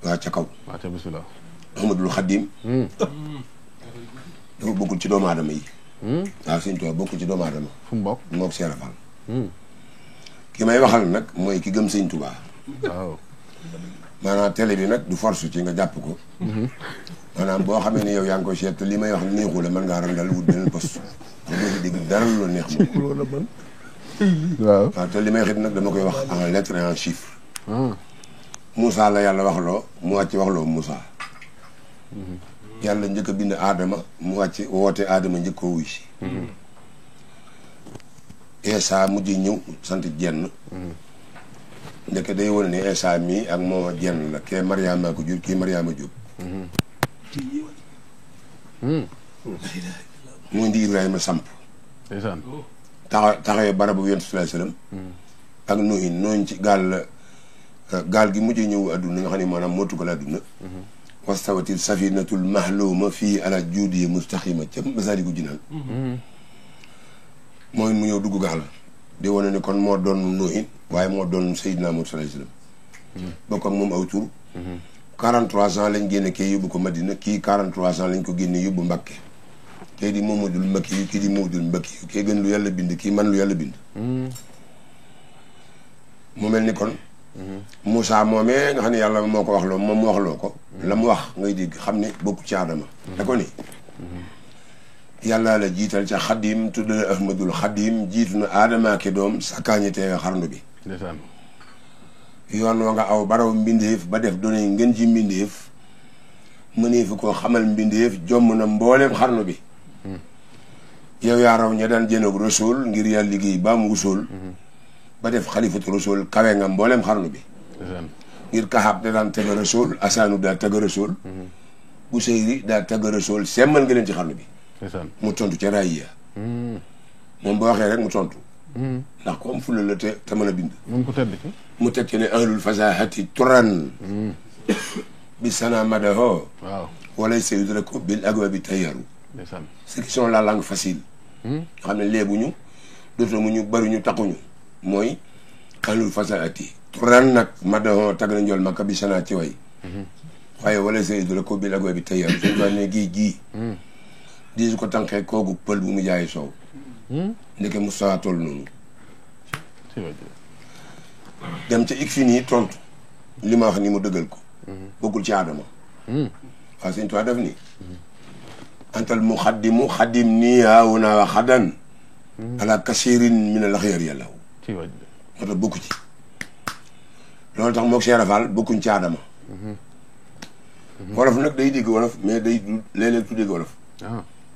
waa ca kaw. waa ca bisimilah. Ahmadul Xadim. dafa bokkul ci doomu aadama yi. waaw Sëñ Tuubaa bokkul ci doomu aadama. fu mu bokk moog Cheikh Fall. ki may waxal nag mooy ki gëm Sëñ Tuubaa. waaw. maanaam télé bi nag du force ci nga jàpp ko. maanaam boo xamee ne yow yaa ngi koy seet te li may wax neexu la mën ngaa randal wut beneen poste. te doo fi dégg dara lu la neex moom. loolu la mën. waaw. waaw te li may xit nag dama koy wax en lettre et en chiffre. Moussa la yàlla waxloo mu wàcc waxloo Moussa. yàlla njëkk a bind aadama mu wàcc woote aadama njëkk koo wuy si. Eesa mujj ñëw sant jenn. ndeke day wane ne Eesa mii ak moom jenn la kee Mariama ko jur kii Mariama Jóob. mu indi Ibrahima samp. ndeysaan. taxawee barabu Yonent sallallahu alayhi wasallam. ak nooyin ci gaal gi mujj ñëw adduna nga xam ne maanaam moo tukkal adduna. wastawatil safinatul mahluma fii ala juudiye mustaqima ca Masaalikul Jinaan. mooy mu ñëw dugg gaal di wane ne kon moo doon nooyin waaye moo doon Seydina Muhammad sallallahu alayhi wasallam. bokk ak moom aw tur. 43 ans lañ génne kii yóbbu ko Madina kii 43 ans lañ ko génne yóbbu Mbàkke. kii di Mamadul Mbakki yu kii di Mamadul Mbakki yu kii gën lu yàlla bind kii man lu yàlla bind. mu mel ni kon. Moussa moomee nga xam ne yàlla moo ko wax loo moom mu wax loo ko. la mu wax ngay dégg xam ne bokku ci Aadama. da ko ni. yàlla la jiital ca xadim tudd la Ahmadul Xadim jiitu na Aadama ki doom sakkaañi teewe xarnu bi. ndeysaan. yoon wa nga aw baraw mbindeef ba def doone ngeen ci mbindeef mëneefu koo xamal mbindeef jomm na mbooleem xarnu bi. yow yaa raw ña daan jënoog rasul ngir yàlla liggéey ba mu wusul ba def xalifatu rasul kawe nga mbooleem xarnu bi. ngir kaxaab da daan tega rasul asaanu daa tega rasul bu seyri daa tega rasul semmal nga leen ci xarnu bi. mu tontu ca raay ya moom boo waxee rek mu tontu. ndax ko am fulla la te mën a bind. moom ko tedd ki. mu teg ci ne ahlul fasahati turan bi sana madaho waaw. wala sayudraku bil agwa bi tayaru. ndeysaan. ceux qui sont la langue facile. xam ne léebuñu dootamuñu baruñu taxuñu mooy ahlul fasahati turan nag madaho tag na njool makka bi sana ci way waaye wala sayudraku bil agwa bi tayaru suñu doon ne géej gii di su ko tànqee koogu pël bu mu jaayi soow ndeke Moustapha toll noonu dem ca ik fi nii tontu li ma wax ni mu dëggal ko bokkul ci Aadama waaw Sëñ Tuubaa def ni antal mu xaddimu xaddim nii haawuna wa xadan ala kasirin min al axyar yàlla moo tax bokku ci loolu tax mook Cheikh Fall bokkuñ ci Aadama wolof nag day dégg wolof mais day léeg-léeg du dégg wolof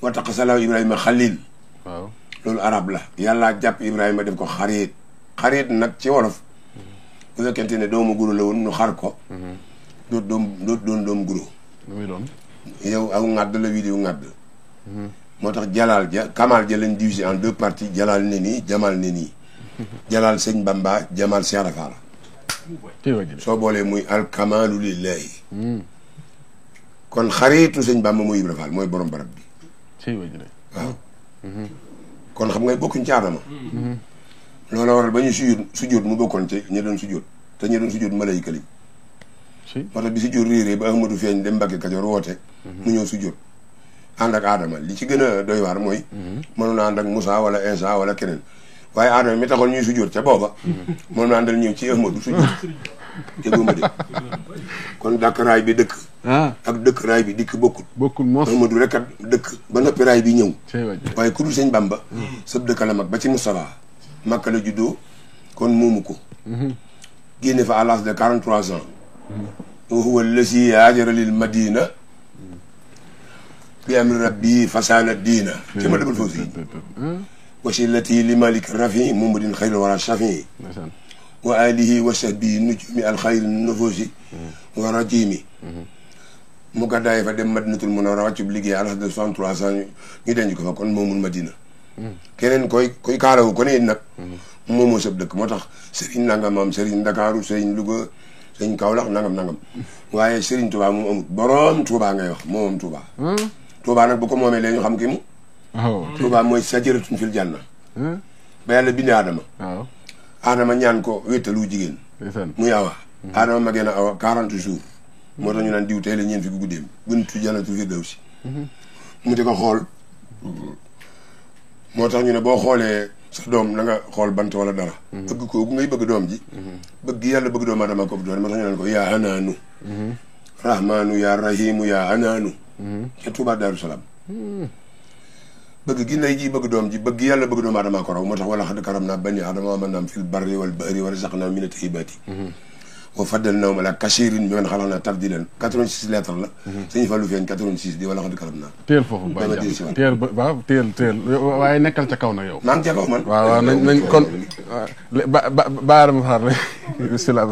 wa taqasalaahu Ibrahima xalil waaw loolu arab la yàlla jàpp Ibrahima def ko xarit xarit nag ci wolof bu fekkente ne doomu guro la woon nu xar ko doot doon doomu guro muy doon yow aw ŋàdd la wii diw ŋàdd moo tax jalaal ja kamal ja lañ divisé en 2 parties jalaal ne nii jamal ne nii jalaal sëñ Bamba jamal Cheikh Rafal soo boolee muy alkamalu lillahi kon xaritu sëñ Bamba mooy Ibra Fall mooy borom barab bi waaw kon xam nga bokkuñ ci Aadama loolu waral ba ñu sujjóot mu bokkoon ci ñi doon sujjóot te ñi doon sujjóot malayka lañ moo tax bi sujjóot réerée ba Ahmadu feeñ dem Mbàkke Kajoor woote mu ñëw sujjóot ànd ak Aadama li ci gën a doy waar mooy mënoon na ànd ak Moussa wala Insa wala keneen waaye Aadama mi taxoon ñuy sujjóot ca booba mënoon na àndal ñëw ci Ahmadu sujjóot déggoo ma de kon dàkk raay bi dëkk ak dëkk raay bi dikk bokkul moos Ahmadu rek at dëkk ba noppi raay bi ñëw waaye ku dul sëñ Bamba sëb dëkk la mag ba ci Moustapha Makka la juddoo kon moomu ko génne fa à l'âge de 43 ans wa huwa allasi haajara lil madina bi amri rabbi fasaana diina ci ma dëggal foofu wasilati li malik rafi muhammadin xayril wara shafi wa alihi wa sahbihi nujumi alxayri nufusi wa rajimi mu gàddaay fa dem madinatul munawwara wàccub liggéey à l'âge de 63 ans ñu denc ko fa kon moomul madina keneen koy kaalawu ko ne nag moomoo sëb dëkk moo tax sëriñ nangam am sëriñ Ndakaaru sëriñ Louga sëriñ Kaolack nangam waaye sëriñ Touba moom amut boroom Touba ngay wax moomam Touba Touba nag bu ko moomee léegi ñu xam ki mu Touba mooy sajaratun fil janna ba yàlla bindee Adama ñaan ko wéttalu jigéen muy awa Adama magee na awa 40 jours moo tax ñu naan diw tey la ñeent fi guddeem buntu jannatu firdawsi mu di ko xool moo tax ñu ne boo xoolee sa doom na nga xool bant wala dara bëgg ko bu ngay bëgg doom ji bëgg yàlla bëgg doomu aadama ko doon moo tax ñu naan ko yaa anaanu rahmaanu yaa rahimu yaa anaanu ca Tuubaa Daaru Salaam bëgg gi nay ji bëgg doom ji bëgg yàlla bëgg doomu aadama ko raw moo tax wala xad karam naa bani aadama wa amalnaahum fil barri wal bahri wa razaqnaahum mina tayyibaati wa faddalnaahum alaa kasiirin mimman xalaqnaa tafdiilan 86 lettres la sëñ Fallou feeñ 86 di wala xad karam naa teel foofu teel waaw teel waaye nekkal ca kaw nag yow maa ngi ca kaw man waaw nañ kon baarama xaar rek bismillah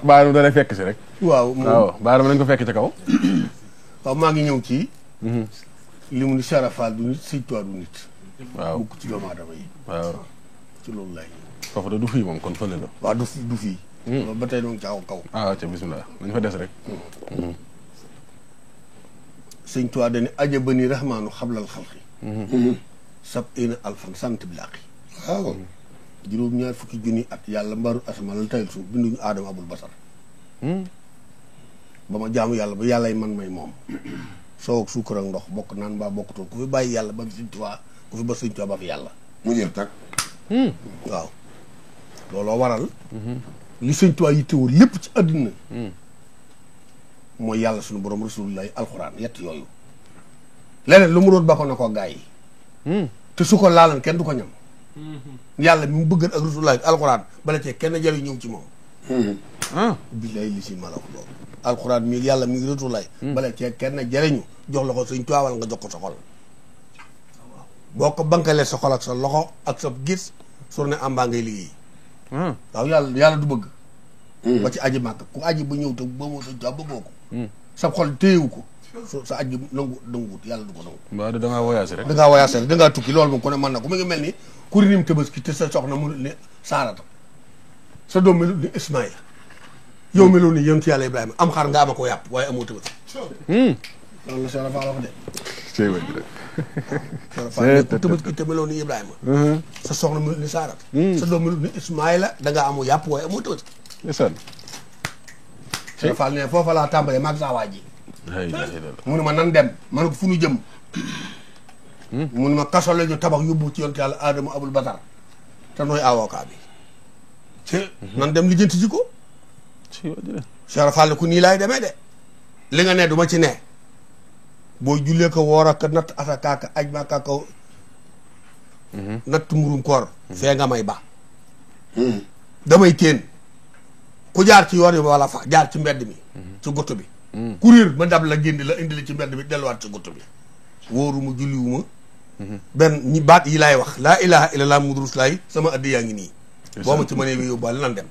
baarama dana fekk si rek waaw baarama nañ ko fekk ca kaw waaw maa ngi ñëw ci li mu ni Sarafaal du nit Sëñ Tuubaa du nit waaw mukk ci doomu aadama yi waaw ci loolu laay ñëw foofu da du fii moom kon fële la waaw du fii loolu ba tey noonu ca kaw ca bismillah nañ fa des rek Sëñ Tuubaa dañu ajabani rahmaanu xablal xalqi sab ina alfan sant bi laqi waaw juróom-ñaar fukki junni at yàlla mbaru asamaan la tayal suuf binduñu aadama abul basar ba ma jaamu yàlla ba yàllay man may moom soow ak suukar ak ndox bokk naan mbaa bokkutoo ku fi bàyyi yàlla ba fi Sëñ Tuubaa ku fi ba Sëñ Tuubaa ba fi yàlla mu jeex tag waaw looloo waral li Sëñ Tuubaa yittewoo lépp ci àddina mooy yàlla suñu borom rasulullahi alxuraan yett yooyu leneen lu mu doon ba ko na ko gaa yi te su ko laalan kenn du ko ñam yàlla mi mu bëggan ak rasulullahi alxuraan bala cee kenn jëriñ ñëw ci moom billaay li si malaw loolu alxuraan mi yàlla mi ngi rasulullahi bala cee kenn jëriñu jox la ko Sëñ Tuubaa wala nga jox ko sa xol boo ko bankalee sa xol ak sa loxo ak sa gis sur ne am baa ngay liggéey waaw yàlla du bëgg ba ci aji màkk ku aji ba ñëw te ba moo Sëñ Tuubaa bëggoo ko sa xol téyewu ko sa aji nanguwut yàlla du ko nangu waaw da ngaa voyagé rek da ngaa tukki loolu moom ku ne mën na ko mu ngi mel ni kurinim Tabaski te sa soxna mu ne Saarata sa doom melu ni Ismaïla yow meloo ni yonent yàlla Ibrahima am xar nga ama ko yàpp waaye amoo Tabaski loolu la Cheikh Rafa wax de ku Tabaski te meloo ni Ibrahima sa soxna melu ni Saarata sa doom melu ni Ismaïla da ngaa amu yàpp waaye amoo Tabaski Cheikh Fall ne foofa laa tàmbalee maag saa waa ji mu ne ma nan dem ma ne ko fu ñu jëm mu ne ma kaso la ñu tabax yóbbu ci yonent yàlla Adama abul basar te nooy avocat bi nan dem lijjanti ji ko Cheikh Fall ne ku nii laay demee de li nga ne du ma ci ne boo jullee ko woor ak natt asakaaka aj maaka ko natt murum koor fee nga may ba damay téen ku jaar ci yoon yi wala fa jaar ci mbedd mi ci guttu bi kuréer ma dab la génn la indi la ci mbedd bi delluwaat ci guttu bi wóoruma julliwuma benn ñi baat yi laay wax laa ilaha illallah muhammadu rasulullah sama addi yaa ngi nii boo ma ci mënee bi yóbbaale lan dem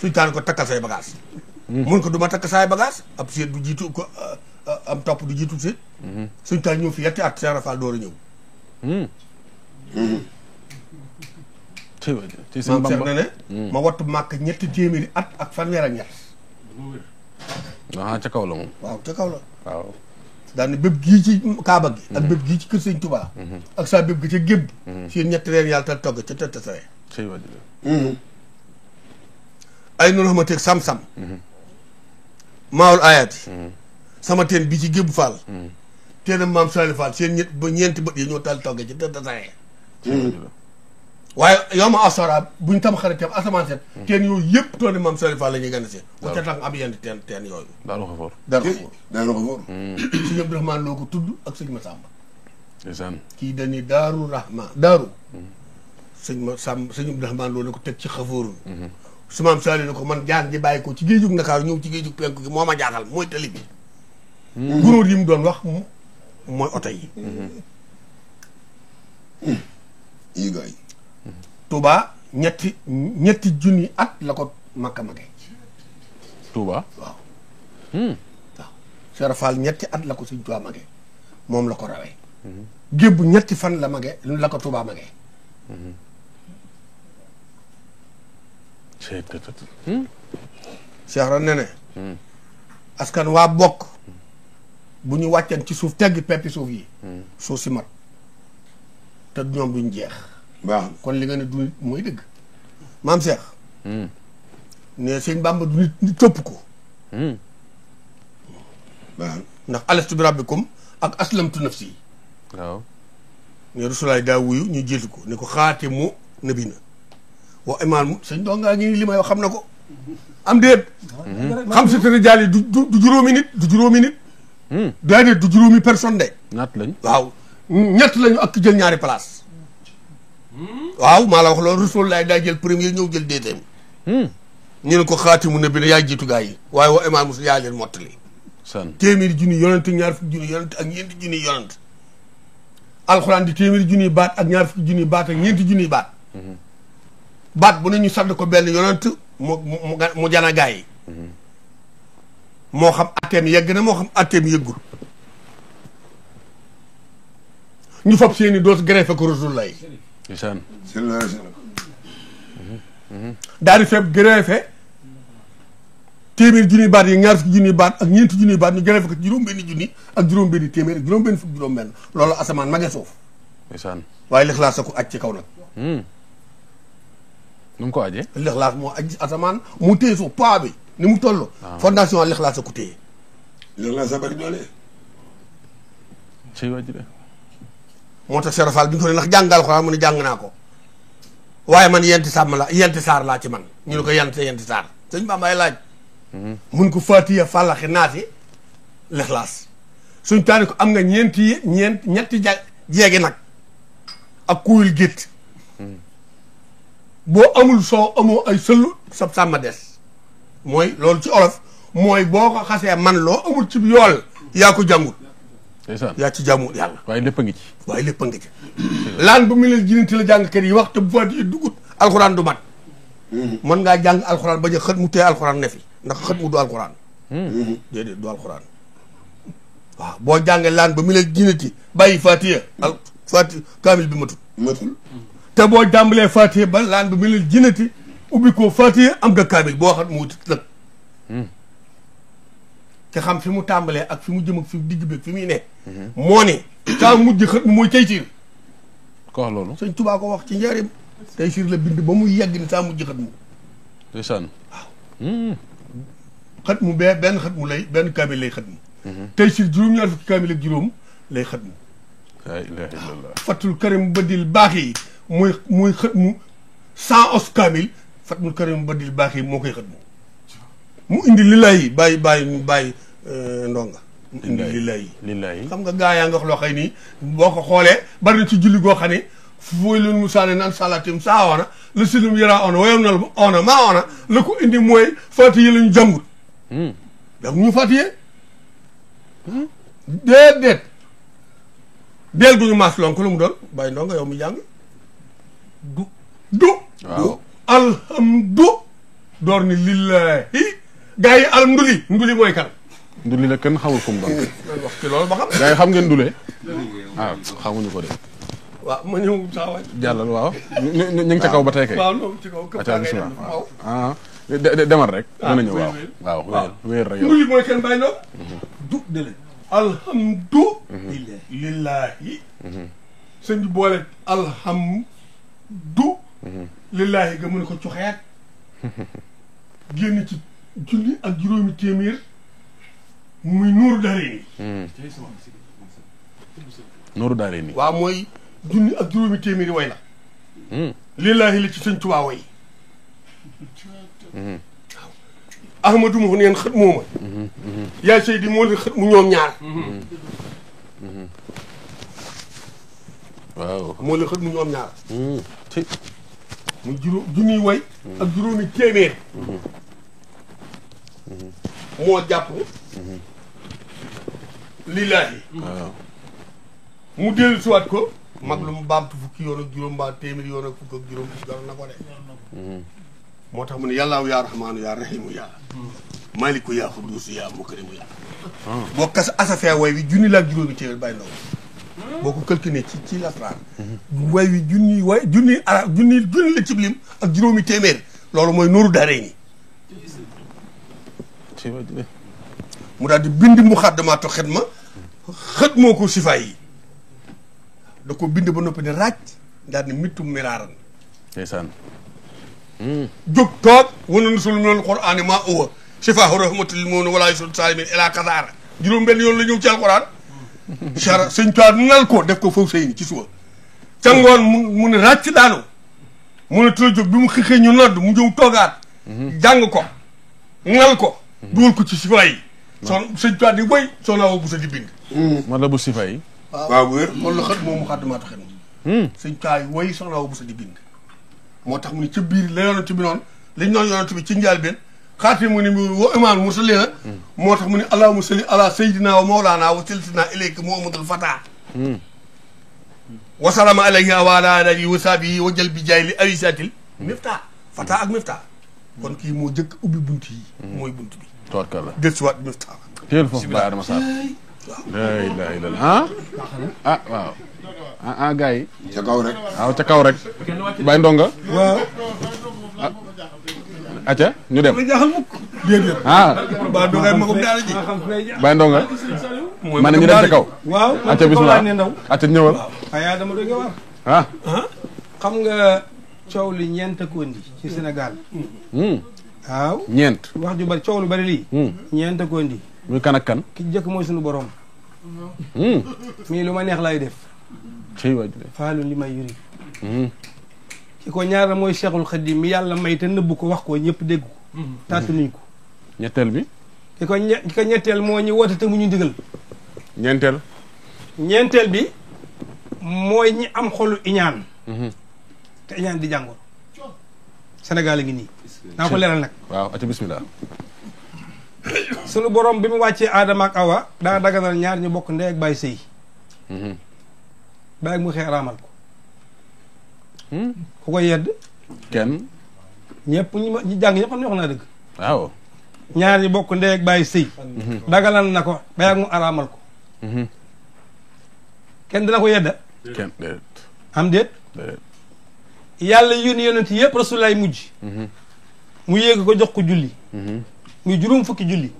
suñ taan ko takkal say bagage mun ko du ma takk saay bagage ab seet du jiitu ko am topp du jiitu seet suñ taan ñëw fi yetti at Cheikh Rafal door a ñëw maam Cheikh na ne ma wattu màkk ñetti téeméeri at ak fanweer ak ñett ca kaw la moom waaw ca kaw la waaw daal ne bépp gii ci Kaaba gi ak bépp gii ci kër Sëñ Tuubaa ak saa bépp gi ca gébb seen ñetti reer yàlla te togg ca tëdd sare ay noonu xamante sam-sam maawul ayaati sama teen bii ci gébb Fall teenam maam Sali Fall seen ñeenti bët yi ñoo tal togge ci tëdd sare waaye yow ma asora buñ tam xaritam asamaan set teen yooyu yëpp tooni maam Sali Fall la ñuy gën a see ku ca tax am yenn teen yooyu daal ko for daal ko for sëñ Abdou Rahman loo ko tudd ak sëñ ma Samba ndeysaan kii dañuy daaru rahman daaru sëñ ma Samba sëñ Abdou Rahman loolu la ko teg ci xafoorun su maam Sali ne ko man jaan ji bàyyi ko ci géejug Ndakaaru ñëw ci géejug penku gi moo ma jaaxal mooy tali bi gunóor yi mu doon wax mooy oto yi yi gaay Touba ñetti junni at la ko Makka mage Touba waaw waaw Cheikh Fall ñetti at la ko Sëñ Touba mage moom la ko rawee gébbu ñetti fan la mage la ko Touba mage Cheikh ra ne askan waa bokk bu ñu wàcceen ci suuf tegg peppi suuf yi suuf si mat te ñoom duñ jeex baax kon li nga ne du nit mooy dëgg maam Cheikh ne sëñ Bamba du nit topp ko ndax alastu bi rabbikum ak aslamtu nafsi. waaw. ne Rasulaay daa wuyu ñu jiitu ko ni ko xaatimu nabi na wa imaam sëñ dongaa ngi li may wax xam na ko am déet xam si te jaal yi du juróomi nit du juróomi nit déedéet du juróomi personne de naat lañ waaw ñett lañu ak jël ñaari place waaw maa la wax loolu Rasulaay daa jël premier ñëw jël deuxième ñu ne ko xaatimu nabi na yaay jiitu gaa yi waaye wa imaam mus yaa leen mottali san téeméeri junni yonent ñaar fukki junni yonent ak ñeenti junni yonent alxuraan di téeméeri junniy baat ak ñaar fukki junniy baat ak ñeenti junniy baat baat bu ne ñu sadd ko benn yonent mu jana gaa yi moo xam atteem yegg na moo xam atteem yëggul ñu fab seeni doos greffé ko Rasulullah yi san daal di feb greffé téeméeri junniy baat yi ñaar fukki junniy baat ak ñeenti junniy baat ñu greffé ko juróom-benni junni ak juróom-benni téeméer ak juróom-benn fukk juróom-benn loolu asamaan mage suuf san waaye lixlaas a ko aj ci kaw nag nu mu ko ajee lixlaas moo aj asamaan mu téye suuf poids bi ni mu toll fondation lixlaas a ko téye lixlaas a bari doole ci wàjji de moo tax Serafal bi ñu ko ne ndax jàngal ko mu ne jàng naa ko waaye man yenti saar laa ci man ñu ne ko yenti saar sëñ Bamba ay laaj mun ko Faatiha Fàllaxi Naasi lixlaas suñ taani ko am nga ñetti jeegi nag ak kuyul gétt boo amul soo amoo ay sëllu sab sàmma des mooy loolu ci olof mooy boo ko xasee man loo amul ci yool yaa ko jàngul yaa ci jàmmul yàlla waaye lépp a ngi ci waaye lépp a ngi ci laan ba mu leen jinanti la jàngkat yi wax te bu Faatiha dugut alxuraan du mat mën ngaa jàng alxuraan bañ a xët mu tee alxuraan ne fi ndax xët mu du alxuraan déedéet du alxuraan waaw boo jàngee laan ba mu leen jinanti bàyyi Faatiha Faatiha kaamil bi matul te boo jàmbalee Faatiha ba laan ba mu leen jinanti ubbi ko Faatiha am nga kaamil boo xam mu wuti lëg te xam fi mu tàmbalee ak fi mu jëm ak fi digg bi fi muy ne moo ne saa mujj xët mu mooy Taysiir ko wax loolu sëñ Tuubaa ko wax ci njëriñ Taysiir la bind ba muy yegg ni saa mujj xët mu ndeysaan waaw xët mu benn xët mu lay benn kaamil lay xët mu Taysiir juróom-ñaar fukki kaamil ak juróom lay xët mu laa ilaaha illallaah fatul karim badil baax yi muy xët mu 111 kaamil fatul karim badil baax yi moo koy xët mu indi lillahi bàyyi ndonga mu indi lillahi xam nga gaa yaa nga wax loo xëy nii boo ko xoolee bari na ci julli goo xam ne fooy leen mu saane naan salatim saa oona la silum yara oona wayam na oona maa oona la ko indi mooy Faatiha la ñu jàngut donc ñu Faatiha déedéet deel duñu maas lonk lu mu doon bàyyi ndonga yow mi jàng du alhamdu door ni lillahi gaa yi al nduli mooy kan nduli la kenn xamul fu mu doon wax ci loolu ba xam gaa yi xam ngeen ndule xamuñu ko de waaw ma ñëw saa waay jàllal waaw ñu ngi ca kaw ba tey kay waaw non ci kaw demal rek mën na ñëw waaw wéer rek nduli mooy kan bàyyi ndonga du dële alhamdu lillahi sëñ bi boole alhamdu lillahi ga mu ne ko coxeet génn ci junni ak juróomi téeméer muy nuuru daare nii nuuru daare nii waaw mooy junni ak juróomi téeméeri way la lillahi la ci sëñ Tuubaa way ahmadu mu neen xët mooma yaay seydi moo leen xët mu ñoom ñaar waaw moo leen xët mu ñoom ñaar mu junniy way ak juróomi téeméer moo jàpp lillaahi mu dellu siwaat ko mag lu mu baamtu fukki yoon ak juróom mbaa téeméer yoon ak fukk ak juróom jar na ko de moo tax mu ne yàllaahu yaa rahmaanu yaa rahiimu yaa maliku yaa xudduusu yaa mukrimu yaa boo kas asafee way wi junni la ak juróomi téeméer bàyyi ndaw boo ko calculé ci lasraar way wi junni la ci lim ak juróomi téeméer loolu mooy nooru daaree ni mu daal di bind mu xaddamaatu xidma xët moo ko sifaay yi da ko bind ba noppi di raaj daal di mittum miraaran ndeysaan jóg toog wana nasul minal qur'aani maa huwa shifaahu rahmatul lil mu'miniina wa laa yasiidu saalimin ilaa kasaara juróom-benn yoon la ñëw ci alxuraan chara sëñ Tuubaa nal ko def ko foofu sëy ni ci suba ca ngoon mu ne ràcc daanu mu ne tula jóg bi mu xëxee ñu nodd mu ñëw toogaat jàng ko nal ko dugal ko ci sifa yi son sëñ Tuubaa di boy soxna Awa Bousso di bind ma la bu sifa yi waaw bu wér loolu la xët moom mu xaddamaatu xet moom sëñ Tuubaa yi woy soxna Awa Bousso di bind moo tax mu ne ca biir la yonent bi noonu liñ noonu yonent bi ci njëlbéen xaati mu ne wa imaam mursalina moo tax mu ne allahumma salli ala sayyidina wa mawlana wa silsina ilayka muhammadul fata wa salama alayhi wa ala alihi wa sahbihi wa jël bi jaay li awisatil mifta fata ak mifta kon kii moo jëkk ubbi bunt yi mooy bunt bi tubarkalla del si waat mifta teel foofu Baye Adama Sarr la ilaha illallah waaw gars yi ca kaw rek waaw ca kaw rek Baye Ndonga waaw acca ñu dem la jaaxal mukk déedéet ba dogay magum daara ji Baye Ndonga ma ne ñu dem ca kaw waaw acca bismillah acca ñëwal ayaa dama doge war xam nga coow li ñeent ko indi ci Sénégal waaw ñeent wax ju bari coow lu bari lii ñeent ko indi muy kan ak kan ki jëkk mooy suñu borom mii lu ma neex lay def ciy waaju faalu li may yuri ki ko ñaar mooy Cheikhul Khadim mi yàlla may te nëbb ko wax ko ñëpp dégg ko tàttu nuñ ko ñetteel bi ki ko ñetteel moo ñu woote te mu ñu digal ñeenteel bi mooy ñi am xolu iñaan te iñaan di jàngoor Sénégal a ngi nii naa ko leeral nag waaw acca bismillah sunu borom bi mu wàccee Adama ak Awa daa daganal ñaar ñu bokk ndey ak bàyyi sëy bàyyi ak mu xëy araamal ko ku ko yedd kenn ñëpp ñi jàng ñëpp xam ne wax naa dëgg waaw ñaar ñi bokk ndey ak bàyyi sëy daganal na ko bàyyi ak mu araamal ko kenn dina ko yedda kenn déet am déet yàlla yónni yonent yëpp rasulaay mujj mu yéeg ko jox ko julli muy juróom fukki julli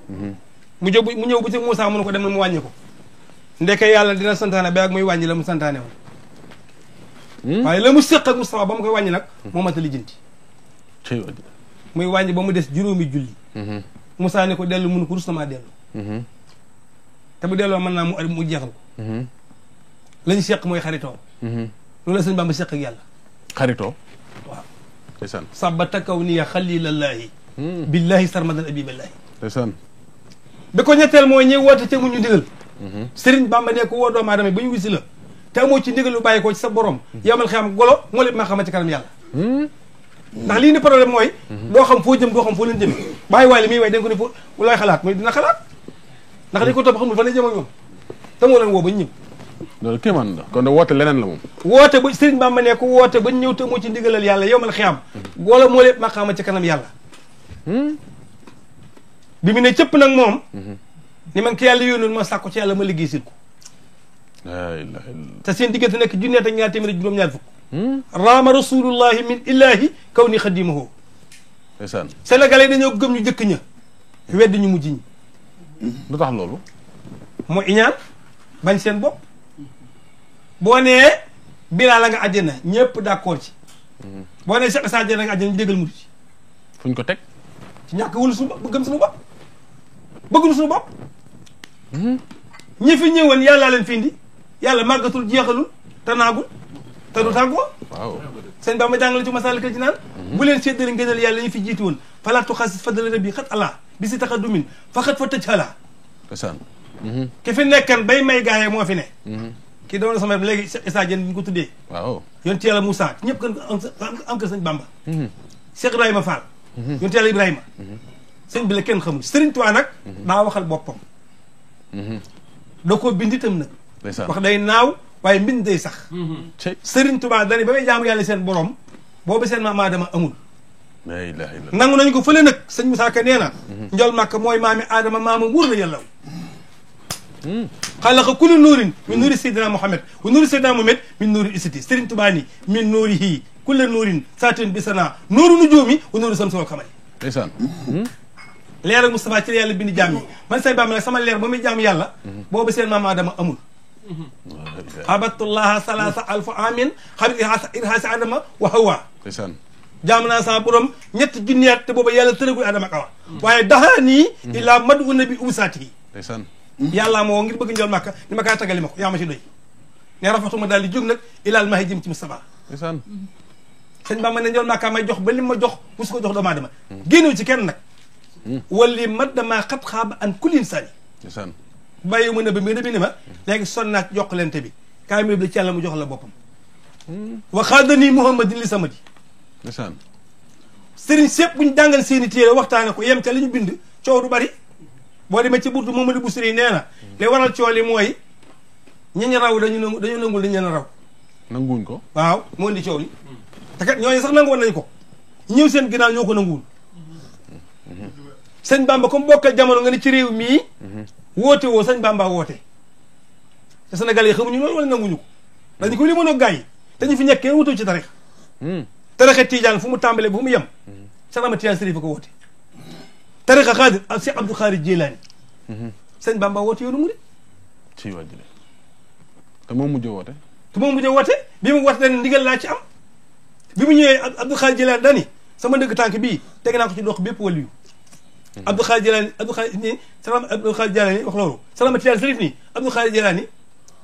mu ñëw bu ci Moussa mu ne ko dem na mu wàññi ko ndeke yàlla dina santaane ba ak muy wàññi la mu santaane woon waaye la mu séq ak Moustapha ba mu koy wàññi nag moo mat a lijjanti muy wàññi ba mu des juróomi julli Moussa ne ko dellu mun ko rus na maa dellu te bu delloo mën naa mu jeexal ko lañu séq mooy xaritoo loolu la sëñ Bamba séq ak yàlla xaritoo waaw ndeysaan sabata kaw niya xalilallaahi billahi sarmadan abiballahi ndeysaan bi ko ñetteel mooy ñëw woote te mu ñu ndigal sëriñ Bamba ne ko woo doomu aadama ba ñu wisi la te amoo ci ndigal lu bàyyi ko ci sa borom yamal xam golo moo lépp maa xama ci kanam yàlla ndax lii ni problème mooy doo xam foo jëm doo xam foo leen jëme bàyyi waay li muy way dañ ko ne foo looy xalaat mooy dina xalaat ndax dañ ko topp xamul fa lay jëm ak ñoom te moo leen woo ba ñu ñëw loolu kéemaan la kon de woote leneen la moom woote ba sëriñ Bamba ne ko woote ba ñëw te moo ci ndigalal yàlla yamal xiyam golo moo lépp maa xama ci kanam yàlla bi mu ne cëpp nag moom ni man ki yàlla yónnoon ma sàkku ci yàlla ma liggéey sil ko la ilaha illallah te seen diggante nekk junneet ak ñaar téeméer juróom-ñaar fukk raama rasulullahi min illahi kaw ni xadimahu ndeysaan sénégalais dañoo gëm ñu jëkk ña wedd ñu mujj ñi lu tax loolu moo iñaan bañ seen bopp boo nee Bilaal la nga àjjana ñëpp d'accord ci boo nee Cheikh Issa àjjana nga àjjana ñu déggal mudu ci fuñ ko teg ci ñàkk wëlu suñu bopp gëm suñu bopp bëgguñu suñu bopp ñi fi ñëwoon yàllaa leen fi indi yàlla màggatul jeexalul te naagul te du tàggoo waaw sëñ Bamba jàngale ci Masaalikul Jinaan bu leen séddale ngënal yàlla ñu fi jiitu woon falaa tuxaasis fadla rabbi xat ala bi si taxadumin fa xat fa tëj ala ndeysaan ki fi nekkan bay may gaaye moo fi ne kii doon na sama léegi Cheikh Issa Diène bi ñu ko tuddee waaw yonent yàlla Moussa ñëpp kan am kër sëñ Bamba Cheikh Ibrahima Fall yonent yàlla Ibrahima sëñ bi la kenn xamul Sëriñ Tuubaa nag daa waxal boppam da koo bind itam nag wax day naaw waaye mbind day sax Sëriñ Tuubaa dani ba may jaamu yàlla seen borom boobu seen maam Aadama amul la ilaha illallah nangu nañu ko fële nag sëñ Moussa Ka nee na njol màkk mooy maami Aadama maama wóor la yàlla xalaqa kulli nuurin min nuuri Seydina Muhammad wa nuuri Seydina Muhammad min nuuri isiti Sëriñ Tuubaa ni min nuurihi kulla nuurin saatin bi sana nuuru nujuumi wa nuuru samsi wal qamari ndeysaan leer ak Moustapha ci yàlla bind jaam yi man say Bamba nag sama leer ba muy jaam yàlla boobu seen maam Adama amul xabatullaha salaasa alfa amin xabit irhaasi Adama wa Hawa ndeysaan jaam naa sama borom ñetti junniyaat te booba yàlla tëragul Adama ak Awa waaye daxaa nii illaa madu nabi umsaati yi ndeysaan yàllaa ma woo ngir bëgg njol màkka ni ma kaa tagali ma ko yaa ma ci doy ne rafatuma daal di jóg nag ilaal maahi jëm ci Mustafa ndeysaan sëñ Bamba ne njol màkka may jox ba li ma jox musu ko jox doomu aadama génnewu ci kenn nag wali mat damaa xat xaaba an kulin sani ndeysaan bàyyi mu ne ba ne bi ni ma léegi son naak jokkalante bi kaay mi la ci yàlla mu jox la boppam wa xaadani muhammadin li samadi ndeysaan sëriñ sépp buñ jàngal seeni téere waxtaane ko yem ca li ñu bind coow du bari boo demee ci burtu Mamadu Busiri nee na li waral coow li mooy ñi raw dañu nangul dañu leen raw nanguwuñ ko waaw moo indi coow li te kat ñooñu sax nangu woon nañu ko ñëw seen ginnaaw ñoo ko nanguwul sëñ Bamba comme bokkal jamono nga ne ci réew mii woote woo sëñ Bamba woote te Sénégal yi xamuñu loolu wala nanguñu ko dañu ko li mën a gaa yi te ñu fi nekk kenn wutuñ ci tarix tarixa Tijaan fu mu tàmbalee bu fu mu yem Cheikh Ahmad Tijaan Sërif ko woote tarixa Xaadir ak Cheikh Abdou Xaadir Jilaani sëñ Bamba woote yoonu murid ci wàjjile te moom mujj woote bi mu woote dani ndigal laa ci am bi mu ñëwee Abdou Xaadir Jilaani dani sama ndëgg tànk bii teg naa ko ci dox bépp waliyu Abdou Xaadir Jilaani Abdou Xaadir Jilaani wax loolu Cheikh Ahmad Tijaan Sërif nii Abdou Xaadir Jilaani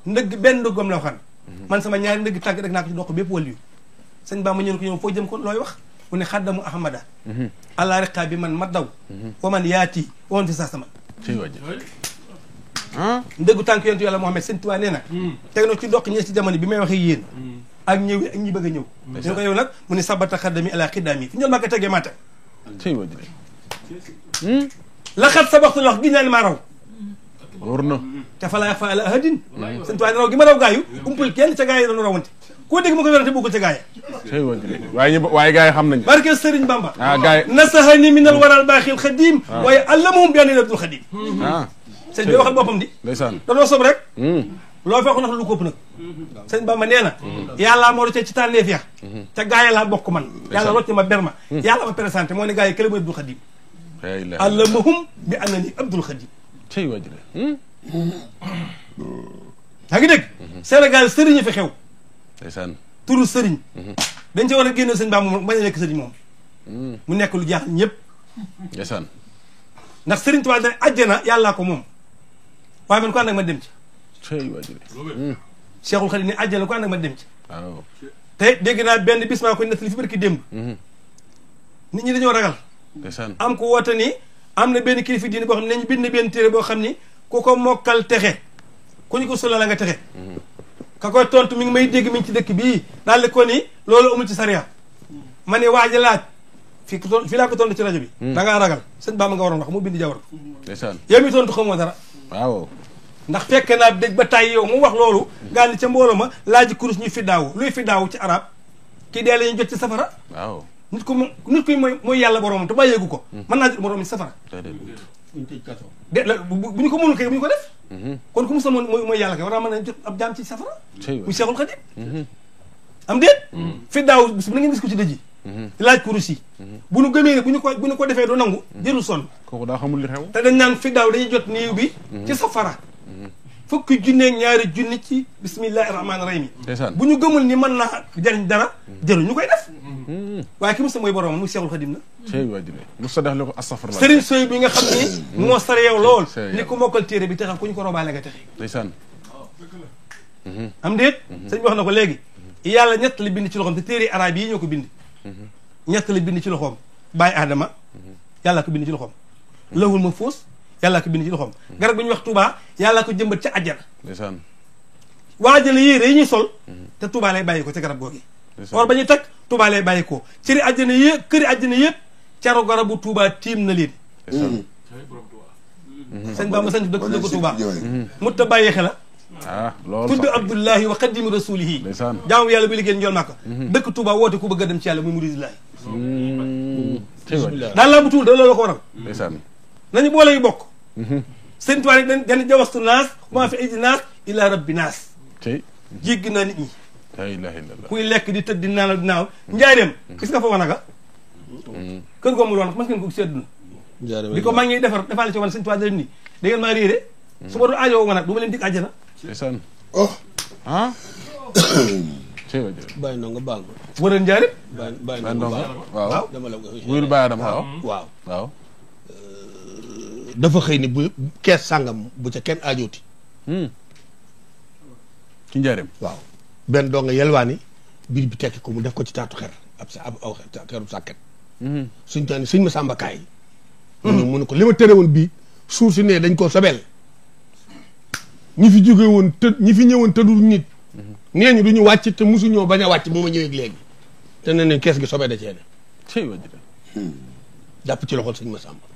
ndëgg benn ndëggam la waxan man sama ñaari ndëgg tànk teg naa ko ci dox bépp waliyu sëñ Bamba ñëw ko ñëw foo jëm kon looy wax mu ne xaddamu ahmada allah riqa bi man ma daw wa man yaati wa man fi sa sama ci wàjjile ndëggu tànk yontu yàlla Muhammad sëñ Tuubaa nee na teg na ci doq ñee ci jamono bi may waxee yéen ak ñëw ak ñi bëgg a ñëw ñu ko yow nag mu ne sabata xaddami ala xiddaami fi ñol màkka tegee maa teg ci wàjjile la xat sa waxtu lox gi naa ne maa raw wóor na te fa laa fa ala ahadin sëñ Tuubaa ne raw gi ma raw gaayu umpul kenn ca gaa yi dañu rawante koo dégg ma ko yorante bokkul ca gaa yi ci wàjjile waaye gaa yi xam nañ barke Sëriñ Bamba gaa yi nasahani min al waral baaxil xadim waaye allamahum bi anil abdul xadim sëñ bi waxal boppam di ndeysaan danoo sob rek loo fekk nax lu ko ëpp nag sëñ Bamba nee na yàllaa moo rocce ci tànneef ya te gaa yi laa bokk man yàlla rocce ma berma yàlla ma présenté moo ne gaa yi kële mooy abdul xadim allamahum bi anani abdul xadim ci wàjjile yaa ngi dégg Sénégal sëriñ fi xew ndeysaan turu sëriñ dañ ci war a génne sëñ Bamba moom bañ a nekk sëriñ moom mu nekk lu jaaxal ñëpp ndeysaan ndax sëriñ Tuubaa dana àjjana yàllaa ko moom waaye man ko ànd ak ma dem ci ci wàjjile Cheikhul Khadim ne àjjana ko ànd ak ma dem ci waaw te dégg naa benn bis maa koy nettali fi barki démb nit ñi dañoo ragal ndeysaan am ko woote ni am na benn kilifa diine boo xam ne nañu bind benn téere boo xam ni ku ko mokkal texe ku ñu ko sula la nga texe ka koy tontu mi ngi may dégg mi ngi ci dëkk bii daal di ko ni loolu amul ci sariya ma ne waa ji laaj fii laa ko tontu ci rajo bi da ngaa ragal sëñ Bamba nga waroon wax mu bind jawar ndeysaan yow mi tontu xamoo dara waaw ndax fekk naa dégg ba tàyyi yow mu wax loolu gaa ni ca mbooloo ma laaj kurus ñuy fiddaawu luy fiddaawu ci arab kii dee la ñuy jot ci safara waaw nit ko mooy yàlla boromam te bàyyeegu ko mën naa jot boromam ci safara de bu ñu ko mënul kay bu ñu ko def kon ku mu sa mooy yàlla kay war naa mën a jot ab jaam ci safara muy Seexul Xadiim am déet fiddaawu bis bu na ngeen gis ko ci dëj yi laaj kurus yi bu ñu gëmee ne bu ñu ko defee doo nangu jërul sonn kooku daa xamul li xew te dañ naan fiddaaw dañuy jot néew bi ci safara fukki junneeg ñaari junni ci bismillahi rahmaani rahim bu ñu gëmul ni mën naa jariñ dara jëru ñu koy def waaye ki musta mooy borom muy Seexul Xadim na musta def li ko astafurlah sëriñ Soy bi nga xam ni moo sare yow lool ni ko mokkal téere bi texal ku ñu ko robaale nga texe ndeysaan am déet sëñ bi wax na ko léegi yàlla ñett la bind ci loxoom te téere arab yi ñoo ko bind ñett la bind ci loxoom bàyyi aadama yàlla ko bind ci loxoom lawul ma fuus yàlla ko bind ci loxoom garab bi ñuy wax Touba yàlla ko jëmbat ca àjjana ndeysaan waajale yére yi ñuy sol te Touba lay bàyyi ko ca garab googi or ba ñuy tag Touba lay bàyyi ko cëri àjjana yëpp këri àjjana yëpp caro garabu Touba tiim na leen sëñ Bamba sant dëkk Touba mut ta bàyyi xela loolu tudd Abdullahi wa xadimi rasulihi jaamu yàlla bi liggéey njool Màkka dëkk Touba woote ku bëgg a dem ci yàlla muy muridillahi daal laa bu tuul da loolu la ko waral nañu boole yu bokk sëñ Tuubaa rek dañ jawastu naas maa fi aydi naas ila rabbi naas jéggi naa nit ñi la ilaha illallah kuy lekk di tëdd di naaw di naaw njaareem gis nga fa wanaga kër goo mu loon mas ngeen ko gis àdduna di ko mag ñuy defaale ci wan sëñ Tuubaa da leen ni da ngeen maa réere su ma doon aajoo ma nag du ma leen dig àjjana ndeysaan bàyyi ndongo baal ma wëral njaareem bàyyi ndongo waaw wuyul bàyyi Adama waaw dafa xëy ni bu kees sàngam bu ca kenn aajooti. ci njaareem. waaw benn doo nga yelwaani biir bi tekki ko mu def ko ci taatu xer ab aw xeru sàkket. suñ taan suñ ma sàmbakaay. mu ne ko li ma tere woon bii suuf si ne dañ koo sobeel ñi fi jóge woon ñi fi ñëwoon tëddul nit. nee ñu du ñu wàcc te mosuñoo bañ a wàcc bu ma ñëwee léegi. te nee nañ kees gi sobee da cee ne. jàpp ci loxol sëñ ma sàmba.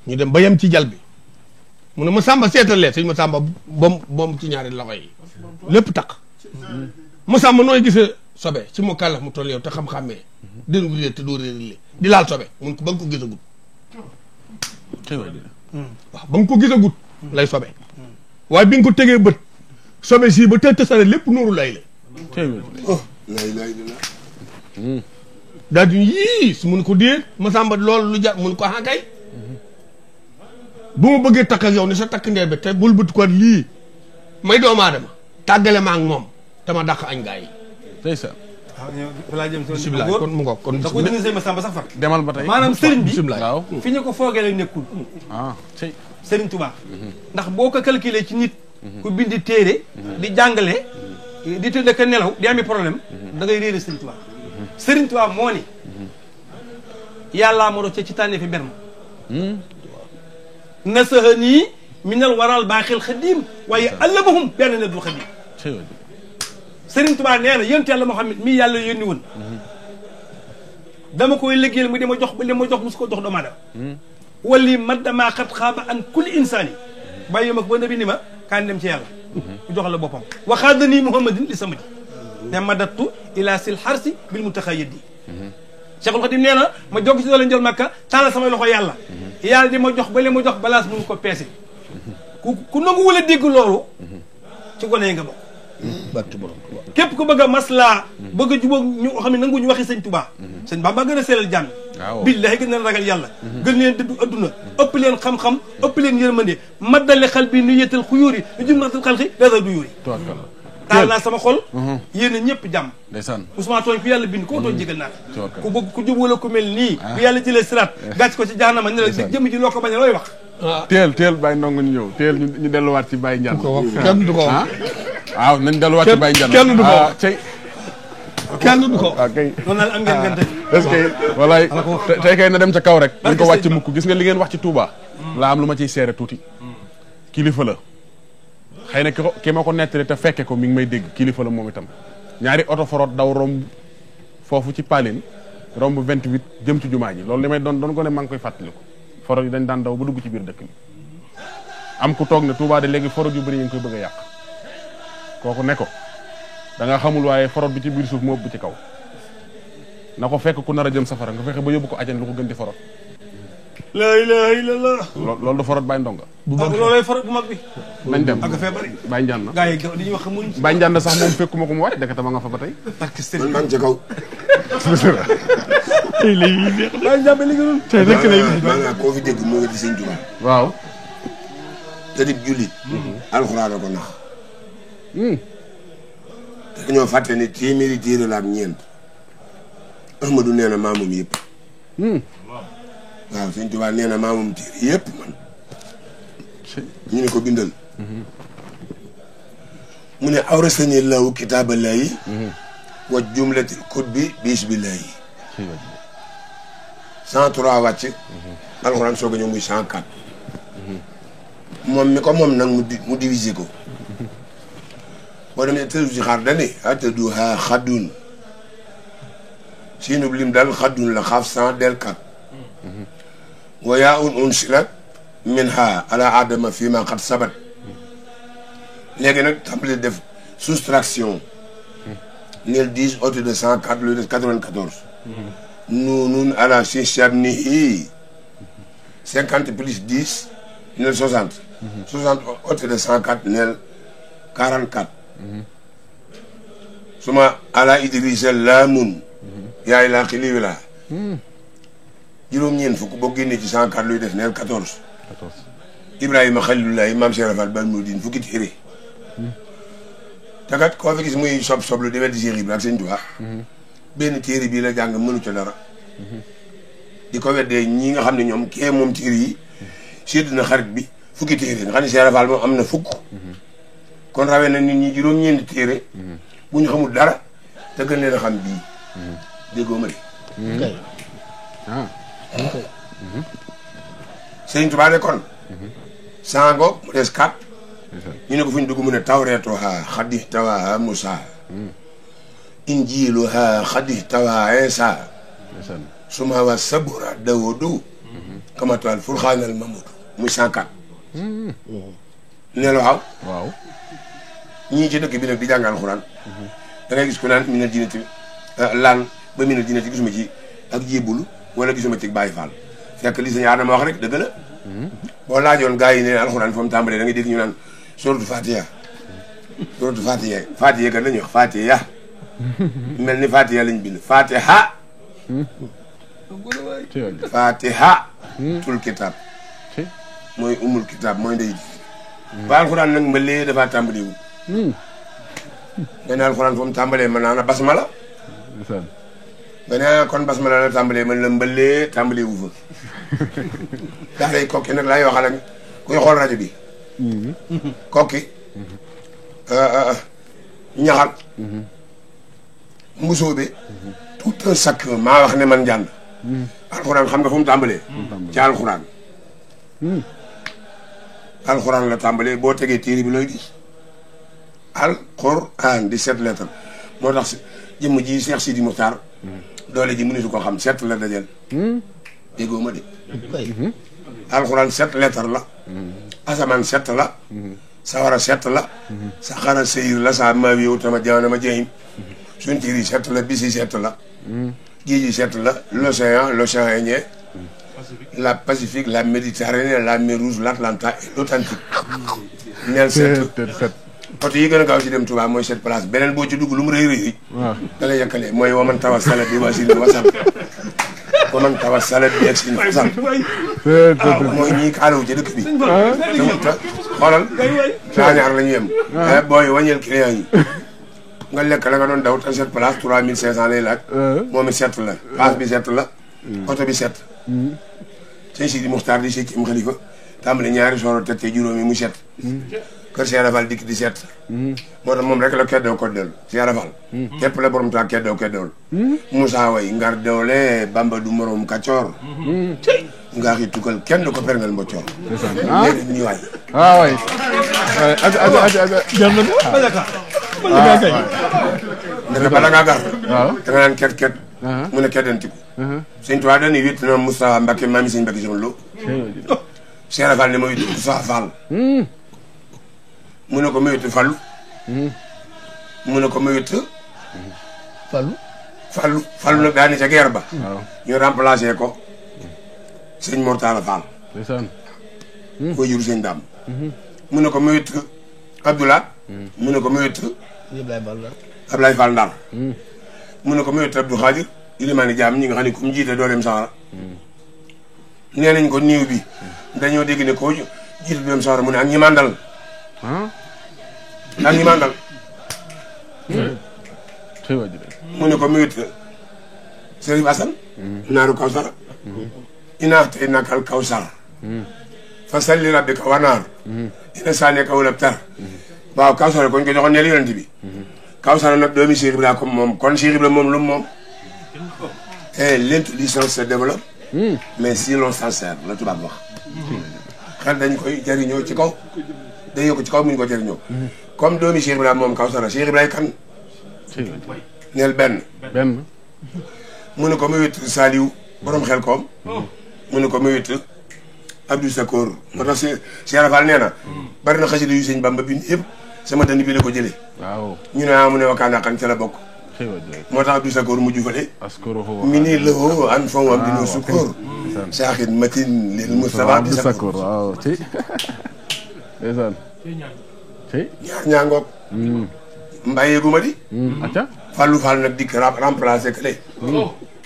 ñu dem ba yem ci jal bi. mu ne ma sàmba seetalee sëñ ma sàmba bom ci ñaari loxo yi. lépp taq. ma sàmba nooy gisee sobe ci moo kàllax mu toll yow te xam-xàmmee. dén gu réer te doo réer di laal sobe mun ko ba nga ko gisagut. waaw ba nga ko gisagut lay sobe. waaye bi nga ko tegee bët sobe sii ba të tësale lépp nooru lay la. daal di yii su mun ko déet ma sàmba loolu lu jar mun ko xànkay bu ma bëggee takk ak yow ni sa takk ndeer bi te bul bët ko lii may doomu aadama tàggale ma ak moom dama dàq añ gaa yi. ndeysaan. bisimilah kon mu ngoog kon. da ko dégg sëñ ma sàmba sax far. demal ba tey maanaam sëriñ bi waaw fi ñu ko foogee la nekkul. sëriñ Tuubaa ndax boo ko calculé ci nit. ku bindi téere di jàngale. di tëdd ka nelaw di ami problème da ngay réere sëriñ Tuubaa. sëriñ Tuubaa moo ni yàllaa ma rocce ci tànnee fi mber ma nasahanii minal waral baaxil xadim waaye allamahum benn ne dul xadim sëriñ Tuubaa nee na yonent yàlla Muhammad mii yàlla yónni woon dama koy liggéeyal mu di ma jox ba li ma jox musu ko jox doomu aadama wali maddamaa xat xaaba an kulli insaani bàyyi ma ko ba nabi ni ma kaan dem ci yàlla mu jox la boppam waxaadanii muhammadin li samadi ne madattu ila sil xarsi bil muntaxa yëddi Cheikhul Khadim nee na ma jog si doole njël makka tàllal samay loxo yàlla yàlla di ma jox ba li ma jox balaas mënu ko peese ku nangu wala dégg loolu ci gone yi nga bokk képp ku bëgg a maslaa bëgg a jubóog ñu xam ne nangu ñu waxi sëñ Tuubaa sëñ Bamba gën a seelal jàmm billaahi gën leen ragal yàlla gën leen dëddu adduna ëpp leen xam-xam ëpp leen yërmande maddale xal bi nu yëtal xuyóori nu jum natal xal xi dara du yóori taal naa sama xol yéen a ñëpp jàmm ndeysaan Ousmane tooñ ku yàlla bind koo tooñ jégal naa ku bëgg ku jub wala ku mel nii bu yàlla jëlee siraat gàcc ko ci jaanama ne la jëm ji loo ko bañ a looy wax teel bàyyi ndongo ñu ñëw teel ñu delluwaat ci Baye Ndiane kenn du ko wax waaw nañ delluwaat ci Baye Ndiane kenn du ko wax cey kenn du ko waaw kay loolu nag am ngeen gante est-ce que walaay tey kay na dem ca kaw rek dañ ko wàcc mukk gis nga li ngeen wax ci Touba laa am lu ma ciy seere tuuti kilifa la xëy na ki ma ko nettali te fekke ko mi ngi may dégg kilifa la moom itam ñaari oto forot daw romb foofu ci Paline romb 28 jëm ci jumaa ji loolu li may doon ko ne maa ngi koy fàttaliku forot yi dañ daan daw ba dugg ci biir dëkk bi am ku toog ne Touba de léegi forot yu bëri yi ngi koy bëgg a yàq kooku ne ko da nga xamul waaye forot bi ci biir suuf moo ëpp ci kaw na ko fekk ku nar a jëm safara nga fexe ba yóbbu ko ajan lu ko gën di forot la ilaha illallah loolu du forot Baye Ndonga loolay forot bu mag bi nañ dem ak fee bari Baye Ndiane gaa yi li ñuy wax xamuñ Baye Ndiane sax moom fekkuma ko mu wàcc dëkk ma nga fa ba tey parce que sëriñ man maa ngi ca kaw. tey léegi Baye Ndiane li nga doon tey rek lay maanaam koo fi dégg moo ngi di sëñ Tuubaa. waaw te di jullit. alxuraan la ko nax. te dañoo fàtte ni téeméeri téere la ak ñeent. Ahmadu nee na maamum yëpp. waaw sëñ Tuubaa nee na maamum téere yëpp man. ñu ne ko bindal. mu ne awrasani lahu kitaaballahi wa jumlatil kutbi bismillahi 103 wàcc. alxuraan soog a ñëw muy 104. moom mi ko moom nag mu diviser ko. boo demee tëdu si xaar dane atadu ha xaddun siinub lim dal xaddun la xaaf 100 del 4. wa yaa un silat min ha ala adama fii ma xat sabat. léegi nag tàmbali def soustraction. neel 10 au de 104 lu des 94. nuunun ala si sabnihi 50 plus 10 neel 60. 60 au de 104 neel 44. suma ala idrissa laamun. yaay laa xili wi laa. juróom-ñeent fukk boo génnee ci 104 luy def neel 14. Ibrahima Xalilullahi maam Cheikh Rafal Bal Mouridine fukki téere. te kat koo fi gis muy sob-soblu di weddi Cheikh Ibra ak Sëñ Tuubaa. benn téere bii la jàng mënu ca dara. di ko weddee ñi nga xam ne ñoom kee moom téere yi sédd na xarit bi fukki téere nga xam ne Cheikh Rafal moom am na fukk kon rawee na nit ñi juróom-ñeenti téere bu ñu xamul dara te gën leen a xam bii déggoo ma de Sëriñ Tuubaa ne kon sango mu des kat ñu ne ko fu ñu dugg mu ne tawreetuha xaddi tawa Musa injiluha xaddi tawa Isa suma wa sabura Dawudu kamatuwal furxaanal Mamudu muy 104 ne la waaw ñii ci dëkk bi nag di jàngal alxuraan da ngay gis ku naan minal jinnati laan ba minal jinnati gisuma ci ak jébulu wala gisuma ci Baay Faal fekk li Sëñ Adama wax rek dëgg la boo laajoon gars yi ne alxuraan fa mu tàmbalee da ngay dégg ñu naan suratu Fatiha suratu Fatiha Fatiha kan la ñuy wax Fatiha mel ni Fatiha lañ bind Fatiha Fatiha tul kitab mooy umul kitab mooy ndey ji ba alxuraan nag mbalee dafa tàmbalee wu nga ne alxuraan fa mu tàmbalee mën naa na basmala nga ne kon basmala la tàmbalee man la mbalee tàmbalee wu fa daa lay kokki nag laay waxal ak kuy xool rajo bi kokki ñaxal mbusoobe tout un sacre maa wax ne man jànd alxuraan xam nga fu mu tàmbalee ci alxuraan alxuraan la tàmbalee boo tegee téere bi looy gis alxuraan di 7 lettres moo tax jëmm ji Cheikh Sidi Muxtaar doole ji mënitu ko xam 7 la dajal déggoo ma de alxuraan 7 lettres la asamaan 7 la sawara 7 la saxara seyir la sa maawi yow tama jaanama jahim suñ téere yi 7 la bisi 7 la géej gi 7 la l'océan Indien la Pacifique la Méditerranée la mer Rouge l'Atlantique et l'Atlantique neel 7 oto yi gën a gaaw ci dem Touba mooy 7 place beneen boo ci dugg lu mu rëy rëy da lay yàkkale mooy waman tawa sala bi wasili wasal waman tawa sala bi ak sin wasal mooy ñii kaalawu ci dëkk bi te xoolal ñaar la ñu yem booy wàññeel client yi nga lekk la nga doon daw te 7 place 3500 lay laaj moom it 7 la passe bi 7 la oto bi 7 Sëñ Sidi Muxtaar di septième xalifa tàmbali ñaari sooro teg te juróomi mu 7 kër Cheikh Rafal dikk di 7 moo tax moom rek la keddoo koddel Cheikh Rafal képp la borom taa keddoo keddool Moussa way ngar doole Bamba du morom kaccoor nga xi tukkal kenn du ko perngal mboccoor léegi ñi waay waay nga bala ngaa gar da nga naan ket mu ne keddantiku Sëñ Tuubaa dañuy witt na Moustapha Mbacké maami Sëñ Mbacké Soxna Lo Cheikh Rafal ne ma witt Moustapha Fall mu ne ko ma witt Fallu mu ne ko ma witt Fallu nag daani ca guerre ba ñu remplacé ko Sëñ Mortala Fall foo jur Sëñ Dam mu ne ko ma witt Abdoulaye mu ne ko ma witt Ablaye Fall Ndar mu ne ko ma witt Abdou Khadir ilimaani jaam ñi nga xam ne ku mu jiite dooleem sawara nee nañ ko niiw bi dañoo dégg ne koo jiite dooleem sawara mu ne ak ñi mandal ak ñi mandal mu ne ko mu wét Sëriñ Asan naaru Kawsara inaa tey nakal Kawsar fa salli rabbika wanaar ina saaneka wala tar waaw Kawsara koñ ko joxoon neel yonent bi Kawsara nag doomi Cheikh Ibra comme moom kon Cheikh Ibra moom lu moom l'intelligence se développe mais si l'on s'en sert la tubaab wax xel dañ koy jëriñoo ci kaw day yokk ci kaw mu ñu ko jëriñoo comme doomi Cheikh Ibrahima moom Kawsara Cheikh Ibrahima kan neel benn mu ne ko ma wét Saliou borom xel koom mu ne ko ma wét Abdou Sakoor moo tax Cheikh Rafal nee na bari na xasida yu Sëñ Bamba bind yëpp sama dënn bi la ko jëlee ñu ne mu ne wakkaana xan ca la bokk moo tax Abdou Sakoor mujj fële mi nii lëwoo an fo am dino sukkoor saaxin matin lil Moustapha Abdou Sakoor waaw ci ndeysaan ñaar ngoog mbayee gu ma di acca Fallou Fall nag dikk remplacé que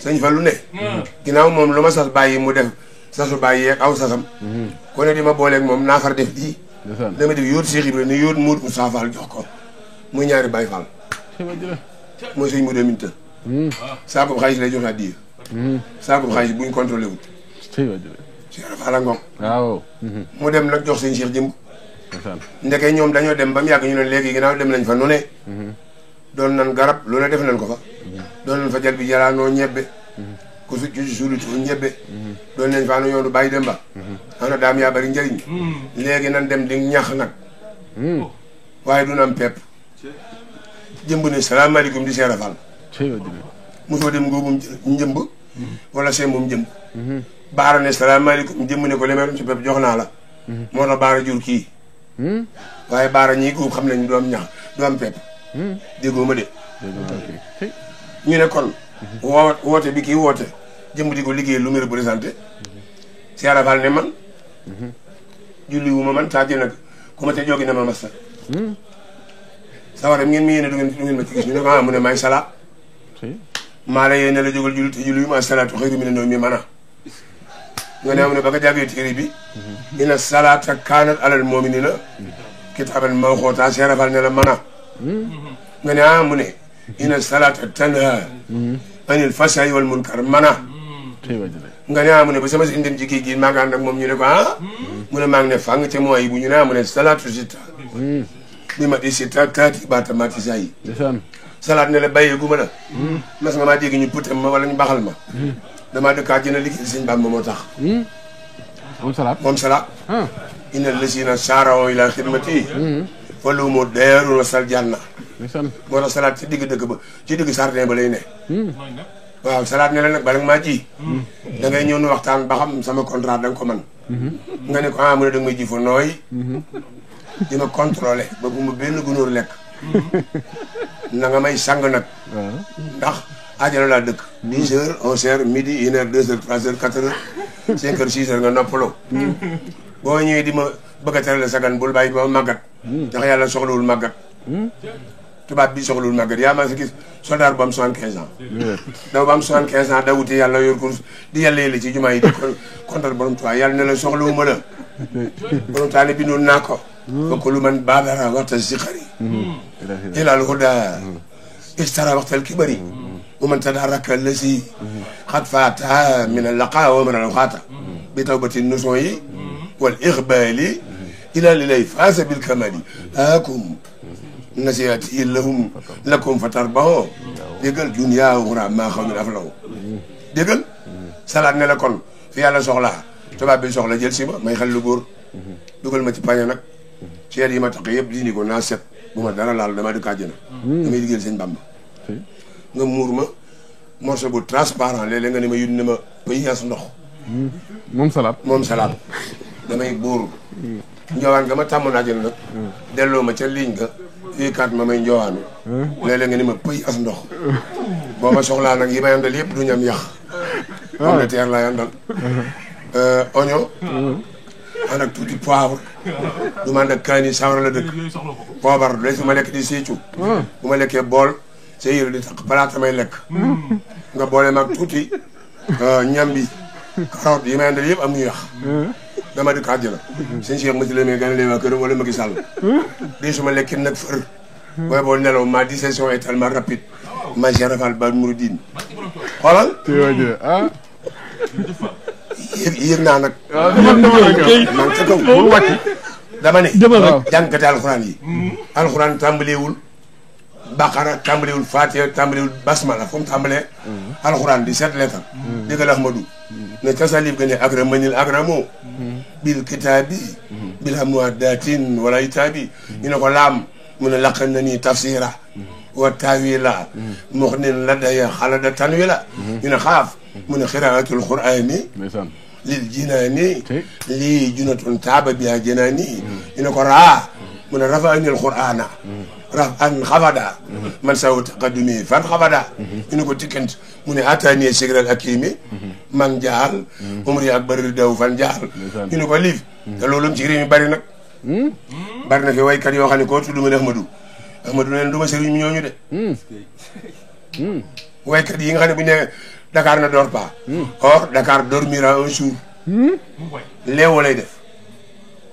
sëñ Fallou ne ginnaaw moom lu ma sas bàyyi mu def sasu bàyyi yeeg aw sasam ko ne di ma booleeg moom naa far def lii dama def yóot Cheikh Ibrahima ne yóot Mour Moussa Fall jox ko muy ñaari Baye Fall mooy sëñ mu deminta saako xaalis lay jox addiya saako xaalis buñ contrôlé wut Cheikh Fall Ngom waaw. mu dem nag jox sëñ Cheikh jëmb ndeke ñoom dañoo dem ba mu yàgg ñu ne léegi ginnaaw dem nañ fa nu ne doon nan garab lu ne def nañ ko fa doon nañ fa jal bi jalaanoo ñebbe ku su ci suulutu ñebbe doon nañ fa anu yoonu bàyyi dem ba ana daam yaa bari njëriñ léegi nan dem di ñax nag waaye du na am pepp jëmb ne salaamaaleykum di Cheikh Fall mosoo dem ngóobum njëmb wala sembum jëmb baara ne salaamaaleykum jëmb ne ko li may doon ci pepp jox naa la moo tax baara jur kii waaye baara ñii góob xam nañ du am ñax du am pepp déggoo ma de ñu ne kon woote bi kii woote jëmb di ko liggéey lu mu représenté Cheikh Fall ne man julli wu ma man taaji nag ku ma te jógi na ma masta sawaram ngeen mi yéene du ngeen ma ci gis ñu ne ko mu ne maay salaat maa la yéene la jógal julli te julli yu ma salaatu xëyru mi ne nooy mi mana nga ne am ne ba nga jàggee téere bi inna salaata kaanat alal mu'minina kitaaban mawquuta Cheikh Fall ne la mana nga ne mu ne inna salaata tanha anil fahshaa'i wal munkar mana nga ne mu ne ba sama si dem ci géej gi maa ngi ànd ak moom ñu ne ko mu ne maa ngi ne fàng ca mooy bu ñu ne mu ne salaatu sitta bi ma di sitta taati baata maati saa yi salaat ne la bàyyee gu ma la mas nga maa dégg ñu putem ma wala ñu baxal ma damaa dëkkaa jëna liggéey sëñ Bamba moo tax moom salaat inna lasina saarao ila xidmati falu mu deerun wasal janna moo tax salaat ci digg dëkk ba ci digg sardin ba lay ne waaw salaat ne la nag bala nga maa ji da ngay ñëw nu waxtaan ba xam sama contrat da nga ko man nga ne ko mu ne da nga may ji fa nooy di ma contrôlé ba bu ma benn gunóor lekk na nga may sang nag ndax ajala laa dëkk 10 heures 11 heures midi 1 heure 2 heures 3 heures 4 heures 5 heures 6 heures nga noppaloo boo ñëwee di ma bëgg a terale sagan bul bàyyi ba ma màggat ndax yàlla soxlawul màggat tubaab bi soxlawul màggat yaa ma si gis soldat bu am 75 ans daw ba am 75 ans da wuti yàlla yor course di yàlla yële ci jumaa yi di kontal borom tubaab yàlla ne la soxlawuma la borom tubaab ne bindoon naa ko bokk lu man baabara waxta si xari ilal huda istara waxtal kibari wa man tadaraka lasi xat faata min al laqa wa min al xaata bi tawbati nuson yi wal ixbaali ila lilay faasa bil kamali akum nasihati lahum lakum fatarbaho déggal dunya wura maa xaw min aflaw déggal salaat ne la kon fi yàlla soxlaa tubaab bi soxla jël si ma may xel lu góor dugal ma ci pañe nag ceer yi ma tax yëpp dindi ko naa set bu ma dara laal dama dëkk àjjana damay liggéeyal sëñ Bamba nga muur ma morceau bu transparent léeg-léeg nga ne ma yud ne ma pëyas ndox moom salaat damay buur njoowaan nga ma tàmmoon àjjana nag delloo ma ca ligne ga fii kat ma may njoowaanu léeg-léeg nga ne ma pëyas ndox boo ma soxlaa nag yi may àndal yëpp du ñam yàq pomme de terre laay àndal oignon ànd ak tuuti poivre du ma ànd ak kaani sawra la dëkk poobar day su ma lekk di siicu bu ma lekkee bool sa yére di tax palaata may lekk nga boole mag tuuti ñam bi carotte yi may àndal yëpp am ñu yàq dama dëkk àjjana sëñ Cheikh Mati la mee gane lee waa këram wala Macky Sall day su ma lekkee nag fër booy boo nelaw ma digestion est tellement rapide ma Cheikh Fall Ba Mouridine xoolal yëg naa nag man ca kaw bul wàcc dama ne jàngkati alxuraan yi alxuraan tàmbaleewul baqara tàmbaleewul fatiha tàmbaleewul basmala fu mu tàmbalee alxuraan di 7 lettres déggal Ahmadou ne tasalib ga ne agramanil agramo bil kitaabi bil amwadatin wala itaabi ñu ne ko laam mu ne laqan na nii tafsira wa tawila muxnin ladaya xalada tanwila ñu ne xaaf mu ne xiraatul qur'ani lil jinaani lii junatun taaba biha jinaani ñu ne ko raa mu ne rafa anil qur'ana raf an xafada man saw taqaddumi fan xafada ñu ne ko tikkant mu ne atani sigral akimi man jaal umri ak bari daw fan jaal ñu ne ko liif te loolu ci réew mi bari nag bari na fi waykat yoo xam ne koo tudd ma ne Ahmadou neen du ma sëriñ mi ñooñu de waykat yi nga xam ne bu ñu nee Dakar ne dort pas or Dakar dormira un jour léewo lay def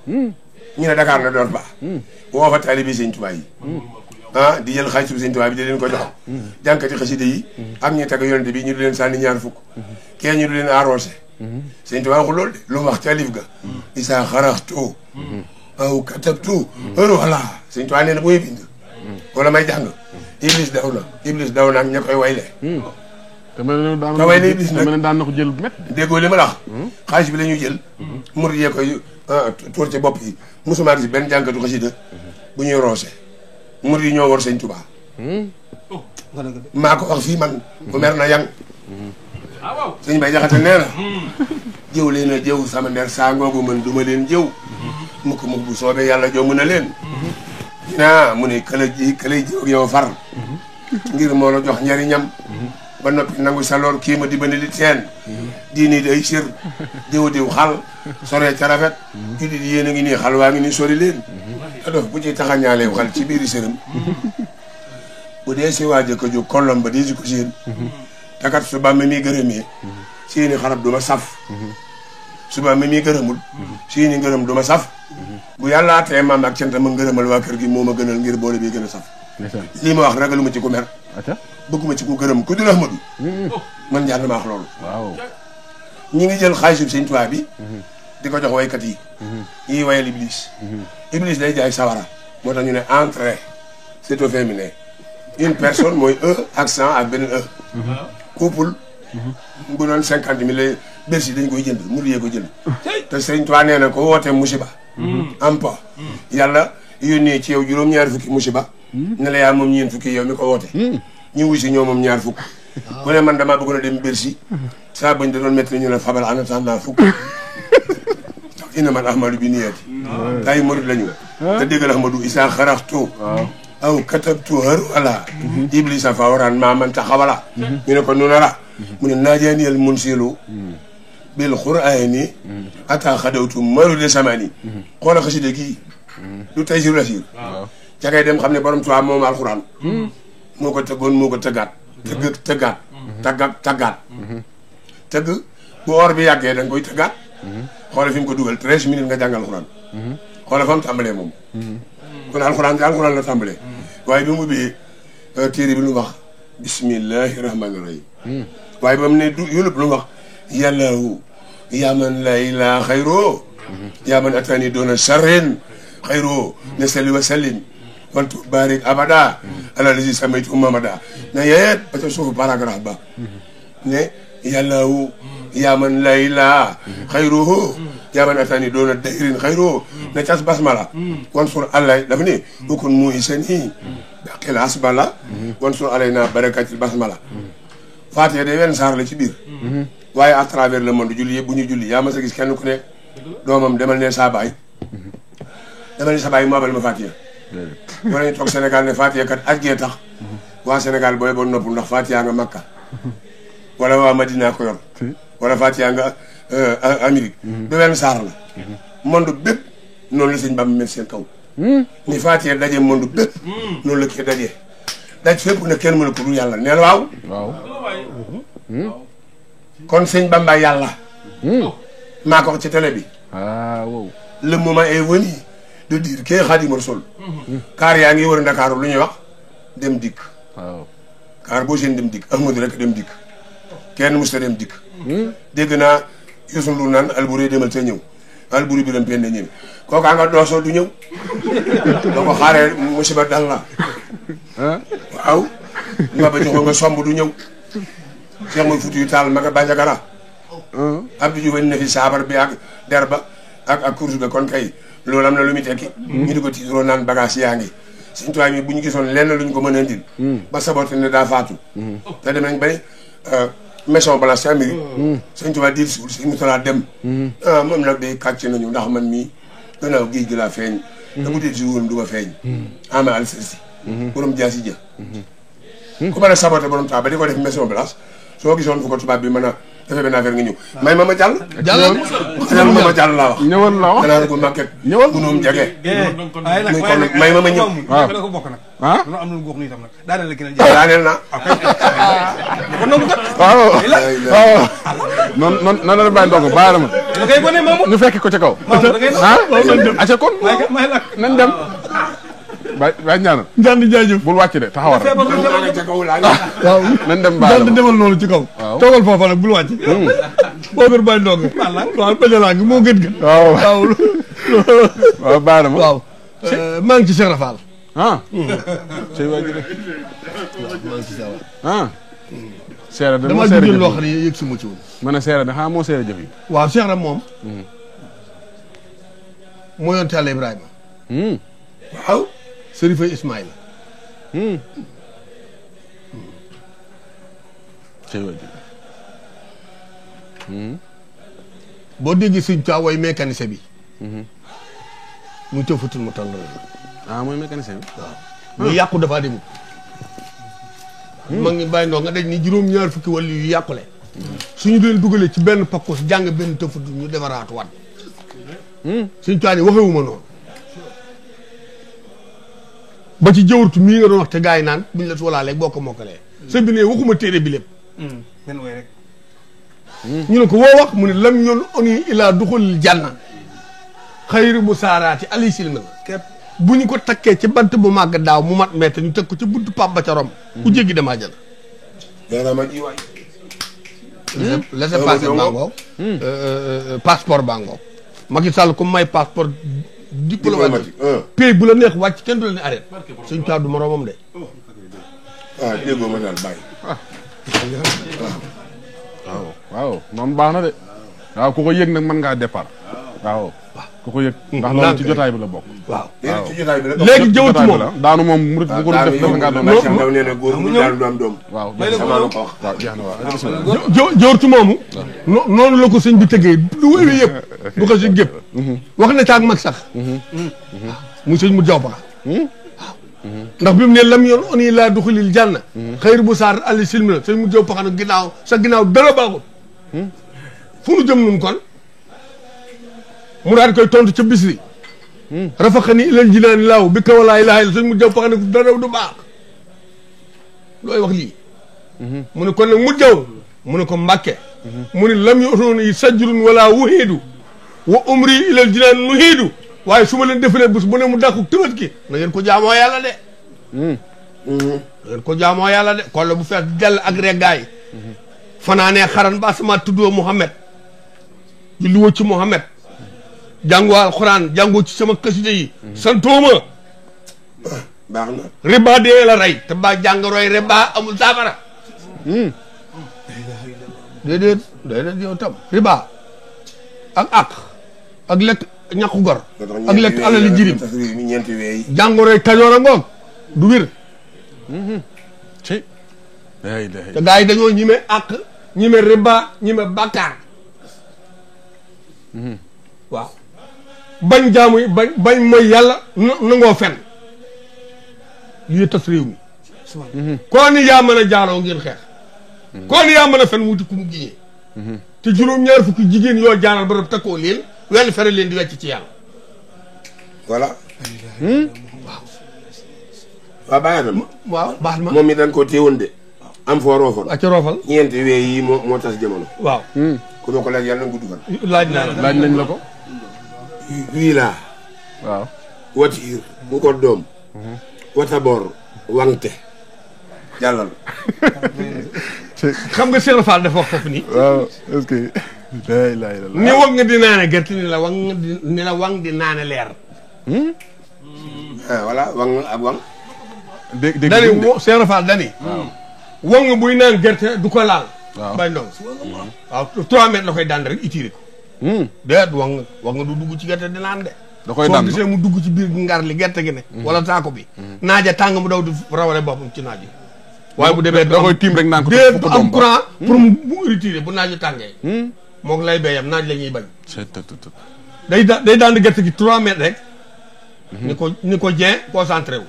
ñu ne Dakar ne dort pas woo fa taalibe Sëñ Tuubaa yi di jël xaalis Sëñ Tuubaa bi di leen ko jox jànkati xasida yi ak ñi tagg yonente bi ñu di leen sànni 2 fukk kee ñu di leen arrosé sëñ Tuubaa waxul loolu de lu mu wax ca alif ga isa xaraxtu aw katabtu voilà sëñ Tuubaa nee na bu may bind wala may jàng iblis daw na ak ña koy wayle te mel ne daan te wayle iblis nag daan na ko jël met déggoo li ma la wax xaalis bi la ñuy jël murid yee koy tuur ci bopp yi musuma gis benn jànkatu xasida bu ñuy roose murid yi ñoo war sëñ Tuubaa maa ko wax fii man bu mer na yang sëñ Bay Jaxate nee na jëw leen a jëw sama nder saa ngoogu man duma leen jëw mukk bu soobee yàlla jëw mën a leen naa mu ne këla jëw ak yow far ngir moo la jox njariñam ba noppi nangu sa lor kii ma di bani li teen diini day sir diw xal soree ca rafet judi di yéen a ngi nii xal waa ngi nii sori leen a dof bu ci taxañaalew xal ci biiri sërëm bu dee si waaje ko jóg kollom ba dee si ko seen takat suba mi muy gërëmee seeni xarab du ma saf suba mi muy gërëmul seeni ngërëm du ma saf bu yàlla atee maam ak canta ma ngërëmal waa kër gi moo ma gënal ngir boole bi gën a saf lii ma wax ragaluma ci ku mer bëgguma ci ku gërëm ku dul Ahmadu man jaar na ma wax loolu waaw ñi ngi jël xaalisub sëñ Tuubaa bi di ko jox waykat yi ñiy wayal iblis day jaay sawara moo tax ñu ne entrée c'est au féminin une personne mooy accent ak beneen couple bu doon 50 000 Bercy dañ koy jënd mu yee ko jënd te sëñ Tuubaa nee na ko woote musiba am pa yàlla yónnee ci yow juróom-ñaari fukki musiba ne la yaa moom ñeen fukki yow mi ko woote ñu wusi ñoo moom ñaar fukk bu ne man damaa bëggoon a dem Bercy saa bañ da doon métti ñu ne fabal en attendant fukk tax ina man ahmadu bi niyeeti tay murid lañu te déggal ahmadu isa xaraxtu aw katabtu haru ala iblisa fa waraan maa man taxawala ñu ne ko nunara mu ne naajaaniyal munsilu bil qur'ani ata xadawtu malu de samani xoola xasida gii du tay sir la sir ca kay dem xam ne borom Tuubaa moom alxuraan moo ko tëggoon moo ko tëggaat tëgg bu or bi yàggee da nga koy tëggaat xoola fi mu ko dugal 13 minutes nga jàng alxuraan xoola fa mu tàmbalee moom kon alxuraan la tàmbalee waaye bi mu ubbee téere bi lu wax bismillahi rahmaani rahim waaye ba mu ne du yulub lu wax yàllahu yaa man la ilaha xayroo yaa man atani doona sarren xayroo ne salli wa sallim waltu barik abada ala lazi samaytu mamada na yeet ba ca suufu paragraphe ba ne yàllahu yaa man la ilaha xayroo yaa man atani doona dayrin xayroo na cas basmala wan sur allah dafa ne ukun mu isani baqil asbala wan sur alayna barakatil basmala Faatiha de wenn saar la ci biir waaye à travers le monde julli yëpp bu ñu julli yaa ma sa gis kenn ku ne doomam demal ne saa baay mu abal ma Faatiha wala ñu toog Sénégal ne Faatiha kat aj gee tax waa Sénégal booy ba nopp ndax Faatiha nga Makka wala waa Madina ko yor wala Faatiha nga Amérique du wenn saar la monde bépp noonu la sëñ Bamba mel seen kaw ni Faatiha daje monde bépp noonu la kii daje daj fépp ne kenn mënu ko du yàlla neel waaw kon sëñ Bamba yàlla maa ko wax ci télé bi le moment est venu de dire que Xaadimu Rasuul kaar yaa ngi wër Ndakaaru lu ñuy wax dem dikk kaar boo seen dem dikk Ahmadu rek dem dikk kenn musta dem dikk dégg naa Youssou Ndour naan Alboury demal te ñëw Alboury Biram Penda ñëw kookaa nga doosoo du ñëw doo ko xaaree musiba dal la waaw nga ba joxo nga somb du ñëw Cheikh mooy Fuuti yu taal ma nga Bandiagara Abdou Diouf ne fi saabar bi ak der ba ak course ba kon kay loolu am na lu muy tekki ñu di ko tiituroo naan bagage yaa ngi Sëñ Tuubaa mi bu ñu gisoon lenn lu ñu ko mën a indil ba saboté ne daa faatu te dem nañ ba Maison Blanche ci Amérique Sëñ Tuubaa diir suul Sëñ Murtala dem moom nag day kàcc nañu ndax man mii gannaaw géej gi laa feeñ te bu dee si wóorum du ma feeñ ama alsasi borom jaasi ja ku mën a saboté borom Tuubaa ba di ko def Maison Blanche soo gisoon fu ko tubaab bi mën a defee benn affaire nga ñëw may ma jàll ma ma jàll laa wax ñëwal la wax danaa ko màkket ñëwal munoom jege muy kon may ma ñëw waaw ko bokk nag dana am lu gox ni tam nag daaneel la gën a daaneel na kon noonu kat waaw noonu la bàyyi ndongo bàyyi la ma da ngay bone maamu ñu fekk ko ca kaw da ngay aca kon may lakk nañ dem Baye ñaanal. Njandi jaajëf. bul wàcc de taxawal rek. waaw nañ dem baal Njandi demal noonu ci kaw. waaw toogal foofa nag bul wàcc. boo gën bàyyi ndongo. waaw bajalaa ngi moo gën ga. waaw waaw. waaw baax na ma. waaw. maa ngi ci Cheikh Rafal. ah. sëñ waa ji de. maa ngi ci Cheikh Rafal. ah. seere de damaa moo seere jugee jëf loo xam ne yëg si ma ci woon. ma ne seere de xanaa moo seere jëf yi. waaw Cheikh Rafal moom. moo yonte Yàlla Ibrahima. waaw. Sërifa Ismaïla. sëñ waa ji. boo déggee suñ caa way mécanicien bi. muy tëfatul mu toll ah mooy mécanicien bi. waaw lu yàqu dafaa demul. ma ngi bàyyi ndoo nga daj ni juróom-ñaar fukki wàll yu yàqule. suñu leen dugalee ci benn pakkos jàng benn tëfatul ñu defaraatu wat. suñ caa ni waxewuma noonu. ba ci jëwrtu mii nga doon wax te gars yi naan buñ la soolaalee boo ko mokkalee. sëñ bi ne waxuma téere bi lépp. ñu ne ko woo wax mu ne lam yoon oni ilaa duxulil janna xayri bu saaraati ali silmina bu ñu ko takkee ci bant bu màgg daaw mu mat mette ñu teg ko ci buntu pap ba ca rom ku jéggi damaa jël laissez-passer bangoo passeport bangoo Macky Sall comme may passeport diplomatique pays bu la neex wàcc kenn du la ne arrêté suñ kaa du moroomam de ah déggoo ma daal bàyyi waaw waaw moom baax na de waaw ku ko yëg nag mën ngaa départ waaw ku ko yëg ndax loolu ci jotaay bi la bokk waaw ci jotaay bi la léegi jëwatu moom daanu moom murit bu ko def dafa ngaa doon Cheikh Ndaw nee na góor bu daanu du am doom waaw sama la ko wax waaw jeex na waaw jëwatu moomu noonu la ko sëñ bi tëggee lu wéy yëpp bu ko si gépp wax na caag mag sax mu sëñ mu jaw ba ndax bi mu ne lam yoon on yi laa duxulil jànna xëyr bu saar ali silmina sëñ mu jëw paxana ginnaaw sa ginnaaw dara baaxul fu nu jëm nun kon mu daal di koy tontu ca bisri rafaxani ilal jinaani laaw bi kawalaa ilaaha illa sëñ mu jëw paxana dara du baax looy wax lii mu ne kon nag mu jaw mu ne ko mbàkke mu ne lam yoon yi sajjurun wala wuhiidu wa umri ilal jinaani nuhiidu waaye su ma leen defalee bés bu ne mu dàqu tëbët ki na ngeen ko jaamoo yàlla de na ngeen ko jaamoo yàlla de kolle bu fees dell ak reggaay fanaanee xaran ba sama tuddoo Mouhamed julli woo ci Mouhamed jàngoo alxuraan jàngoo ci sama xasida yi santooma baax na riba dee la rey te ba jàngoroy riba amul saafara déedéet yow tam riba ak lekk ñàkku gor ak lekk alali jirim mi ñeenti weey jàngoroy kajoor a ngoog du wér ci te gars yi dañoo ñime ak ñime riba ñime bàkkaar waaw bañ jaamu bañ mooy yàlla nangoo fen lii tas réew mi koo ni yaa mën a jaaloo ngeen xeex koo ni yaa mën a fen wuti ku mu giñee te juróom-ñaar fukki jigéen yoo jaaral ba daf takkoo leen wenn fere leen di wecc ci yàlla voilà waaw bàyyi na waaw baax na moom mi dañ ko téewoon de am foo roofoon a ca roofal ñeenti wee yi moo tas jamono waaw ku ma ko laaj yàlla na gudd fan laaj naa la laaj nañ la ko wii laa waaw watiir bu ko doom wataboor wangte jàllal xam nga Cheikh Fall dafa wax foofu nii waaw est-ce que ni wag nga di naane gerte ni la wang di naane leer voilà wang ak wang dégg dani Cheikh Fall dani wang buy naan gerte du ko laal waaw bay ndong waaw 3 mètres la koy daan rek itiré ko déet wang du dugg ci gerte di naan de da koy soo daan gisee mu dugg ci biir ngar li gerte gi ne wala saako bi naaja tàng mu daw di rawale boppam ci naaj yi waaye bu demee da koy tiim rek naan ko déet du am courant pour mu retiré bu naaju tàngee moom lay béyam naaj la ñuy bañ day daan di gerte gi 3 mètres rek ni ko jeen concentré wu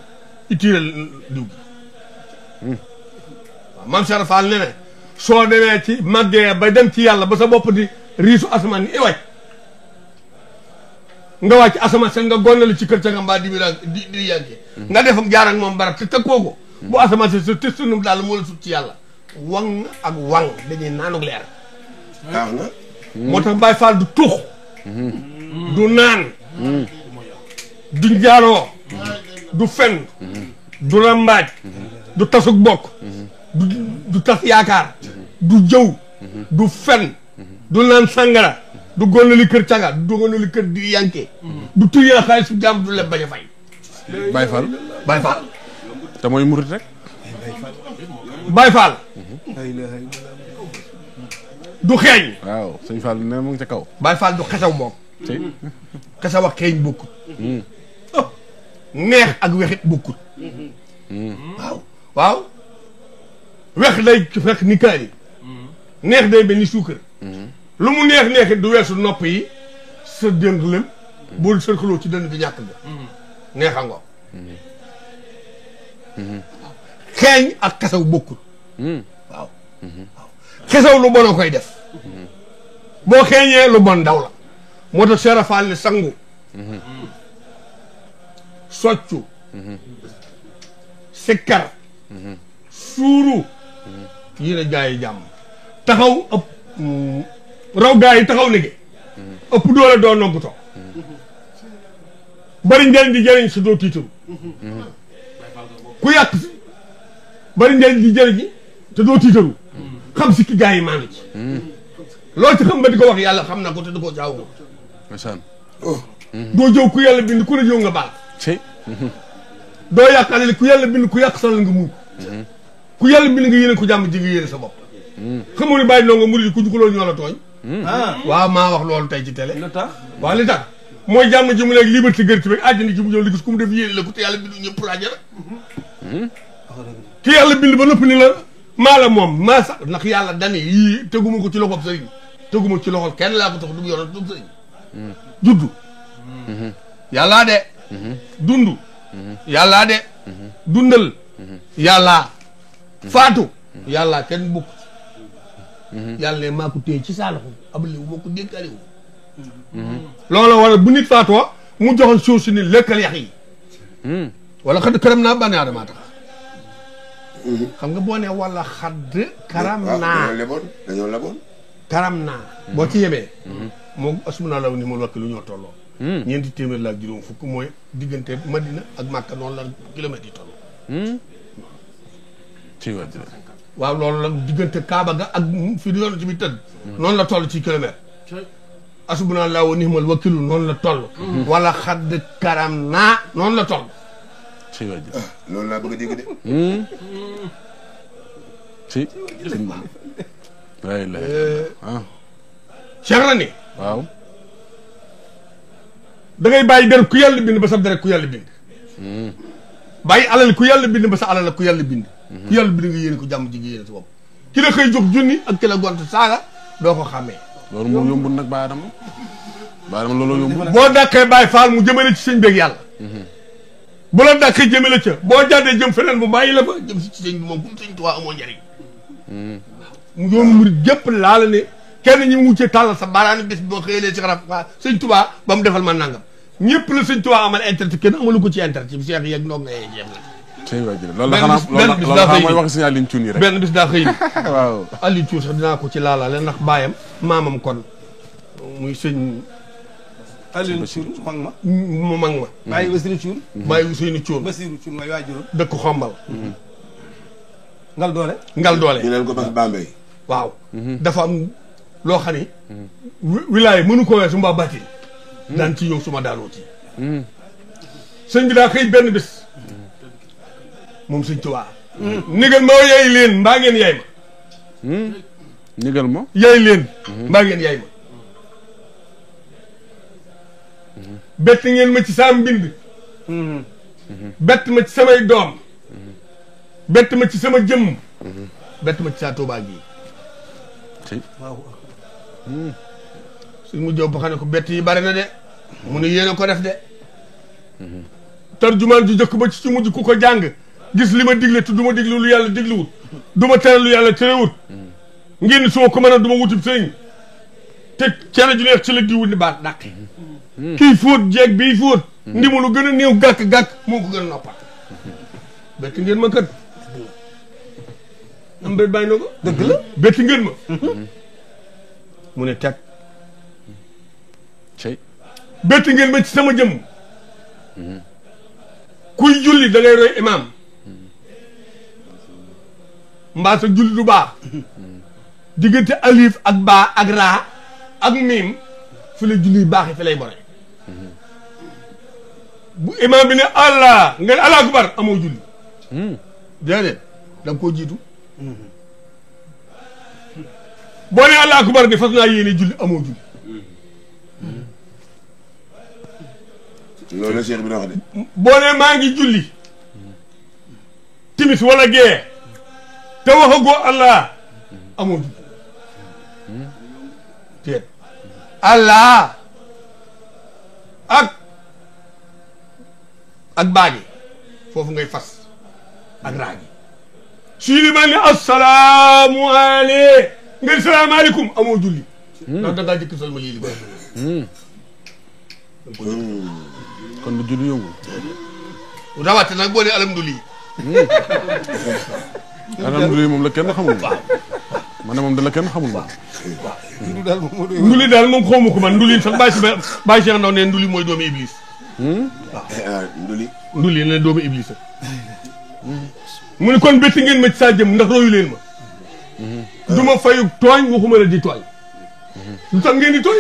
itiré diw gi waaw Mame Cheikh Fall ne ne soo demee ci màggee ba dem ci yàlla ba sa bopp di riisu asamaan ni iwaj nga wàcc asamaan seen nga gonnali ci kër ca nga mbaa di yàggee nga def jaar ak moom barab te tëkkoo ko bu asamaan si sa tëstanum daal moo la sut ci yàlla wang ak wang dañuy naanug leer baax na moo tax Baye Fall du tux du naan du njaaroo du fen du rambaaj du tasuk bokk du tas yaakaar du jëw du fen du naan sangara du gonali kër caga du gonali kër di yanke du tuyee xaalis su jàmm du leb bañ a fay Baye Fall Baye Fall te mooy murit rek Baye Fall du xeeñ waaw sëñ Fall ne mu ngi ca kaw Baye Fall du xesaw moom ci xesaw ak xeeñ bokkut neex ak wexit bokkut waaw wex day fekk ni kaani neex day mel ni suukar lu mu neex du weesu nopp yi sa dénk lëm boo sërxaloo ci dënn bi ñàkk nga neexa ngoo xeeñ ak xesaw bokkut waaw xesaw lu bon a koy def boo xeeñee lu bon daw la moo tax Cheikh Fall ne sangu soccu sikkar suuru yii ne gaa yi jàmm taxaw ëpp raw gaa yi taxaw liggéey ëpp doole doo noggutoo bari njëriñ di jëriñ si doo tiitaru ku yàq si bari njëriñ di jëriñ te doo tiitaru xam si ki gaa yi maa ngi ci loo ci xam ba di ko wax yàlla xam na ko te di ko jaaw doo jëw ku yàlla bind ku la jëw nga baal doo yàq alal ku yàlla bind ku yàq salal nga muñ ku yàlla bind nga yéene ko jàmm ji nga yéene sa bopp xamoo ne bàyyi ndongo murid ku loolu ñoo la tooñ waaw maa wax loolu tey ci télé waaw li tax mooy jàmm ji mu léegi liberté gërti rek àjjana ji mu ñëw li gis ku mu def yéene la ko te yàlla bindu ñëpp laaja la ki yàlla bind ba noppi ni la maa la moom maa sax ndax yàlla dani yii teguma ko ci loxob sëriñ teguma ci loxol kenn laa ko tax du yoon du sëriñ juddu yàllaa de dund yàllaa de dundal yàllaa faatu yàllaa kenn bokk yàlla ne maa ko téye ci saa loxo abali wu moo ko dénkaale wu loolu wala bu nit faatoo mu joxoon suuf si ni lekkal yax yi wala xadd karam naa bànne aadamaa tax xam nga boo ne wala xadd karam naa dañoo leboon karam naa boo ci yemee moo asmunaa law ni mul wakki lu ñoo tolloo ñeenti téeméer la ak juróom fukk mooy diggante Madina ak Màkka noonu la kilomètres yi toll waaw loolu la diggante Kaaba ga ak fi yoon ci bi tëdd noonu la toll ci kilomètre asubunaa laa wa nihmal wakilu noonu la toll wala xadd karam naa noonu la toll loolu laa bëgg a dégg de ci Cheikh la ni waaw da ngay bàyyi der ku yàlla bind ba sa deret ku yàlla bind bàyyi alal ku yàlla bind ba sa alal ku yàlla bind ku yàlla bind nga yéene ko jàmm ji nga yéene sa bopp ki la koy jox junni ak ki la gont saaga doo ko xàmmee loolu moo yombul nag Baye Adama loolu yombul boo dàkkee Baye Fall mu jëmale ci sëñ beeg yàlla bu la dàkkee jëmale ca boo jàddee jëm feneen bu bàyyi la fa jëm si ci sëñ bi moom fu mu sëñ Tuubaa amoo njëriñ mu yoonu murid gépp laa la ne kenn ñi mu wuccee tàllal sa baaraani bés boo xëyalee si xaraf waa sëñ Tuubaa ba mu defal ma nangam ñëpp la sëñ Tuubaa amal intérêt kenn amalu ko ci intérêt ci Cheikh yeeg ndoog nga yee jeem la loolu la xanaa loolu mooy wax si Alioune Thioune yi rek benn bis daa xëy ni waaw Alioune Thioune sax dinaa ko ci laalaale ndax baayam maamam kon muy sëñ Alioune Thioune mag ma mu mag ma bàyyi Ousseynou Thioune bàyyi Ousseynou Thioune Bassirou Thioune mooy waajuram dëkk xombal ngal doole ngal doole ñu neen ko bas Bambey waaw dafa am loo xam ni wilaay mënu ko weesu mbaa bàtti daan ci ñëw suma daanoo ci sëñ bi daa xëy benn bés moom sëñ Tuubaa nigal ma yey leen mbaa ngeen yay ma nigal ma yey leen mbaa ngeen yay ma bett ngeen ma ci saa mbind bett ma ci samay doom bett ma ci sama jëmm bett ma ci saa Tuubaa gi waaw suñ mu jow ba xam ne ko bett yi bari na de mu ne yéen a ko def de tarjumaan ju jëkk ba ci mujj ku ko jàng gis li ma digle te du ma digle lu yàlla diglewut du ma tere lu yàlla terewut ngeen soo ko mën a du ma wutib sëriñ te cere ju neex ci la diwut ni baat dàq kii fóot jeeg bii fóot ndimu lu gën a néew gàkk-gàkk moo ko gën a noppal bett ngeen ma kat am bet bàyyi na ko dëgg la bett ngeen ma mu ne teg bett ngeen ma ci sama jëmm kuy julli da ngay roy imaam mbaa sa julli du baax diggante alif ak baa ak raa ak miim fi la julli baax yi fi lay bore bu imaam bi ne allah nga ne allah akbar amoo julli déedéet da nga koo jiitu boo ne allah akbar di fas naa yéene julli amoo julli loolu la Cheikh bi na wax de. boo ne maa ngi julli timis wala gee te waxagoo allah amoo julli teet allah ak baagi foofu ngay fas ak raagi suy li ma ne assalaamu aley nga ni salaamaaleykum amoo julli ndax da ngaa jëkk sol ma lii li ba kon lu julli yëngu rawate nag boo ne alhamdulilah alhamdulilah moom la kenn xamul man ne moom da la kenn xamul moom nduli daal moom xawma ko man nduli sax bàyyi Cheikh Ndaw ne nduli mooy doomu iblis waaw nduli ne doomu iblis mu ne kon bétti ngeen ma ci saa jëm ndax royu leen ma du ma fayu tooñ waxuma la di tooñ lu tax ngeen di tooñ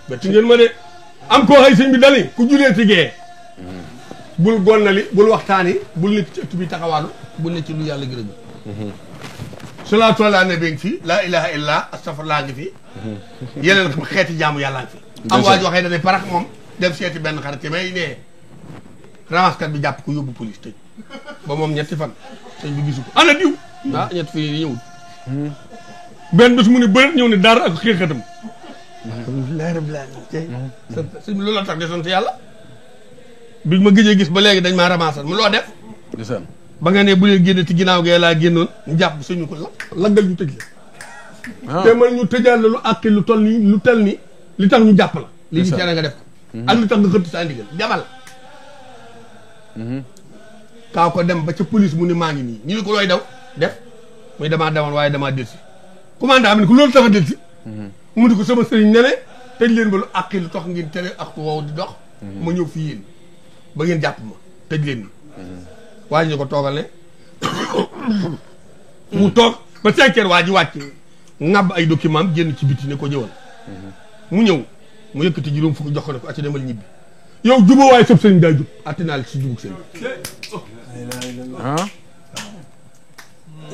bétti ngeen ma de am koo xëy sëñ bi dani ku julee ti gee bul gonnali bul waxtaani bul nekk ci ëtt bi taxawaalu bul nekk ci lu yàlla gërëm salaatu ala nabi ngi fi laa ilaha illa astafurlaa ngi fi yeneen xeeti jaamu yàlla ngi fi am waa ji waxee dane parax moom dem seeti benn xarit ci may nee ramaskat bi jàpp ko yóbbu police tëj ba moom ñetti fan sëñ bi gisu ko ana diw ah ñetti fan yi ñëwul benn bés mu ne bëreet ñëw ne daara ak xeexatam alhamdulilah rabbil alamin sëñ bi loolu la tax desoon si yàlla bi ma gëjee gis ba léegi dañ maa ramasal mu loo def ba nga ne bu leen génne ci ginnaaw gee laa génnoon ñu jàpp suñu ko laggal ñu tëj la te man ñu tëjaal la lu àqi lu toll ni lu tel ni li tax ñu jàpp la li ñu tere nga def ko ak li tax nga xëtt sa ndigal demal kaa ko dem ba ca police mu ne maa ngi nii ñu ne ko looy daw def muy damaa demoon waaye damaa delsi commandant am ne ko loolu tax a delsi mu ne ko sama sëriñ ne ne tëj leen ba lu àqi lu tax ngeen tere axtu wow di dox ma ñëw fi yéen ba ngeen jàpp ma tëj leen ni waa ji ñu ko toogal ne mu toog ba 5 heures waa ji wàcc ŋàbb ay document am génn ci biti ne ko ñëwal mu ñëw mu yëkkati juróom fukk jox ko ne ko acca demal ñibbi yow juboo waaye sëb sëriñ daa jub attinaal si jubug sëriñ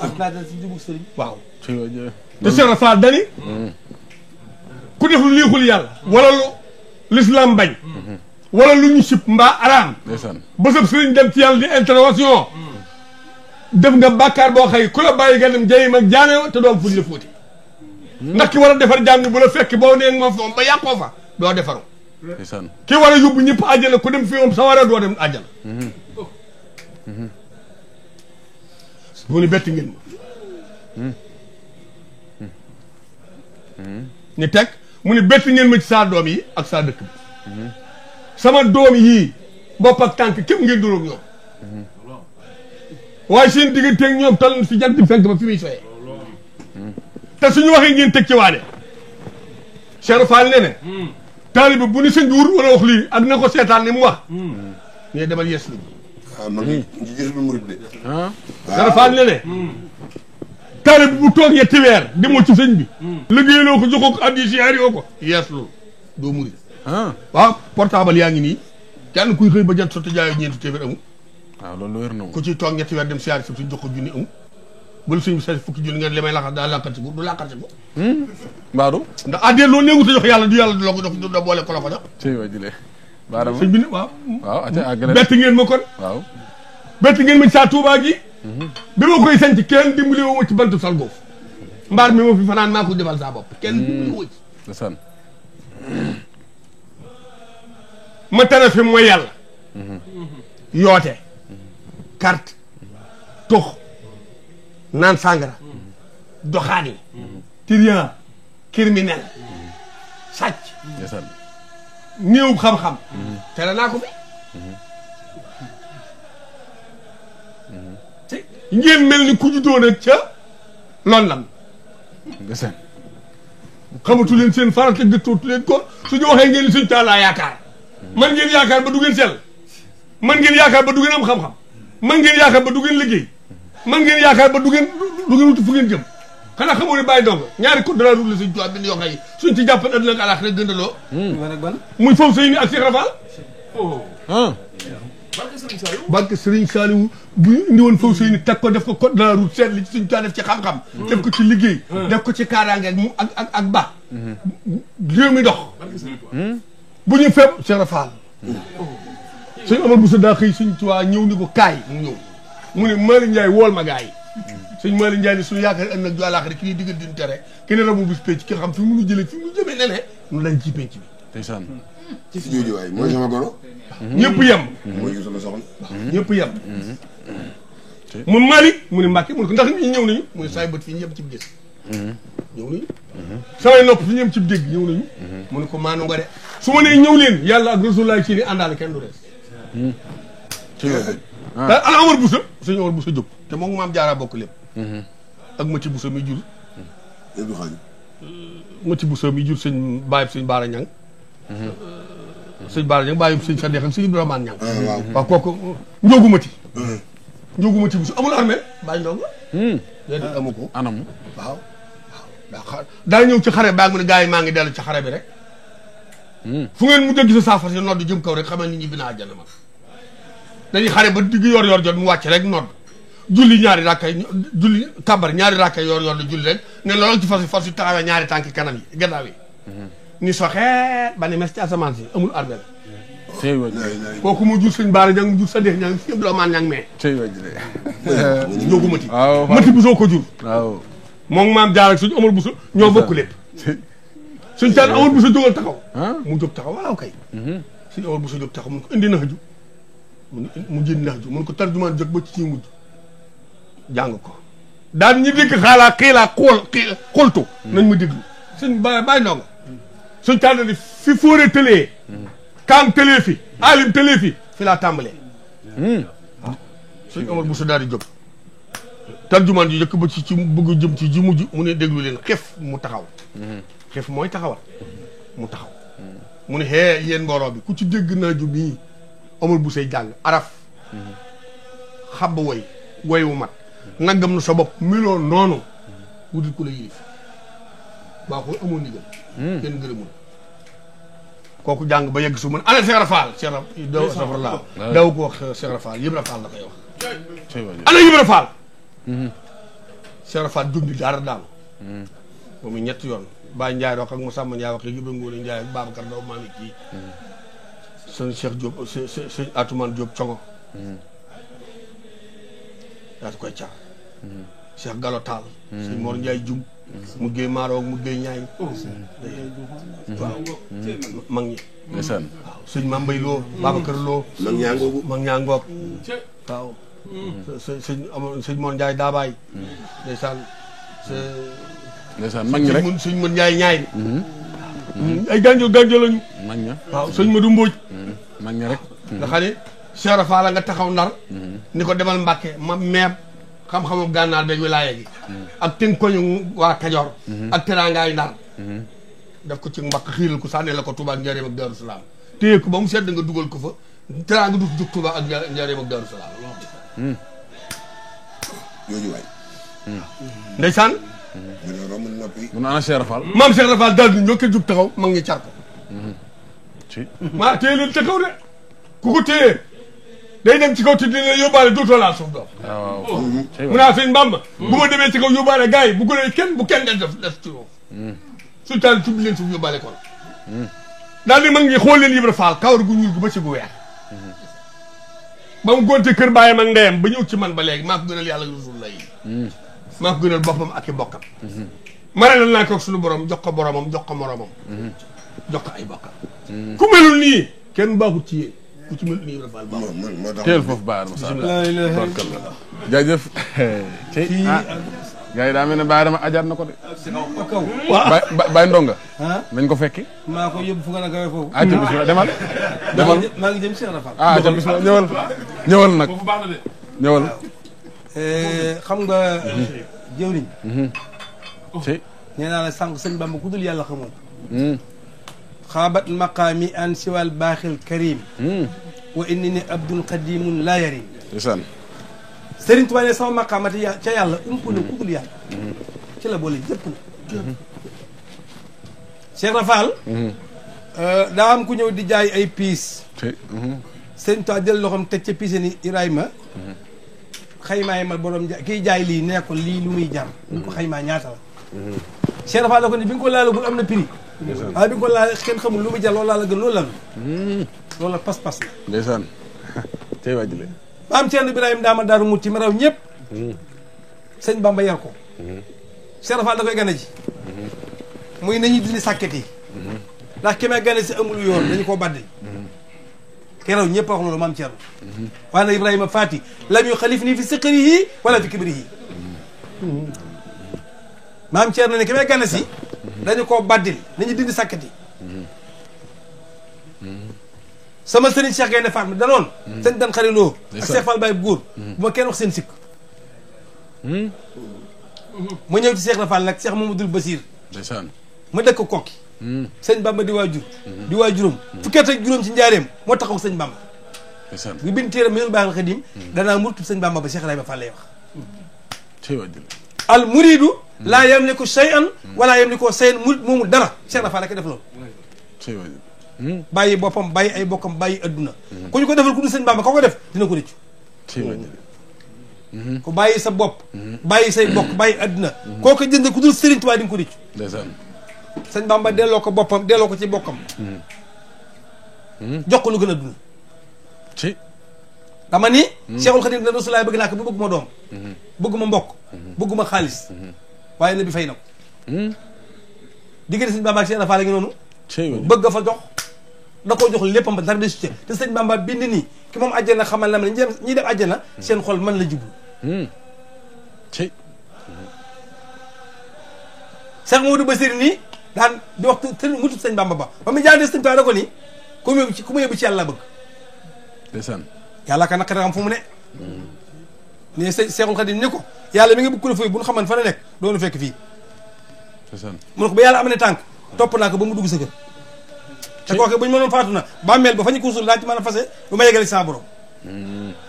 attinaal si jubug sëriñ waaw te Cheikh Rafal dani ku def lu neexul yàlla wala lu l'islam bañ wala lu ñu sib mbaa araam ba sëb sëriñ dem ci yàlla di intervention def nga bàkkaar boo xëy ku la bàyyi nga dem jayim ak jaane te doom fuñ la fóoti ndax ki war a defar jaam ni bu la fekk boo nee moom ba yàqoo fa doo defaru ki war a yóbbu ñëpp àjjana ku dem fi moom sa war a doo dem àjjana mu ni bett ngeen ma ñu teg mu ni bett ngeen ma ci saa doom yi ak saa dëkk bi sama doom yii bopp ak tànk képp ngeen duróog ñoom waaye seen digganteeg ñoom tal fi jant bi fekk ba fi muy soyee te suñu waxee ngeen teg ci waane Cheikh Fall ne ne taalibe bu ni sëñ bi wur wala wax lii ak na ko seetaan ni mu wax ñee demal yes li waaw ma ngi gis bu murid de Cheikh Fall ne ne taalibe bu toog ñetti weer demoo ci sëñ bi liggéeyloo ko joxoo ko addi siyaari oo ko yees loolu doo murid waaw portable yaa ngi nii kenn kuy xëy ba jant sotti jaayo ñeenti téeméer amul waaw loolu wér na ku ciy toog ñetti weer dem siyaari sa suñ jox ko junni amul bul suñ sa fukki junni ngeen li may laxas daa làqati bu du làqati bu mbaadu ndax addee loolu néegu ta jox yàlla du yàlla du la ko jox du da boole ko la ko jox sëñ wa jëlee baarama sëñ bi ne waaw waaw ate àggale bett ngeen ma kon waaw bett ngeen ma ci saa Tuubaa gi bi ma koy sanc kenn dimbali woo ma ci bantu sal goof mbaar mi ma fi fanaan maa ko defal saa bopp kenn dimbali woo ci ndeysaan ma tere fi mooy yàlla yoote carte tux naan sàngara doxaani trian criminel sàcc ndeysaan néew xam-xam tere naa ko fi te ngeen mel ni ku juddoo nag ca London ndeysaan xamatu leen seen farata gëstootu leen ko suñu waxee ngeen ni suñ taalaa yaakaar man ngeen yaakaar ba du ngeen sell man ngeen yaakaar ba du ngeen am xam-xam man ngeen yaakaar ba du ngeen liggéey man ngeen yaakaar ba du ngeen wuti fu ngeen jëm xanaa xamoo ne bàyyi ndongo ñaari code de la route la suñ tubaab bind yoo xam ne suñ ci jàppan adduna ak àllaaxira gëndaloo muy foofu sëy ni ak Cheikh Rafal barke Serigne Saliou bu indi woon foofu sëy ni teg ko def ko code de la route seet li ci suñ tubaab def ci xam-xam def ko ci liggéey def ko ci kaaraange ak mu ak ba réew mi dox bu ñu feeb Cheikh Rafal suñ Omar Bousso daa xëy suñ tubaab ñëw ni ko kaay mu ñëw mu ne Malick Ndiaye wool ma gaay sëñ Malick Ndiaye ni suñu yaakaar ëllëg ju àllaaxira ki ñuy diggal din tere ki ne rabu bis penc ki xam fi mu nu jëlee fi mu jëmee ne nu lañ ci penc bi ndeysaan ci jooju waay mooy sama goro ñëpp yem mooy sama soxna ñëpp yem mun Malick mu ne Mbàkke mu ne ko ndax ñi ñëw nañu mu ne saay bët fii ñëpp ci gis ñëw nañu samay nopp fi ñëpp ci dégg ñëw nañu mu ne ko maanu nga de su ma nee ñëw leen yàlla ak Rasulullah ci ni àndaale kenn du des daal ana Omar Bousso sëñ Omar Bousso jóg te moom maam Jaara bokk lépp ak Mati Bousso mi jur Mati Bousso mi jur sëñ bàyyib sëñ Baara Ñang sëñ Baara Ñang bàyyib sëñ Sadex ak sëñ Ibrahima Ñang waaw kooku Njóogu Mati Njóogu Mati Bousso amul armée bàyyi ndongo déedéet amu ko anamu waaw daa ñëw ci xare baa mu ne gars yi maa ngi dellu ci xare bi rek fu ngeen mu dégg sa saafara si nodd jëm kaw rek xamal nit ñi bi naa àjjana ma dañuy xare ba digg yor jot mu wàcc rek nodd julli ñaari rakkay julli kabar ñaari rakkay yor la julli rek ne loolu ci fas yu taxawee ñaari tànki kanam yi gannaaw yi ni soxeet ba ne mes ci asamaan si amul arbel kooku mu jur sëñ Baara Ñang mu jur sa deex ñang si Abdou Rahmane Ñang mais Njóogu Mati Mati Bousso ko jur waaw moom maam jaar ak suñu Omar Bousso ñoo bokk lépp suñ taan Omar Bousso jógal taxaw mu jóg taxaw waaw kay suñu Omar Bousso jóg taxaw mun ko indi na xaju mu jënd nax ju mun ko tarjumaan jóg ba ci mujj jàng ko daan ñu dégg xaalaa xiilaa xooltu nañ ma déglu suñ bàyyi ndongo suñ tànn ni fi fóoree tëlee kaam tëlee fi alim tëlee fi laa tàmbalee waaw suñ Omar Bousso daal di jóg tarjumaan ji jëkk ba ci bëgg jëm ci ji mujj mu ne déglu leen xef mu taxaw xef mooy taxawal mu taxaw mu ne hee yéen mbooloo bi ku ci dégg naa ju bii Omar Bousso jàng araf xabba woy wu mat naggam na sa bopp miloo noonu wutul ku la yilif baa ko amoon ndigal kenn gërëmul kooku jàng ba yegg su mën ana Cheikh Rafal daw ko wax Cheikh Rafal Ibra Fall la koy wax ana Ibra Fall Cheikh Rafal dundi dara daanu ba mu ñetti yoon Baye Ndiaye wax ak Moussamba Ndiaye wax ak Ibra Ngoone Ndiaye ak Babacar Daw maa ngi kii sëñ Cheikh Diop sëñ Atoumane Diop Congo daa koy car Cheikh Gallo Tall sëñ Mor Ndiaye Jum mu géey maaroo mu géey ñaay waaw mag ñi ndeysaan waaw sëñ Mambay Lo Babacar Lo mag ñaa ngoog waaw sëñ Mor Ndiaye Daabaay ndeysaan ndeysaan mag ñi rek sëñ Mor Ndiaye ñaay ay gànjol lañu mag ña waaw sëñ Madou Mbodj mag ña rek nga xam ne Cheikh Rafal nga taxaw Ndar ni ko demal Mbàkke ma meeb xam-xamu gànnaar beeg wilaaya gi ak ten koñu waa Kajoor ak teraangaay Ndar daf ko ci mbakk xiiral ko sànni la ko Touba ak Njaaréem ak Daaru Salaam téye ko ba mu sedd nga dugal ko fa teraanga du jóg Touba ak Njaaréem ak Daaru Salaam jooju waay ndeysaan mun ana Cheikh Rafal maam Cheikh Rafal daal di ñoo ko jóg taxaw mag ñi car ko maa téye leen ca kaw de ku ko téye day dem ci kaw te dina yóbbaale dootoo laal suuf doom waaw mu naa sëñ Bamba bu ma demee ci kaw yóbbaale gars yi bu gënee kenn bu kenn def ci suuf suñ taal tubbi leen suuf yóbbaale kon daal di mag ñi xool leen Ibra Fall kawar gu ñuul gu ba ci gu weex ba mu gonte kër bàyyam ak ndeyam ba ñëw ci man ba léegi maa ko gënal yàlla Rasulullah yi maa ko gënal boppam ak i bokkam maralal naa ko suñu borom jox ko boromam jox ko moromam jox ko ay bokkam ku melul nii kenn baaxut ci yéen ku ci melul nii Ibra Fall baaxut teel foofu baar ma sax jaajëf gars yi daa mel ne Baye dama ajaat na ko de Baye Ndonga nañ ko fekki maa ko yóbbu fu nga na gawe foofu aca bismillah demal maa ngi jëm Cheikh Rafal aca bismillah ñëwal nag ñëwal xam nga jëwriñ ci nee naa la sànq sëñ Bamba ku dul yàlla xamoon xaabat maqaami an siwal baaxil karim wa inni ni abdun qadimun laa yarim ndeysaan Sëriñ Tuubaa ne sama maqaamati ca yàlla ump na ku dul yàlla ci la boole jëpp na Cheikh Rafal daa am ku ñëw di jaay ay piis Sëriñ Tuubaa jël loxoom teg ca piise ni Ibrahima xaymaay ma borom kiy jaay lii nee ko lii lu muy jar ñu ko xaymaa ñaata la Cheikh Rafal da ko ni bi nga ko laalagul am na prix waaye bi nga ko laal kenn xamul lu muy jar loolu laa la gën loolu la loolu la pas-pas la ndeysaan tey wàjjile maam Thierno Ibrahima daama daaru mutti ma raw ñëpp sëñ Bamba yar ko Cheikh Rafal da koy gane ji muy nañu dindi sàkket yi ndax ki may gane si amul yoon dañu koo baddi keroog ñëpp wax loolu maam Thierno waaye nag Ibrahima Fati lam yu xalif nii fi siqrihi wala fi kibrihi maam Thierno ne ki may gane si dañu koo baddil nañu dindi sàkket yi sama sëriñ Cheikh Gaynde Fatma danoon sëñ dan xariloo ak Cheikh Fall Baye góor bu ma kenn wax seen sikk ma ñëw ci Cheikh Rafal nag Cheikh Mamadou Basir ndeysaan ma dëkk kokki sëñ Bamba di waajur di waajuram fukki at ak juróom ci njaareem moo taxaw sëñ Bamba ndeysaan bu bind téeram Minanul Baaxil Xadim danaa murtub sëñ Bamba ba Cheikh Ibrahima Fall lay wax tey wàjjile al muridu laa yamliku shay'an wala yamliku shay'an murid moomu dara Cheikh Rafal rek def loolu tey wàjjile bàyyi boppam bàyyi ay bokkam bàyyi adduna ku ñu ko defal ku dul sëñ Bamba ko def dina ko rëccu tey wàjjile ku bàyyi sa bopp bàyyi say bokk bàyyi adduna koo ko jënd ku dul Sëriñ Tuubaa di nga ko rëccu ndeysaan sëñ Bamba delloo ko boppam delloo ko ci bokkam jox ko lu gën a dund ci dama ni Cheikhul Khadim ne Rasulaay bëgg naa ko bu bëgg ma doom bëgg ma mbokk bëgg ma xaalis waaye na bi fay na ko diggante sëñ Bamba ak Cheikh Rafal ngi noonu tey wàjjile bëgg fa jox da koo jox léppam ba dara de succès te sëñ Bamba bind nii ki moom àjjana xamal na ma ne ñi def àjjana seen xol man la jublu ci Cheikh Mamadou Basir nii daan di wax te mutut sëñ Bamba ba mu jaante sëñ Tuubaa da ko ni ku ma yóbbu ci yàlla bëgg ndeysaan yàlla ka naqare xam fu mu ne ne Cheikhul Khadim ni ko yàlla mi nga bëgg ku la fooy bu ñu xaman fa la nekk doonu fekk fii ndeysaan mu ne ko ba yàlla am ne tànk topp naa ko ba mu dugg sa kër te kooke bu ñu mënoon faatu na bàmmeel ba fa ñu ko suul daa ci mën a fase bu ma yegale sa borom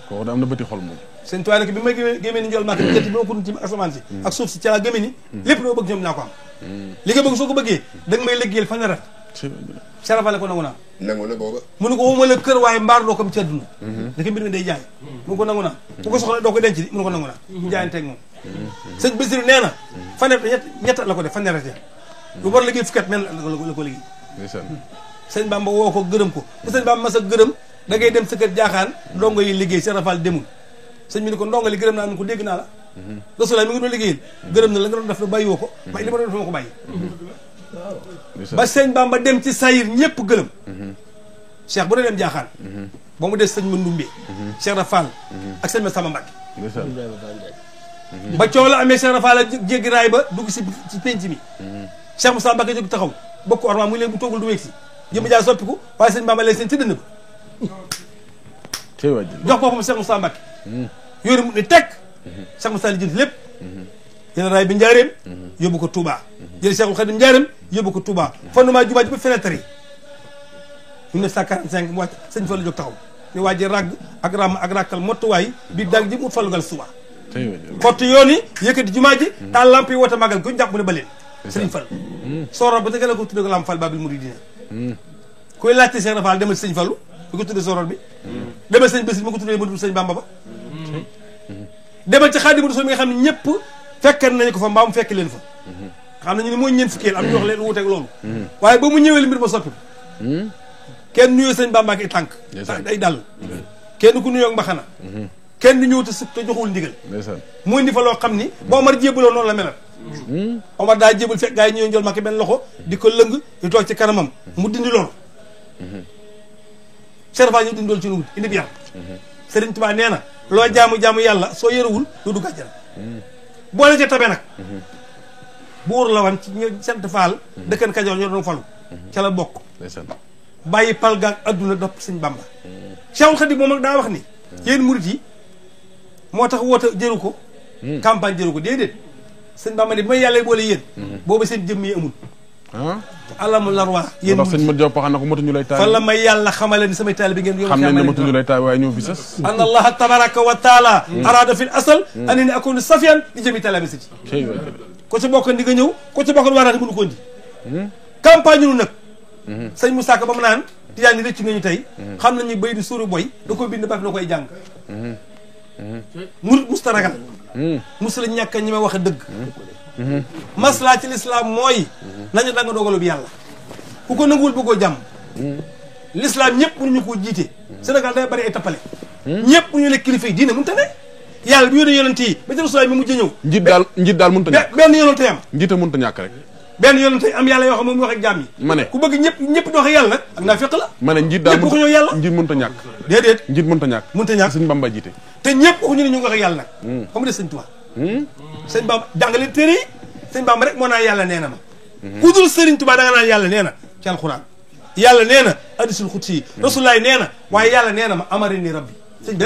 kooku da am na bëti xol moom sëñ Tuubaa ne ko bi may gémee ni njol maak bi jënt bi ma ko dund ci asamaan si ak suuf si ca laa gëmee ni lépp loo bëgg ñoom naa ko am li nga bëgg soo ko bëggee da nga may liggéeyal fan rat tey wàjjile Cheikh Rafal ko nangu naa nangu na booba mu ne ko wuma la kër waaye mbaar doo ko am ci àdduna daka mbir mi day jaay mu ne ko nangu naa bu ko soxla doo ko denc di mu ne ko nangu naa jaayanteeg moom sëñ Basiru nee na fanweer ñett la ko def fanweer at lu war liggéey fukki at men la ko liggéey ndeysaan sëñ Bamba woo ko gërëm ko bu sëñ Bamba mas a gërëm da ngay dem sa kër jaaxaan ndongo yi liggéey Cheikh Rafal demul sëñ bi ni ko ndongo li gërëm naa ko dégg naa la Rasulaay mi nga doon liggéeyal gërëm na la nga doon def la bàyyi woo ko li ma doon def ma ko bàyyi ba sëñ Bamba dem ci sayir ñëpp gërëm Cheikh bu dee dem jaaxaan ba mu des sëñ Mandoumbe Cheikh Rafal ak sëñ Massamba Mbacke ndeysaan ba coow la amee Cheikh Rafal a jéggi raay ba dugg si penc mi Cheikh Massamba Mbacke jóg taxaw bokk ko orma muy leen bu toogul du wéeg si jëmm jaa soppiku waaye sëñ Bamba lay seen ci dënn ba tey wàjjile jox boppam Cheikh Massamba Mbacke yóori mu ne teg Cheikh Moussa li jënd lépp jël raay bi njaareem yóbbu ko Touba jël Cheikhul Khadim njaareem yóbbu ko Touba fondement jumaa ji ba fenêtre yi 1945 mu wàcc sëñ Fallu jóg taxaw ni waa ji ràgg ak ràmm ak ràkkal mottuwaay bi dag ji mu fallu gal suba tey wàjjile xotti yoon yi yëkkati jumaa ji taal lamp yi woote magal ku jàpp mu ne ba leen sëriñ Fall sooroor ba tege la ko tudde ko lamp Fall Babil Mouridina koy laajte Cheikh Rafal demal sëñ Fallu bu ko tuddee sooroor bi demal sëñ Bassir mu ko tuddee mu sëñ Bamba ba demal ci Xaadimu Rasuul mi nga xam ne ñëpp fekkal nañu ko fa mbaa mu fekk leen fa xam nañu ne mooy ñeent fukkeel am ñu wax leen wuuteeg loolu waaye ba mu ñëwee mbir ma soppi kenn nuyoo sëñ Bamba ak i tànk day dal kenn ku nuyoo ak mbaxana kenn du ñëw te sukk te joxul ndigal mu indi fa loo xam ni ba Omar jébaloo noonu la melal Omar daa jébal fekk gaa yi ñëw njol ma ki benn loxo di ko lëng ñu toog ci kanamam mu dindi loolu Cheikh Rafal ñu dindi loolu ci nu indi bi yar Sëriñ Tuubaa nee na loo jaamu yàlla soo yërëwul doo dugg àjjana boole ca tabe nag buur la wan ci ñu sant Faal dëkkan Kajoor ñoo doon falu ca la bokk bàyyi pal gaag adduna dopp sëñ Bamba Cheikhul Khadim moom nag daa wax ni yéen murit yi moo tax woote jëru ko campagne jëru ko déedéet sëñ Bamba ne bi may yàlla boole yéen boobu seen jëmm yi amul alamu larwa yéen ndax sëñ Mat Diop xam na ko matuñu lay taal fan la may yàlla xamale ni samay taalibe ngeen yow xam nañ ne matuñu lay taal waaye ñëw fi sës an allaha tabaraka wa taala arada fil asal anini akunu safiyan li jëmi talabi siti ko ci bokk ndi nga ñëw ko ci bokk waaraate mënu ko indi campagne ñu nag sëñ Moussa Ka ba mu naan tijaan ni rëcc nga ñu tey xam nañu bay di suuru boy da koy bind bak na koy jàng murit musta ragal musta la ñàkk ñi ma wax dëgg maslaa ci l'islam mooy nañu danga dogalu bi yàlla ku ko nanguwul bëggoo jàmm l'islam ñëpp mënuñu koo jiite Sénégal day bari ay tappale ñëpp mënuñu nekk kilifa yi diine mënu ta ne yàlla bi yónnee yonent yi ba ci Rasulullah mi mujj ñëw njiit daal mënut a ñàkk benn yonent am njiit a mënut a ñàkk rek benn yonent am yàlla yoo xam moom mu wax ak jaam yi ma ne ku bëgg ñëpp di wax ak yàlla nag ak naa fekk la ma ne njiit daal ñëpp waxuñu yàlla njiit mënut a ñàkk déedéet njiit mënut a ñàkk mënut a ñàkk sëñ Bamba jiite te ñëpp waxuñu ne ñu ngi wax ak yàlla nag xam nga de sëñ Tuubaa sëñ Bamba jàngale téere yi sëñ Bamba rek moo naan yàlla nee na ma ku dul sëriñ Tuubaa da nga naan yàlla nee na ci alxuraan yàlla nee na hadiisul xudsi yi rasulullaay nee na waaye yàlla nee na ma amari ni rabbi sëñ bi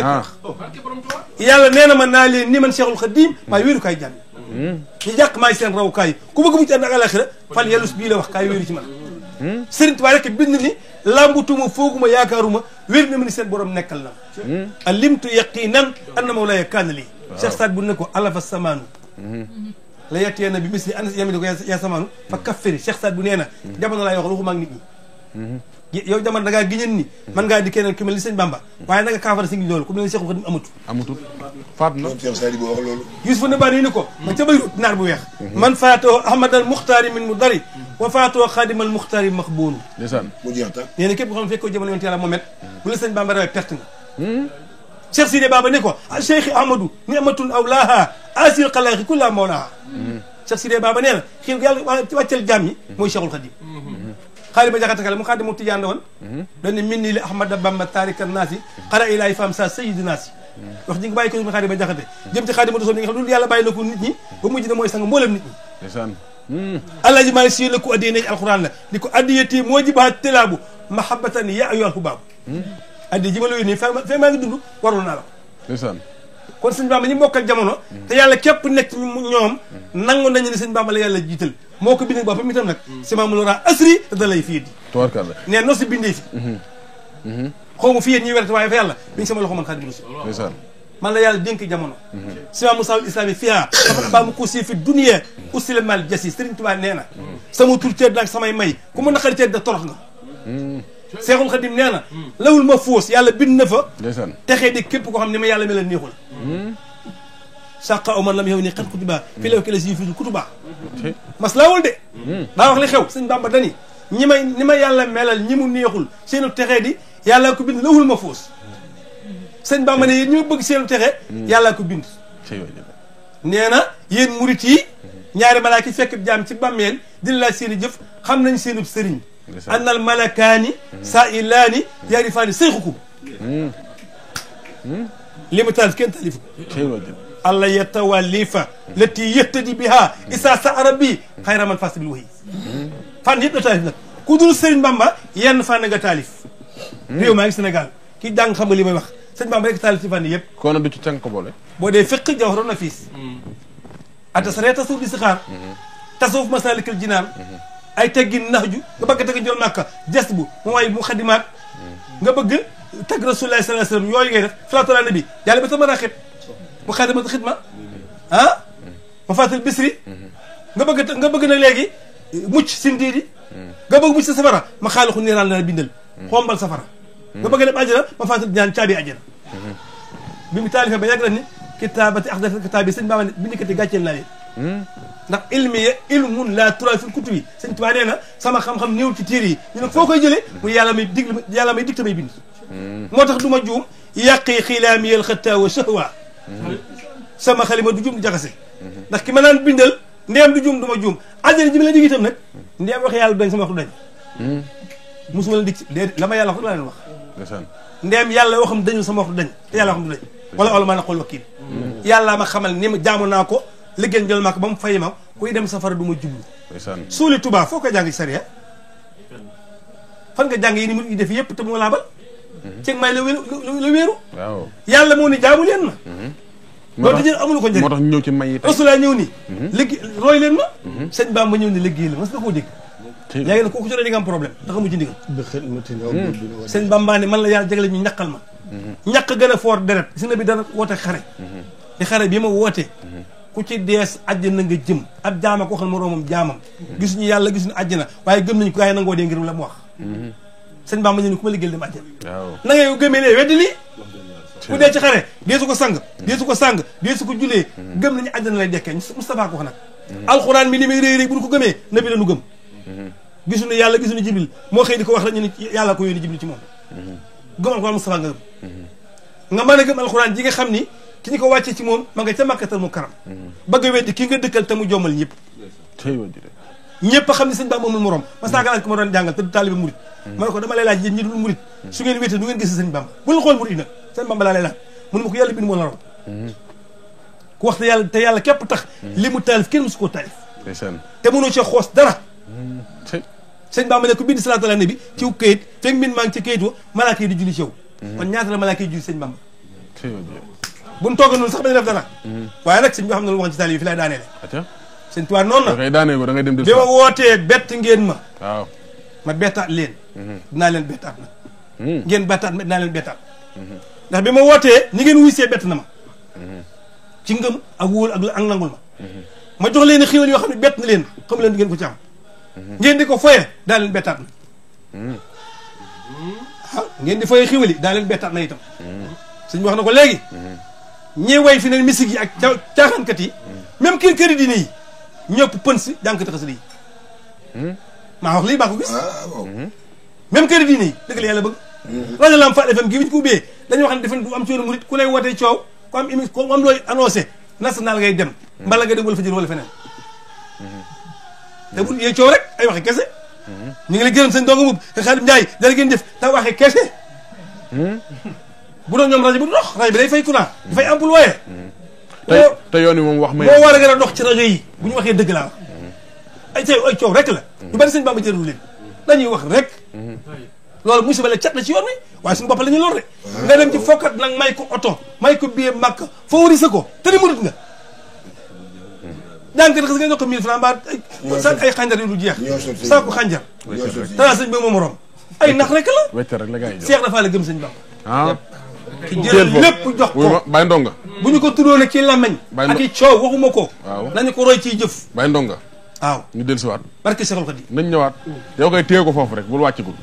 yàlla nee na ma naa leen ni man Cheikhul Khadim maay wéeru kaay jàmm ñu jàkk maay seen raw kaay ku bëgg mu ci ànd ak alaxira fal yellus bii la wax kaay wéeru ci man sëriñ Tuubaa rek bind ni lambutuma fooguma yaakaaruma wér na ma ni seen borom nekkal na alimtu yaqinan anna mawlaaya kaana lii Cheikh Saad bu ne ko alafa samaanu la yettee na bi misli an yami ni ko yaa samaanu fa kaffiri Cheikh Saad bu nee na jamono laay wax waxuma ak nit ñi yow jamono da ngaa giñeen ni man ngaa di keneen ku mel ni sëñ Bamba waaye na nga kaafara si ngi loolu ku mel ni Cheikhul Khadim amatul faat na Cheikh Saad bu wax loolu Yusufa ne baa ni ko man ca Bayrut naar bu weex man faatoo ahmad al muxtaari min mu dari wa faatoo xaadim al muxtaari maxbuunu ndeysaan mu jeex tak nee na képp ko xam ne fekk ko jamono yonent yàlla Muhammad bu la sëñ Bamba rawee perte nga Cheikh Sidi Baba ne ko Cheikh Ahmadou ni'matun awlaaha asil xalaaxi kulla mawlaaha Cheikh Sidi Baba nee na xii yàlla wàccel jaam ñi mooy Cheikhul Khadim xaali ba jaxatakale mu xaadi mu tijaan la woon dañu min nii li ahmada bamba tarika naasi xara ilaay fam sa sayyidu naasi wax ji nga bàyyi ko mu xaadi ba jaxate jëm ci xaadi ma dosoon ñi nga xam ne yàlla bàyyi na ko nit ñi ba mujj na mooy sang mboolem nit ñi ndeysaan alaaji Maalik Si la ko addiyee nañ alquran la ni ko addiyati moo jibaat tilaabu mahabbatan ya ayyuhal hubaabu addiye ji ma la yónnee fee maa ngi dund warul naa la ko ndeysaan kon sëñ Bamba ñi bokkal jamono te yàlla képp nekk ñoom nangu nañu ne sëñ Bamba la yàlla jiital moo ko bindee boppam itam nag si maam lora asri te da lay fii di tubaarkalla nee no si bindee fi xaw ma fi yéen ñuy werante waaye fa yàlla mi ngi sama loxo man Xaadimu Rasuul ndeysaan man la yàlla dénk jamono si maam Musaa islami fiha dafa baa mu kursi fi dunya usila mal jasi Sëriñ Tuubaa nee na sama tur teed nag samay may ku mu naqari teed da torox nga Seexul Xadim nee na lawul ma foos yàlla bind na fa ndeysaan texee di képp koo xam ne ma yàlla mel neexul saqa o man lam yow ni xat kutuba fi law kele si fi kutuba mas laawul de daa wax li xew sëñ Bamba dani ni ma yàlla melal ñi mu neexul seenu texee di yàlla ko bind lawul ma foos sëñ Bamba ne yéen ñu bëgg seenu texe yàlla ko bind nee na yéen murit yi ñaari malaaka yi fekk jaam ci bàmmeel dina laaj seen i jëf xam nañ seenub sëriñ annal malakaani saa ilaani yaarifaani seyxukum li mu taalif kenn taalifu allah yatawallifa lati yettadi biha isa saara bi xayra man fas bil wahi fànn yëpp la taalif nag ku dul Sëriñ Bamba yenn fànn nga taalif réew maa ngi Sénégal ki jàng xam nga li may wax Sëriñ Bamba rek taalif ci fànn yëpp kon du ci tënk ko boole boo dee fiq jawharu nafiis atasaree tasawuf di sixaar tasawuf masalikal jinaan ay teggin naxju nga bëgg teg jol Makka jes bu mu way mu xadimaat nga bëgg teg Rasulullah sallallahu alayhi wasallam yooyu ngay def salaatu ala nabi yàlla ba sama raxib mu xadimat xidma ah ma fatal bisri nga bëgg nag léegi mucc sin diidi nga bëgg mucc sa safara ma xaalixu niiraan la bindal xombal safara nga bëgg dem àjjana ma fatal ñaan caabi àjjana bi mu taalifee ba yàgg la ni kitaabati axdati kitaab yi sëñ Bamba ne bindikati gàcceel naa leen ndax ilmun la tura fil kutubi sëñ Tuubaa nee na sama xam-xam néewul ci téere yi ñu ne foo koy jëlee mu yàlla may dig tamay bind moo tax du ma juum yàqi xilaami yel xatta wa shahwa sama xalima du juum du jaxase ndax ki ma naan bindal ndeem du juum du ma juum àjjana ji ma la dig itam nag ndeem wax yàlla du dañ sama wax du dañ musuma la dig ci la ma yàlla wax la leen wax ndeem yàlla waxam dañu sama wax du dañ te yàlla waxam du dañ wala wala maa na xool wakiil yàlla ma xamal ni ma jaamu naa ko liggéey jël ma ko ba mu fay ma kuy dem safara du ma jublu suuli Tuubaa foo ko jàng ci sariya fan nga jàng yi ni mu def yëpp te mu laabal ceeg may la wéeru yàlla moo ni jaamu leen ma loolu dañu amul ko njëriñ moo tax ñëw ci may yi Rasulullah ñëw ni liggéey roy leen ma sëñ Bamba ñëw ni liggéey la mas nga koo dégg léegi nag kooku ci di nga am problème ndax amu ci ndigal sëñ Bamba ne man la yàlla jagle ñu ñaqal ma ñaq gën a foor deret si na bi dara woote xare di xare bi ma woote ku ci dees àjjana nga jëm ab jaama ko xam moroomam jaamam gisuñu yàlla gisuñu àjjana waaye gëm nañu ko waaye nangoo dee ngir la mu wax sëñ Bamba ñu ne ku ma liggéeyal dem àjjana na ngay gëmee ne weddi lii ku dee ci xare deesu ko sang deesu ko sang deesu ko julee gëm nañu àjjana lay dekkee Moustapha ko wax nag alxuraan mi li muy réy réy bu ñu ko gëmee nabi la nu gëm gisuñu yàlla gisuñu jibril moo xëy di ko wax rek ñu ne yàlla ko yónni jibril ci moom gëm alxuraan Moustapha nga gëm nga mën a gëm alxuraan ji nga xam ni ki ñu ko wàccee ci moom ma nga ca Makkatal Mukarram bëgg a weddi ki nga dëkkal te mu jommal ñëpp ñëpp a xam ne sëñ Bamba amul morom mas naa ko laaj ko ma doon jàngal te du taalibe murit ma ne ko dama lay laaj yéen ñi dul murit su ngeen wéetee nu ngeen gis sëñ Bamba bu la xool murit nag sëñ Bamba laa lay laaj mënu ma ko yàlla bind moo la raw ku wax te yàlla képp tax li mu taalif kenn musu koo taalif te mënoo ci xoos dara sëñ Bamba ne ko bind salaatu ala nabi ci këyit fekk mbind maa ngi ci këyit wa malaaka yi di julli ci yow kon ñaata la malaaka yi julli sëñ Bamba buñ tooga noonu sax bañu def dara waaye nag sëñ bi xam ne lu wax ci taalif yi fi lay daaneele sëñ Tuubaa noonu na kay daanee ko da ngay dem bi ma wootee bett ngeen ma waaw ma bettaat leen dinaa leen bettaat nag ngeen bettaat ma dinaa leen bettaat ndax bi ma wootee ni ngeen wuy see bett na ma ci ngëm ak wóolu ak nangul ma jox leen xiiwal yoo xam ne bett na leen xam leen di ngeen ko ci am ngeen di ko foye daa leen bettaat na waaw ngeen di foye xiiwal yi daa leen bettaat na itam sëñ bi wax na ko léegi ñi way fi ne misik yi ak caaxaankat yi même kër yi diine yi ñëpp pën si jànkati xasida yi maa wax lii baa ko gis même kër yi diine yi dëgg la yàlla bëgg rajo Lamp Fall FM gi bi ñu ko ubbee dañuy wax ne dafa du am ci yoonu murit ku lay wootee coow ku am émission ku am looy annoncé national ngay dem mbala nga dem wala fa jël wala feneen te bu yee coow rek ay waxe kese ñu ngi lay gërëm sëñ Donga Mbub Xaadim Njaay dara ngeen def te waxe kese bu doon ñoom rajo bi du dox rajo bi day fay courant dafay employé te yoon yi moom wax may moo war a gën a dox ci rajo yi bu ñu waxee dëgg laa wax ay coow rek la ñu bari sëñ Bamba jërlu leen dañuy wax rek loolu musiba la cat la ci yoon wi waaye suñu bopp la ñu lor de nga dem ci fokkat nag may ko oto may ko billet màkk favorisé ko te ni murit nga jànkat xas nga jox ko 1000 francs mbaa sa ay xànjar yu du jeex saa ko xànjar tanaa sëñ bi moom morom ay nax rek la wecc rek la gars yi Seex dafa la gëm sëñ Bamba ki jël lépp jox ko Baye Ndonga bu ñu ko tuddoo nag ci làmmeñ ak i coow waxuma ko nañu ko roy ciy jëf Baye Ndonga waaw ñu dellu siwaat barke Seexul Xadiim nañ ñëwaat yow koy téye ko foofu rek bul wàccagul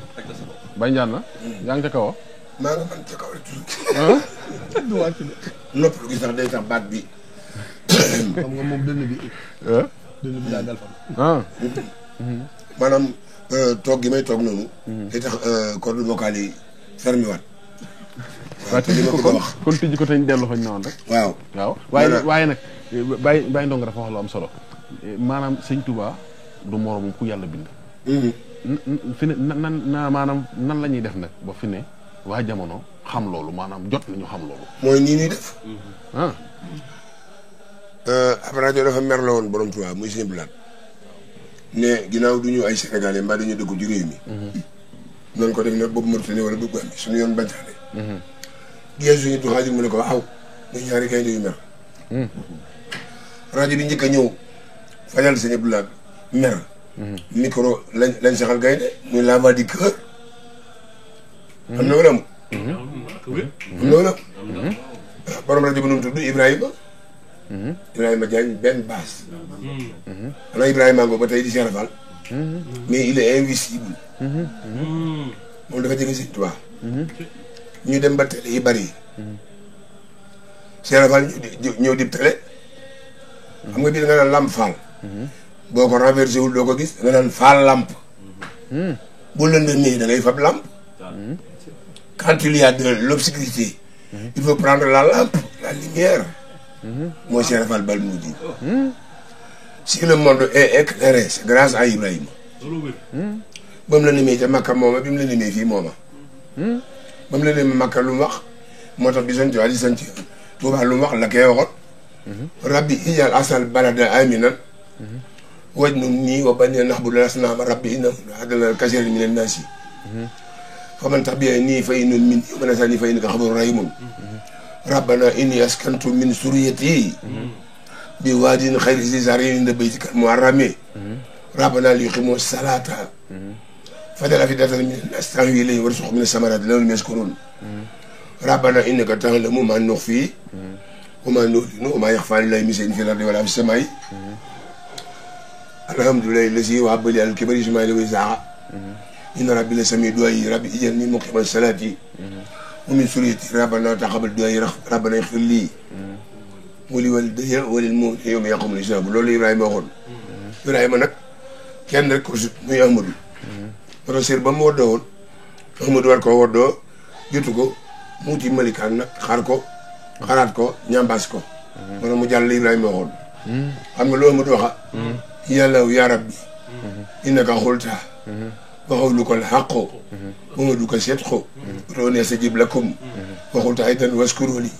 Baye Ndiane na yaa ngi ca kaw maa nga man ca kaw rek toujours du wàcc de nopp lu gis sax day tax baat bi xam nga moom dënn bi daa dal fan maanaam toog gi may toog noonu day tax corde vocale yi fermé waat waaw tijji ko kon tijji ko te ñu dellu fañ newoon rek waaw waaye nag Baye Ndonga dafa wax lu am solo maanaam sëñ Touba du moroomam ku yàlla bind fi ne maanaam nan la ñuy def nag ba fi ne waa jamono xam loolu maanaam jot nañu xam loolu mooy nii ñuy def ab rajo dafa merla woon borom Touba muy sëñ Blaat ne ginnaaw du ñu ay sénégalais mbaa dañu dëkku ci réew mi noonu ko def nag boobu Mauritanie wala boobu Gambie suñu yoon bañtaane gée suñu du xaajul mu ne ko waaw muy ñaari gaynde yu mer rajo bi njëkk a ñëw fajal sëñ Blaat mer micro lañ saxal gaynde muy la voix du cœur am na wala am na wala borom rajo bi nu mu tudd Ibrahima Diagne benn baas xanaa Ibrahima ngoo ba tey di Cheikh Fall mais il est invisible moom dafa jege Sëñ Tuubaa ñu dem ba télé yi bari Cheikh Fall ñëw di télé xam nga bii da nga naan Lamp Fall boo ko renversé wul doo ko gis da nga naan Fall Lamp bu lëndëmee da ngay fab lampe quand il y a de l'obscurité il faut prendre la lampe la lumière mooy Cheikh Fall Bal mu di si le monde est éclairé c'est grâce à Ibrahima ba mu la nemee ca Makka mooma bi mu la nemee fii mooma ba mu la nemee Makka lu mu wax moo tax bi sant waa di sant Tuubaa lu mu wax la koy waxoon rabbi ijal asal balada aminan waj nun nii wa bani nahbudu asnaama rabbi inna adala kasiran min annaasi faman tabi'a nii fa innun min wa man asani fa innaka xabarun rahimun rabbana inni askantu min suriyati bi waadin xayri zi zar'in inda baytikal muharrami rabbana li yuqimu salata fajal afidatan min an-nas tahwi ilayhim warzuqhum min as-samarati la'allahum yashkurun rabbana innaka ta'lamu ma nukhfi wa ma nu'linu wa ma yakhfa 'ala Allahi min shay'in fil ardi wala fis samai alhamdulillahi allazi wahaba li al-kibari ismaila wa ishaqa inna rabbi la sami'u du'aa'i rabbi ij'alni muqima as-salati wa min suriyati rabbana taqabbal du'aa'i rabbana ighfir li wa li walidayya wa lil mu'minina yawma yaqumul hisaab loolu Ibrahima waxoon. Ibrahima nag kenn rek ko sut muy Ahmadou. parce que ba mu woddoo woon Ahmadou war koo woddoo jotu ko mu wuti malikaan nag xaar ko xaraat ko ñambaas ko. mën mu jàll Ibrahima waxoon. xam nga lu Ahmadou waxa yàlla yaa rabbi innaka qulta wa qawluka al-haqqu wa wa'duka sidqu ud'uuni astajib lakum wa qulta aydan washkuruni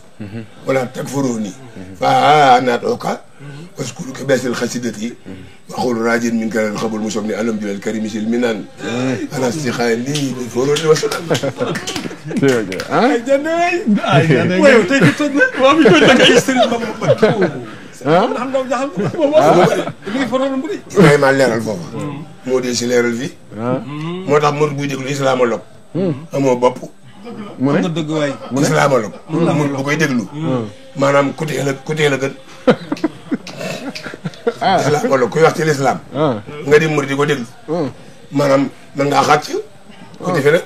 wa laa takfuruni fa ana ad'uka washkuruka bi asl xasidati wa qul raajin minka al-qabul musabni alam jilal karim sil minan ala istiqaali bi furudi wa sunan ay jande way tey ki toj na wa mi koy tag ay sëriñ ba xam nga jaxal mi foron bu di Ibrahima leeral foofa moo dee si leeral fii moo tax mur buy déglu islamologue amoo bopp mu ne nga dëgg waay islamologue mur bu koy déglu maanaam côté la gën islamologue kuy wax ci l'islam nga di mur di ko déglu maanaam man ngaa xàcc ko defe nag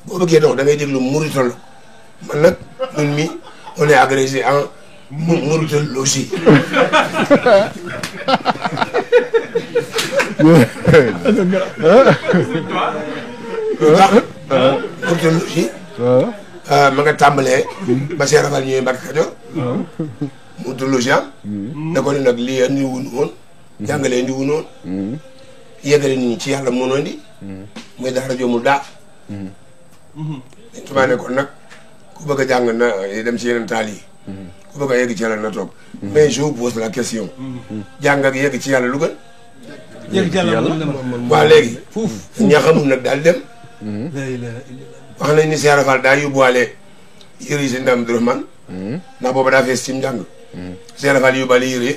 boo bëggee dox da ngay déglu muritologue man nag ñun mi on est agrégé en muritologie muritologie ma nga tàmbalee ba Cheikh Rafal ñëwee Mbacke Kajoor muritologie am da ko ne nag lii andi wuñu woon jàngalee indi wuñu woon yeggale nit ñi ci yàlla mënoo indi muy daara joomul daa dañ tumaa ne kon nag ku bëgg a jàng na dem ci yeneen taal yi ku bëgg a yegg ci yàlla na toog mais je vous pose la question jàng ak yegg ci yàlla lu gën yegg ci yàlla waaw léegi ña xamul nag daal dem wax nañ ni Cheikh Rafal daa yóbbuwaale yëre yi si ndam Abdourahmane ndax booba daa fees ci njàng Cheikh Rafal yóbbuwaale yëre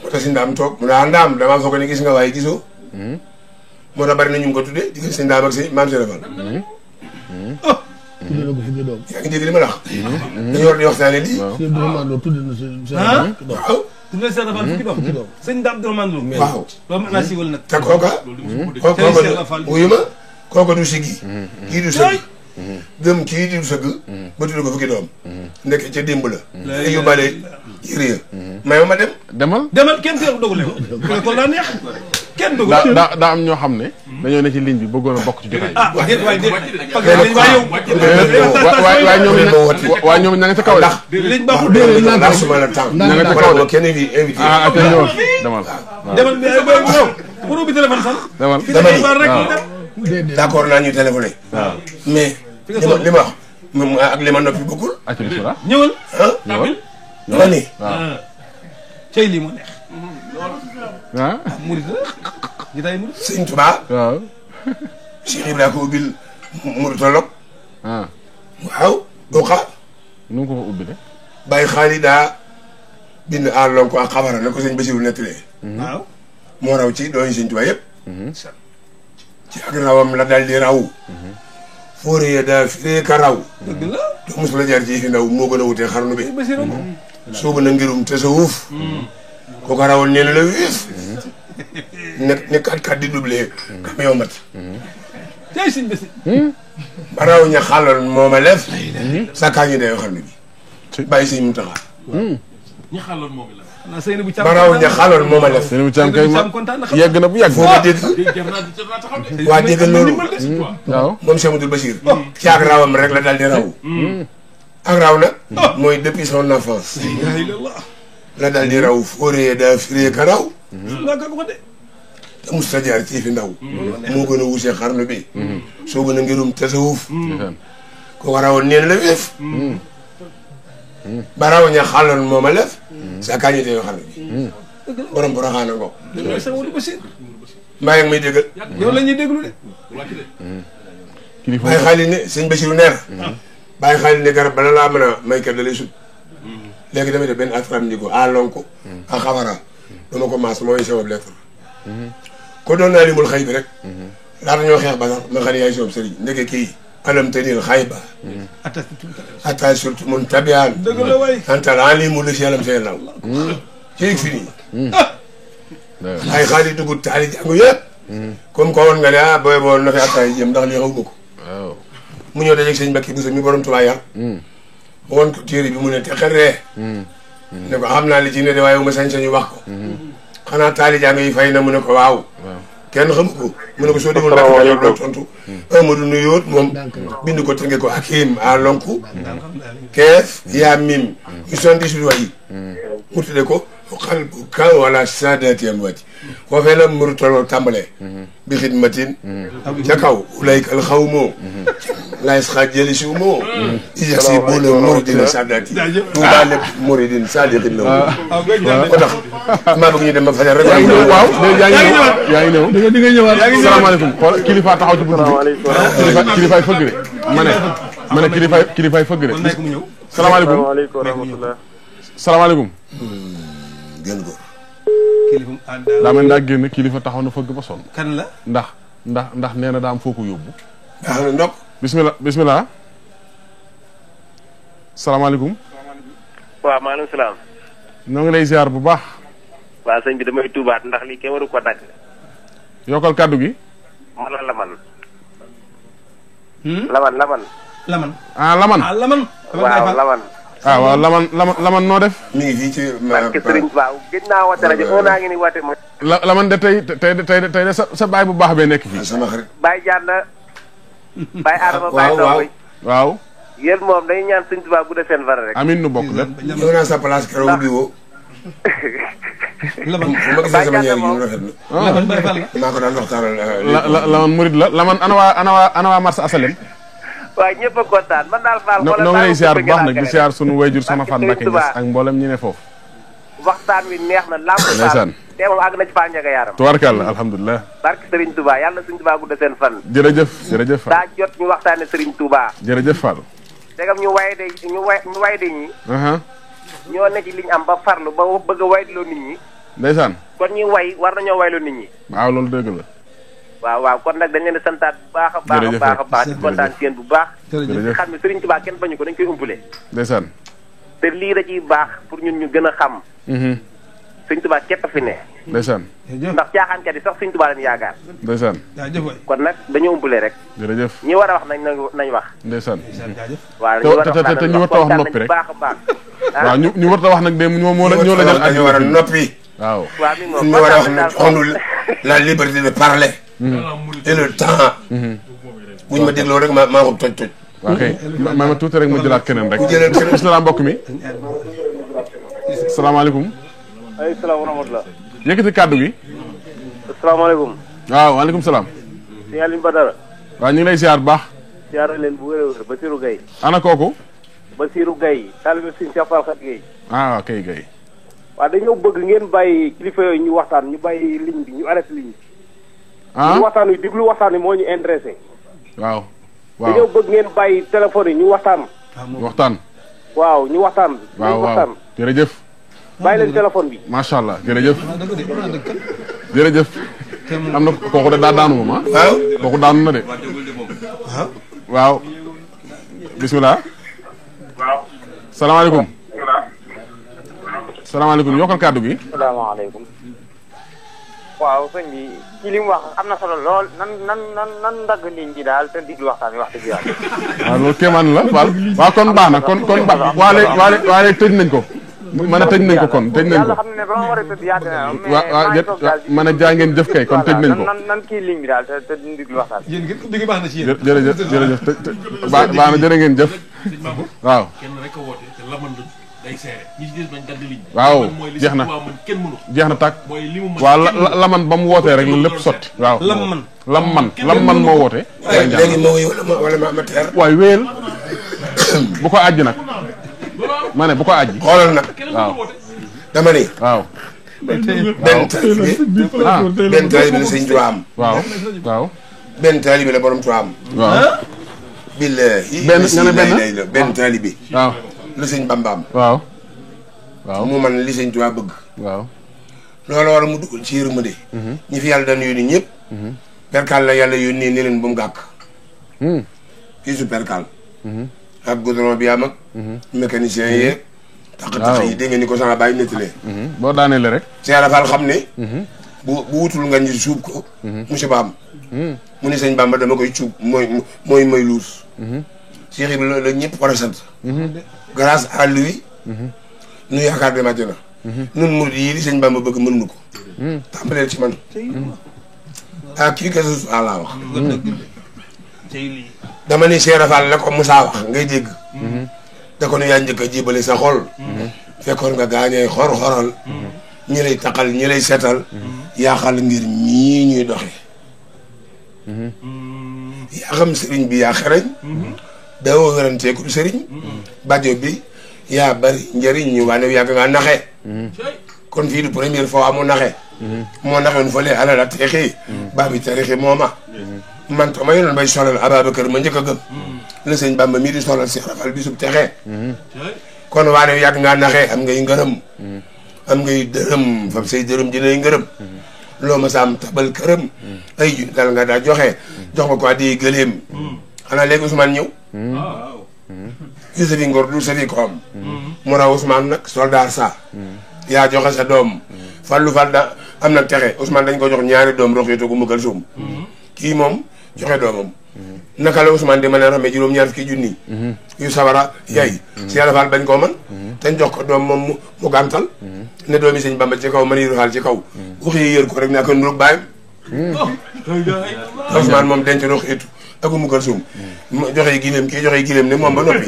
moo tax si ndaam toog mu ne ndaam damaa foog ne gis nga waaye gisoo moo tax bari na ñu ngi ko tuddee diggante si ndaam ak si maam Cheikh Rafal tuddee na ko fukki doom. yaa ngi dégg li ma la wax dañu war di waxtaane lii Sëñ Abdourahmane Lo tuddee na seen fukki doom. waaw tuddee Cheikh Rafal fukki doom sëñ Abdourahmane Lo waaw loolu mën naa siiwal nag te kooka wuyu ma kooka du siggi kii du sëgg gëm kii du sëgg ba tudd ko fukki doom ndekk ca démb la te yóbbaale yére ya may ma dem demal kenn teew dogule ko laa neex kenn dogule daa am ñoo xam ne dañoo ne ci ligne bi bëggoon a bokk ci jotaay déet waay déet waaye ñoom ña nga ca kaw ndax liñ baaxul ndax suma la temps ña nga ca kaw de kenn invité ak ñëwal demal ñëw pour ubbi téléphone sax demal d'accord naa ñu téléphoné mais li ma wax moom ak li ma noppi bokkul ak bismillah ñëwal ma ni cey lii moo neex ah murid la jitaay murid sëñ Tuubaa waaw Cheikh Ibrahima ko ubbil muritolog ah waaw oka nu ko fa ubbi de bàyyi xaali daa bind àlloon ko ak xabara na ko sëñ Basiru nettalee waaw moo raw ci dooñu sëñ Tuubaa yëpp ci ak rawam la dal di raw fóoree daa firee ka raw dëgg la te mos la jaar ci fi ndaw moo gën a wutee xarnu bi Basiru soobu na ngirum te sa wuuf ko ko rawoon nee na la wiif ne kat di doublé camion mat tey sëñ Basiru ba raw ña xàlloon moo ma lef sakkaa ñu dee xarnu bi bàyyi sëñ Muntaxa xanaa sëy na bu ba raw ña xàlloon moo ma lef seen bu cam kay ma kontaan na yegg na bu yàgg foo nga dégg waa dégg loolu waaw moom Cheikh Amadou Bachir ci ak rawam rek la daal di raw ak raw nag mooy depuis son enfance la daal di raw fóoree daa firee ka raw te mos ta jaar ci fi ndaw moo gën a wuusee xarnu bi soo gën a ngirum tasawuf ko ko rawoon neen la weef ba raw ña xàlloon moo ma lef sa kañite yoo xarnu bi borom bu raxaana ngo mbaa yaa ngi may déggal yow la ñuy déglu de kilifa bàyyi xaalis ne sëñ Basiru neer bàyyi xaalis ne garab bala laa mën a may kër da lay sut léegi damay def benn atram ndi ko a lonk a xawara dama ko maas mooy sabab lettre ko doon naa limul xëy bi rek laata ñoo xeex Badar ma xam ne yaay soob sëriñ ndeke kii alam tanil xay ba atta surtout mun tabiaan anta alimu la si alam seen law ci fi nii ay xaalis dugg taali jàngu yëpp comme ko woon nga ne ah booy boo na fi attaay jëm ndax lii xaw ma ko mu ñëw dajeeg sëñ Mbacke Bousso mi borom Tuubaa yar woon ko téere bi mu ne te xeree ne ko xam naa li ci ne de waaye wu ma sañ-sañu wax ko xanaa taali jàng yi fay na mu ne ko waaw kenn xamu ko mu ne ko soo demul Mbacke yow doo tontu Amadou Nuyoot moom bind ko tënge ko Hakim a lonku keef yaa mim ñu 78 way mu tudde ko xal bu kan wala sadatiam wati foofee la muru toloo tàmbalee bi xidmatin ca kaw ulayka al xaw moo lays xaaj jëli siw moo ijax si boole muridina sadati tuubaa lépp muridin sadiqin la ko tax maa bëgg ñu dem ba fajar rek waaw yaa ngi ñëw di nga ñëwaat salaamaaleykum xool kilifa taxaw ci buntu bi kilifaay fëgg de ma ne kilifaay fëgg de salaamaaleykum salaamaaleykum gën góor daa mel daa génn kilifa taxaw na fëgg ba sonn kan la ndax nee na daa am foo ko yóbbu baax na ndok bismillah salaamaaleykum waaw maaleykum salaam ñoo ngi lay ziar bu baax waaw sëñ bi damay tuubaat ndax lii kenn waru ko dagg yokkal kàddu gi man la laman laman waaw laman waaw laman noo def mi ngi fii ci parce que sëriñ waaw gëj naa woote rajo on naa ngi ni woote mo laman de tey de sa baay bu baax bee nekk fii sama xarit Baye Diagne Baye Adama Baye Ndongoy waaw yéen moom dañuy ñaan sëñ Tuubaa bu def seen fara rek amin nu bokk lépp ñëw naa sa place keroog bi woo laman fu ma gisee sama ñaar yi ñu rafet na laman Baye Fall maa ko daan waxtaanal laman murid la laman ana waa marsa asalem waaye ñëpp a kontaan man daal Fall noo ngi lay ziar bu baax nag di ziar sunu wayjur sama fan Mbacke Niass ak mboolem ñi ne foofu waxtaan wi neex na lamb ndeysaan te moom àgg na ci Faa Njaga Yaaram tubaarkàlla alhamdulilah barke Serigne Touba yàlla Serigne Touba gudd seen fan jërëjëf Fall daa jot ñu waxtaane Serigne Touba jërëjëf Fall tegam ñu way de ñi ñoo ne ci liñ am ba farlu ba bëgg a waydiloo nit ñi ndeysaan kon ñuy way war nañoo wayloo nit ñi waaw loolu dëgg la waaw kon nag dañ leen di santaat bu baax a baax di kontaan ci yéen bu baax jërëjëf xam ne Serigne Touba kenn bañu ko dañ koy umpule ndeysaan te lii da ciy baax pour ñun ñu gën a xam Serigne Touba képp a fi ne ndeysaan ndax caaxaankat yi sax Serigne Touba lañu yaakaar ndeysaan kon nag dañoo umpule rek jërëjëf ñi war a wax nañ wax ndeysaan waaw ñu war a wax te ñu war a wax noppi rek baax a baax waaw ñu war a wax nag de ñoo la jël dañu war a noppi waaw mi moom ñu war a wax ne xonul la liberté de parler et le temps buñ ma dégloo rek maa ko toj waaw kay ma tuuti rek ma jëlaat keneen rek bismillah mbokk mi salaamaaleykum ay salaam wa rahmatulah yëkkati kàddu gi asalaamaaleykum waaw waaleykum salaam si Alioune Badara waaw ñu ngi lay ziar bu baax ziar leen bu wér a wér Basirou Gueye ana kooku Basirou Gueye taalibe Sëriñ Cheikh Fall Khat Gueye waaw kay Gueye waaw dañoo bëgg ngeen bàyyi kilifa yooyu ñu waxtaan ñu bàyyi ligne bi ñu arrêté ligne bi ñu waxtaan wi diglu waxtaan wi moo ñu intéressé waaw dañoo bëgg ngeen bàyyi téléphone yi ñu waxtaan waaw ñu waxtaan waaw jërëjëf bàyyi leen téléphone bi macha allah jërëjëf am na kooku de daa daanu moom waaw kooku daanu na de waaw bismillah salaamaaleykum yokkal kàddu gi salaamaaleykum waaw sëñ bi ci li mu wax am na solo lool nan ndagg nit ñi daal te diglu waxtaan bi wax dëgg yàlla waaw loolu kéemaan la waaw kon baax na kon waale tëj nañ ko man a tëj nañ ko kon tëj nañ ko yàlla xam ne ba ma war a tëdd yàgg na waaw man a jaa ngeen jëf kay kon tëj nañ ko nan kii ligne bi daal te diglu waxtaan yéen digg baax na ci yéen jërëjëf baax na jërë ngeen jëf waaw waaw jeex na tàkk waaw laman ba mu wootee rek la lépp sotti waaw lam man moo woote léegi moo ngi wala ma teer waaye wéyal bu ko àjj nag ma ne bu ko àjj xoolal nag waaw dama ni waaw benn taalibe la sëñ Tuubaa am waaw benn taalibe la borom Tuubaa am waaw billahi nga ne benn taalibe waaw la sëñ Bamba am waaw mu man li sëñ Tuubaa bëgg waaw loolu war a mu dugal ci yërmande. ñi fi yàlla daan yónni ñëpp. perkal la yàlla yónnee ne leen bu mu gàkk. fii su perkal. ak goudron bi am ak. mécanicien yeeg. tax yi dégg nga ni ko sama bàyyi nettalee. boo daaneele rek. Cheikh Rafal xam ne. bu wutul nga ñu suub ko. musiba am. mu ne sëñ Bamba dama koy cuub mooy luus. Cheikh Ibrahima la ñëpp war a sant. grâce à lui. nu yaakaar dem àjjana. nun murid yi li sëñ Bamba bëgg mënuñu ko. tàmbaleel ci man. ah kii que ce soit laa wax. dama ni Cheikh Rafal la ko Moussa wax ngay dégg. da ko nu yaa njëkk a jébale sa xol. fekkoon nga gaañee xor-xoral. ñi lay taqal ñi lay seetal. yaaxal ngir ñii ñuy doxe yaa xam sëriñ bi yaa xereñ. daawoo wéranteeku du sëriñ. bajo bi yaa bari njëriñ ñu waane yàgg nga naxe. kon fii du première fois amu naxe. moo naxoon fële alal ak teexi. baabi tarixi mooma. man to ma yonoon bay solal Ababacar ma njëkk a gëm. la sëñ Bamba mii di solal Cheikh Rafal bisub texe. kon waane yàgg ngaa naxe am ngay ngërëm. am ngay dërëm fam say dërëm dinay ngërëm. loo ma saam tabal këram. ay junni dal nga daa joxe. jox nga ko addi gëleem. xanaa léegi Ousmane ñëw. yu safi ngor du safi koom. mu raw Ousmane nag soldaar sa. yaa joxe sa doom. Fallou Fall da am na texe Ousmane dañ ko jox ñaari doom roxeetu gu mukkal suum. kii moom joxe doomam. naka la Ousmane di mën a ramee juróom-ñaar fukki junni. yu sawara yay. Cheikh Rafal bañ koo man dañ jox ko doom moom mu gàntal. ne doomi sëñ Bamba ci kaw man yi Rafal ci kaw. waxi yër ko rek naa ko nurug bàyyam. Ousmane moom denc roxeetu ak mu kër suum. joxe gileem kii joxe gileem ne moom ba noppi.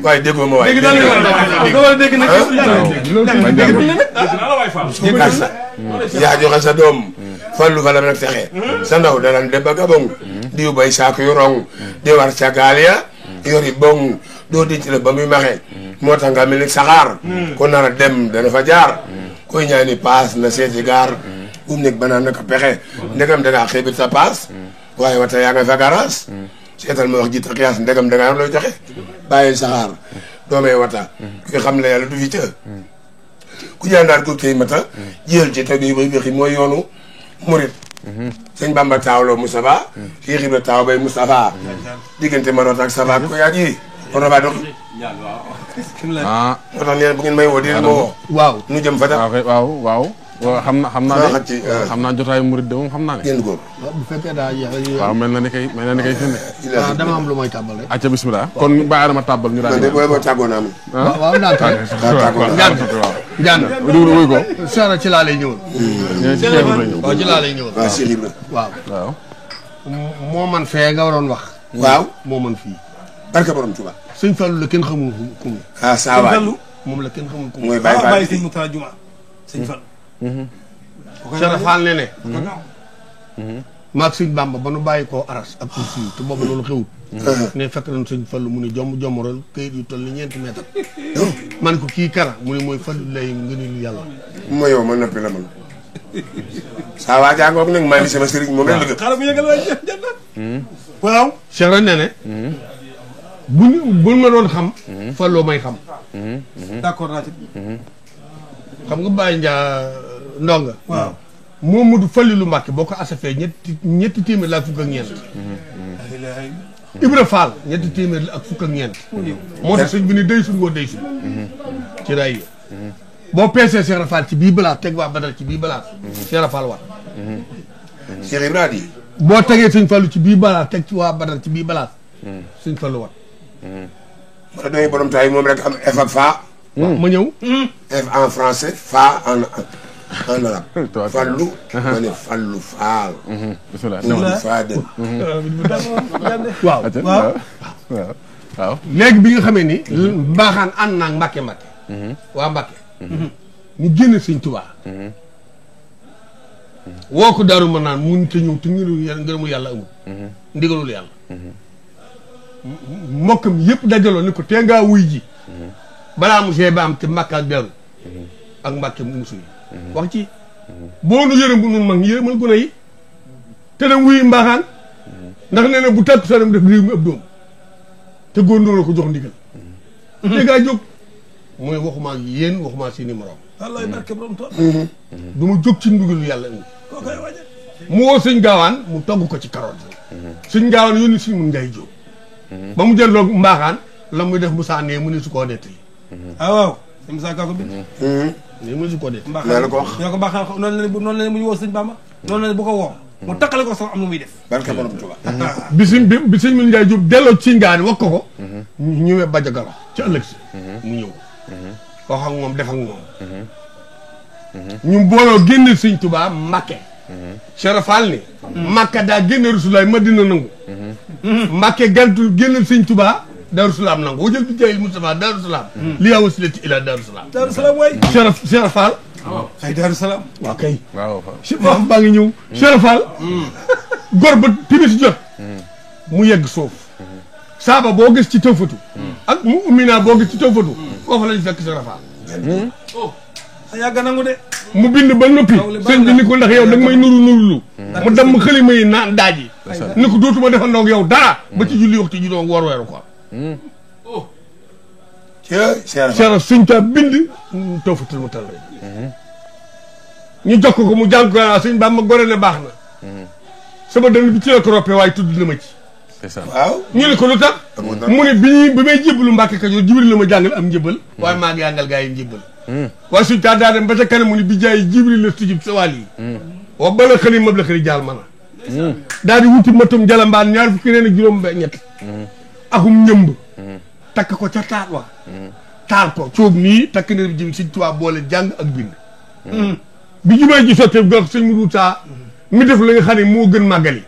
waaye déggoo ma waaye. yaa joxe sa doom. Fallou Fall nag texe. sa ndaw dalan de ba gabong. diw bay saako yu rong. di war ca gaal ya. yori bong. doo denc la ba muy maxe. moo tax nga mel ni saxaar. ko nar a dem dana fa jaar. koy ñaani paas na seeti gaar. bu mu nekk ba naan naka pexe. ndegam dangaa xeebit sa paas. waaye wata yaa nga fa garage. seetal ma wax ji taxiyaas ndegam dangaa am looy joxe. bàyyi saxaar. doomee wata. kuy xam ne yàlla du fi të. ku jàndaar ko kay mata. jiyal ci taw bi bay wéxi mooy yoonu murit. sëñ Bamba taawloo Moustapha. Cheikh Ibra taaw bay Moustapha. diggante Marot ak Safa ko yaa ji. kon Rafa dox. ah. moo tax nee bu ngeen may woo di leen ma woo. waaw nu jëm fa tam. waaw xam naa ne xam naa jotaayu murit de moom xam naa ne. génn góor. bu fekkee daa jeex. waaw mel na ni kay fi ne. waaw dama am lu may tàmbal rek. acca bismillah kon bàyyi ma tàbbal ñu daal man de booy boo tàggoo naa man. waaw naan tàggoo. njàng wuy ko. Seera ci laa lay ñëwal. waaw ci laa lay ñëwal. waaw Cheikh Ibra. waaw. moo man fee nga waroon wax. waaw. moo man fii. barke borom Tuuba. sëñ Fallou la kenn xamul ku mu. ah saa waay moom la kenn xamul ku mu. mooy bàyyi sëñ Moutala Juma sëñ Fall. Cheikh Rafal ne ne. maag sëñ Bamba ba nu bàyyi koo aras ak kursi te boobu loolu xewut. ne fekk nañu sëñ Fallu mu ne jommoral këyit yu toll ni ñeenti mètre. man ko kii kara mu ne mooy Fallu lay ngëneelu yàlla. ma yow ma noppi la man. saa waa jàngoog nag maa ngi sama sëriñ moom rek la gëm. xaaral bu yëgal waay waaw. Cheikh rek ne ne. buñ ma doon xam. Falloo may xam. d'accord naa ci. xam nga Baye Ndiaye ndonga. waaw. Momadou Fallilu Mbàkke boo ko asafee ñetti téeméer la ak fukk ak ñeent. Ibra Fall ñetti téeméer la ak fukk ak ñeent. moo tax sëñ bi ni day suñ ngoo day suñ. ci ray yi. boo peesee Cheikh Rafal ci bii balaat teg waa Badar ci bii balaat. Cheikh Rafal wat. Cheikh Ibrahima yi. boo tegee sëñ Fallu ci bii balaat teg ci waa Badar ci bii balaat. sëñ Fallu wat. ma doy borom taay moom rek am F ak fa. ma ñëw. F en français fa en arabe. Fallu. ma ne Fallu Faal. bismillah. Fallu Faadel. waaw. léegi bi nga xamee ni. mbaaxaan ànd naa Mbàkke waa Mbàkke. ñu génn sëñ Tuubaa. woo ko Daaru Manaan mun te ñëw te ngërëmu yàlla amul. ndigalul yàlla. mbokkam yëpp dajaloo ni ko tee ngaa wuy ji. balaa mu see ba am te Mbàkke ak Daaru. ak Mbàkke mu musu yi. wax ci boo nu yërëm bu nun mag ñu yërëmal gune yi. te dem wuyi mbaaxaan. ndax nee na bu tàkk sa dem def réew mi ëpp doom. te góor ko jox ndigal. te ngaa jóg mooy waxuma ak yéen waxuma seeni morom. wallaay barke borom tool. du ma jóg ci ndigalu yàlla indi. koo koy waje. mu woo sëñ gaawaan mu togg ko ci karoot sëñ gaawaan yónni si mun ngay jóg. ba mu jël loolu mbaaxaan la muy def Moussa ne mu ne su koo nettali. ah waaw. sëñ Moussa Ka ko bind. ne mu ne su koo nettali. maa la ko wax ñoo ko mbaaxaan noonu la ne bu ñu woo sëñ Bamba. noonu la ne bu ko woo. mu takkale ko sax am na muy def. barke borom Tuuba. bi sëñ mun ngay jóg delloo ci ngaani wax ko. ñu ñëwee Bajagalo ci ëllëg si. mu ñëw. wax ak moom def ak moom. ñu booloo génne sëñ Tuubaa Mbàkke. Cheikh Fall ni. Makka daa génne Rasulaay Madina nangu. Mbàkke gantu génne sëñ Tuubaa Daaru Salaam nangu wajal bi jaayil Mustafa Daaru Salaam. li yaa wasilati ila Daaru Salaam. Daaru Salaam waay. Cheikh Fall. ay Daaru Salaam. waaw kay. waaw wax baa ngi ñëw. Cheikh Fall. gor ba timis jot. mu yegg suuf. saaba boo gis ci tawfatu. ak mu umina boo gis ci tawfatu. foofu lañ fekk Cheikh Fall. a yàgg nangu de. mu bind ba noppi sëñ bi ni ko ndax yow da nga may nuru mu dem xalima yi naan daaji ni ko dootuma defandoo ak yow dara ba ci julli waxtu juróom woor weeru ko Cheikh suñ ta bind tawfatul mu tal ñu jox ko mu jàng ko sëñ Bamba gore ne baax na sama dënn bi ci la ko roppee waaye tudd na ma ci waaw ñu ne ko lu tax mu ne bi may jébbalu Mbàkke Kajoor Jibril la ma jàngal am njëbbal waaye maa ngi jàngal gaa yi njëbbal waaye suñ taa daa dem ba ca kanam mu ne bi jaay Jibril la tujub sa wàll yi wa bala xëli mab la xëli jaal man a daal di wuti matum jalambaan ñaar fukki neen ak juróom ba ñett akum ñëmb takk ko ca taat wa taal ko coob nii takk na bi jëm sëñ Tuubaa boole jàng ak bind bi jumaa ji sottee gox sëñ Mudu Taa mi def la nga xam ne moo gën màggali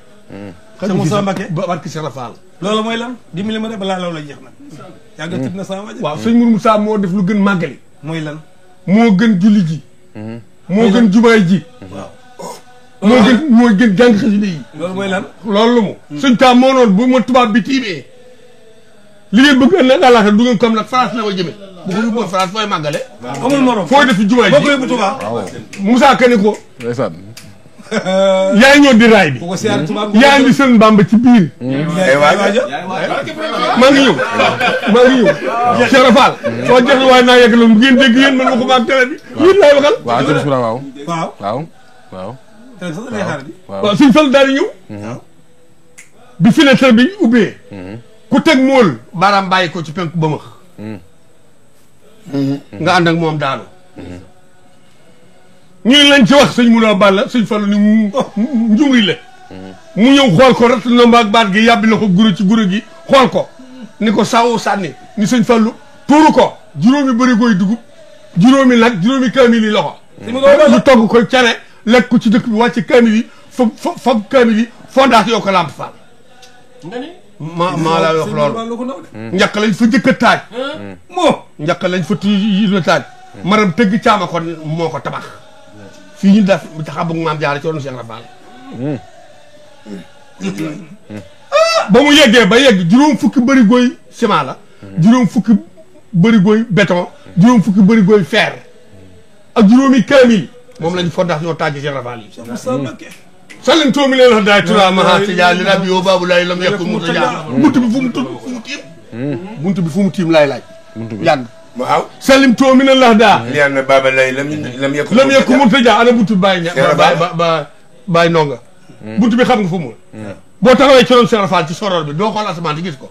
sëñ Moussa Mbacké ba barki Cheikh Fall loolu mooy lan dimbali ma de balaa loolu la jeex nag yàggal tëdd na sama waja waaw sëñ Mudu Taa moo def lu gën màggali mooy lan moo gën julli ji moo gën jumaay ji waaw moo gën jàng xasida yi loolu mooy lan loolu lu mu sëñ Taa moo noonu bu ma tubaab bi tiimee li ngeen bëgg ëllëg àllaaxira du ngeen comme nag France la ma jëme bu ko yóbboo France fooy màggale amul morom fooy def jumaay ji boo ko yóbbu Tuubaa Moussa Kane ko ndeysaan yaa ñoo di raay bi bu ko siyaare Tuubaa yaa indi seen Bamba ci biir maa ngi ñëw Cheikh Fall soo jeex waaye naa yegg la mu ngeen dégg yéen man waxuma ak télé bi yéen laay waxal waaw jërëjëf waaw waaw waaw waaw télé sax lay xaar di waaw suñ Fall daal di ñëw bi fenêtre bi ubbee ku teg mool baaraam bàyyi ko ci penku ba max nga ànd ak moom daanu ñu ne lañ ci wax sëñ Moulaa Balla sëñ Fallu ni njumri la mu ñëw xool ko rat nomba ak baat gi yàbbi na ko guro ci guro gi xool ko ni ko sawu sànni ni sëñ Fallu tuuru ko juróomi bëri koy dugub juróomi nag juróomi kaamil yi loxo ñu togg ko cane lekk ko ci dëkk bi wàcce kaamil yi fab kaamil yi fondation yoo ko lamp faal maa laa wax loolu njaq lañ fa jëkk a taaj moo njaq lañ fa la taaj maram tëgg caama ko moo ko tabax fii ñu def taxaw bëgg maam jaara ci woon Cheikh Rafal ba mu yeggee ba yegg juróom fukki bëri gooy ciment la juróom fukki bëri gooy béton juróom fukki bëri gooy fer ak juróomi kaamil moom lañ fondation tàgg Cheikh Rafal yi sallim toomi leen wax daay tura maha tija li rabbi yow baabu laay lam yekku mu tija bunt bi fu mu tudd fu mu tiim bunt bi fu mu tiim laay laaj yàgg waaw sallim toomi leen wax daa li na baaba lay lam yekku mu tija ana bunt bi bàyyi bàyyi nonga bunt bi xam nga fu mu boo taxawee ci roon Cheikh Rafal ci soror bi doo xool asamaan di gis ko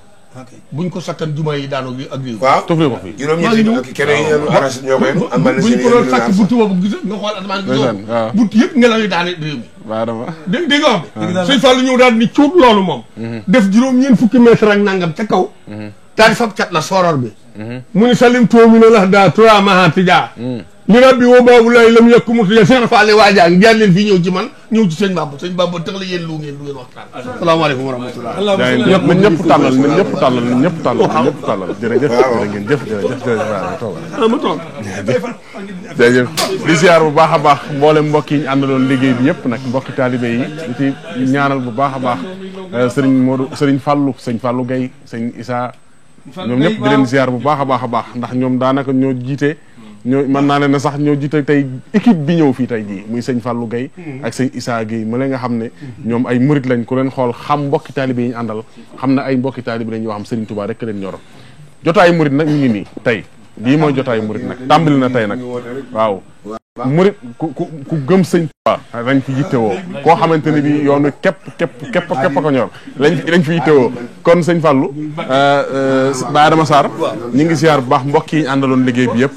buñ ko sakkan juma yi daanoo ak réew waaw tofle ko fi juróom-ñetti kene yi arrangé ñoo koy amal na buñ ko doon sakk buntu boobu gis nga xool asamaan gis bunt yëpp ngelaw yi daane réew mi dégg nga wax bi sëñ Fallu ñëw daal ni cuut loolu moom def juróom-ñeent fukki mètre ak nangam ca kaw daal di fab cat la soror bi mu ni salim toomi na lax daa tura maha tija li rabbi woo baabu lay lam yekku mu tija Cheikh Rafal waajaa ngi jaan leen fii ñëw ci man ñëw ci sëñ Bamba tax la yéen lu ngeen waxtaan asalaamaaleykum wa rahmatullah nañ ñëpp tàllal nañ ñëpp tàllal nañ ñëpp tàllal nañ ñëpp tàllal jërëjëf jërë ngeen jëf jërëjëf ma toog jërëjëf di siyaar bu baax a baax mboolem mbokk yi ñu àndaloon liggéey bi yëpp nag mbokki taalibe yi di ci ñaanal bu baax a baax sëriñ Modou sëriñ Fallou Gaye sëriñ Issa ñoom ñëpp di leen siyaar bu baax a baax ndax ñoom daanaka ñoo jiite ñoo mën naa leen ne sax ñoo jiite tey équipe bi ñëw fii tey jii muy sëñ Fallou Gaye ak sëñ Issa Guèye ma leen nga xam ne ñoom ay murit lañ ku leen xool xam mbokki taalibe yi ñu àndal xam ne ay mbokki taalibe lañ yoo xam Serigne Touba rek leen ñoro jotaayu murit nag ñu ngi nii tey lii mooy jotaay murit nag tàmbali na tey nag waaw murit ku gëm sëñ Tuubaa lañ fi yittewoo koo xamante ni bi yoonu képp ko ñor lañ fi yittewoo kon sëñ Fallou Baye Adama Sarr ñu ngi ziar bu baax mbokk yi ñu àndaloon liggéey bi yëpp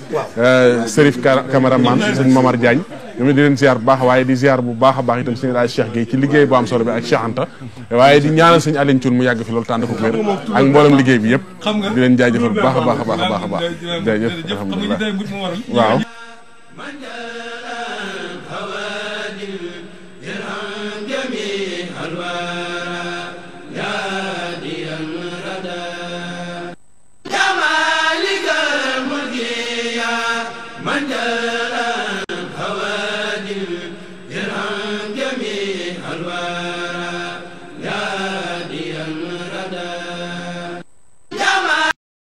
Serif cameraman sëñ Momar Diagne ñoom di leen ziar bu baax waaye di ziar bu baax a baax itam sëñ Raaj Cheikh Gueye ci liggéey bu am solo bi ak Cheikh Anta waaye di ñaanal sëñ Aline Thioune mu yàgg fi loolu tànd ko wér ak mboolem liggéey bi yëpp di leen jaajëfal bu baax a baax a baax a baax a baax jaajëf alhamdulilah waaw الوان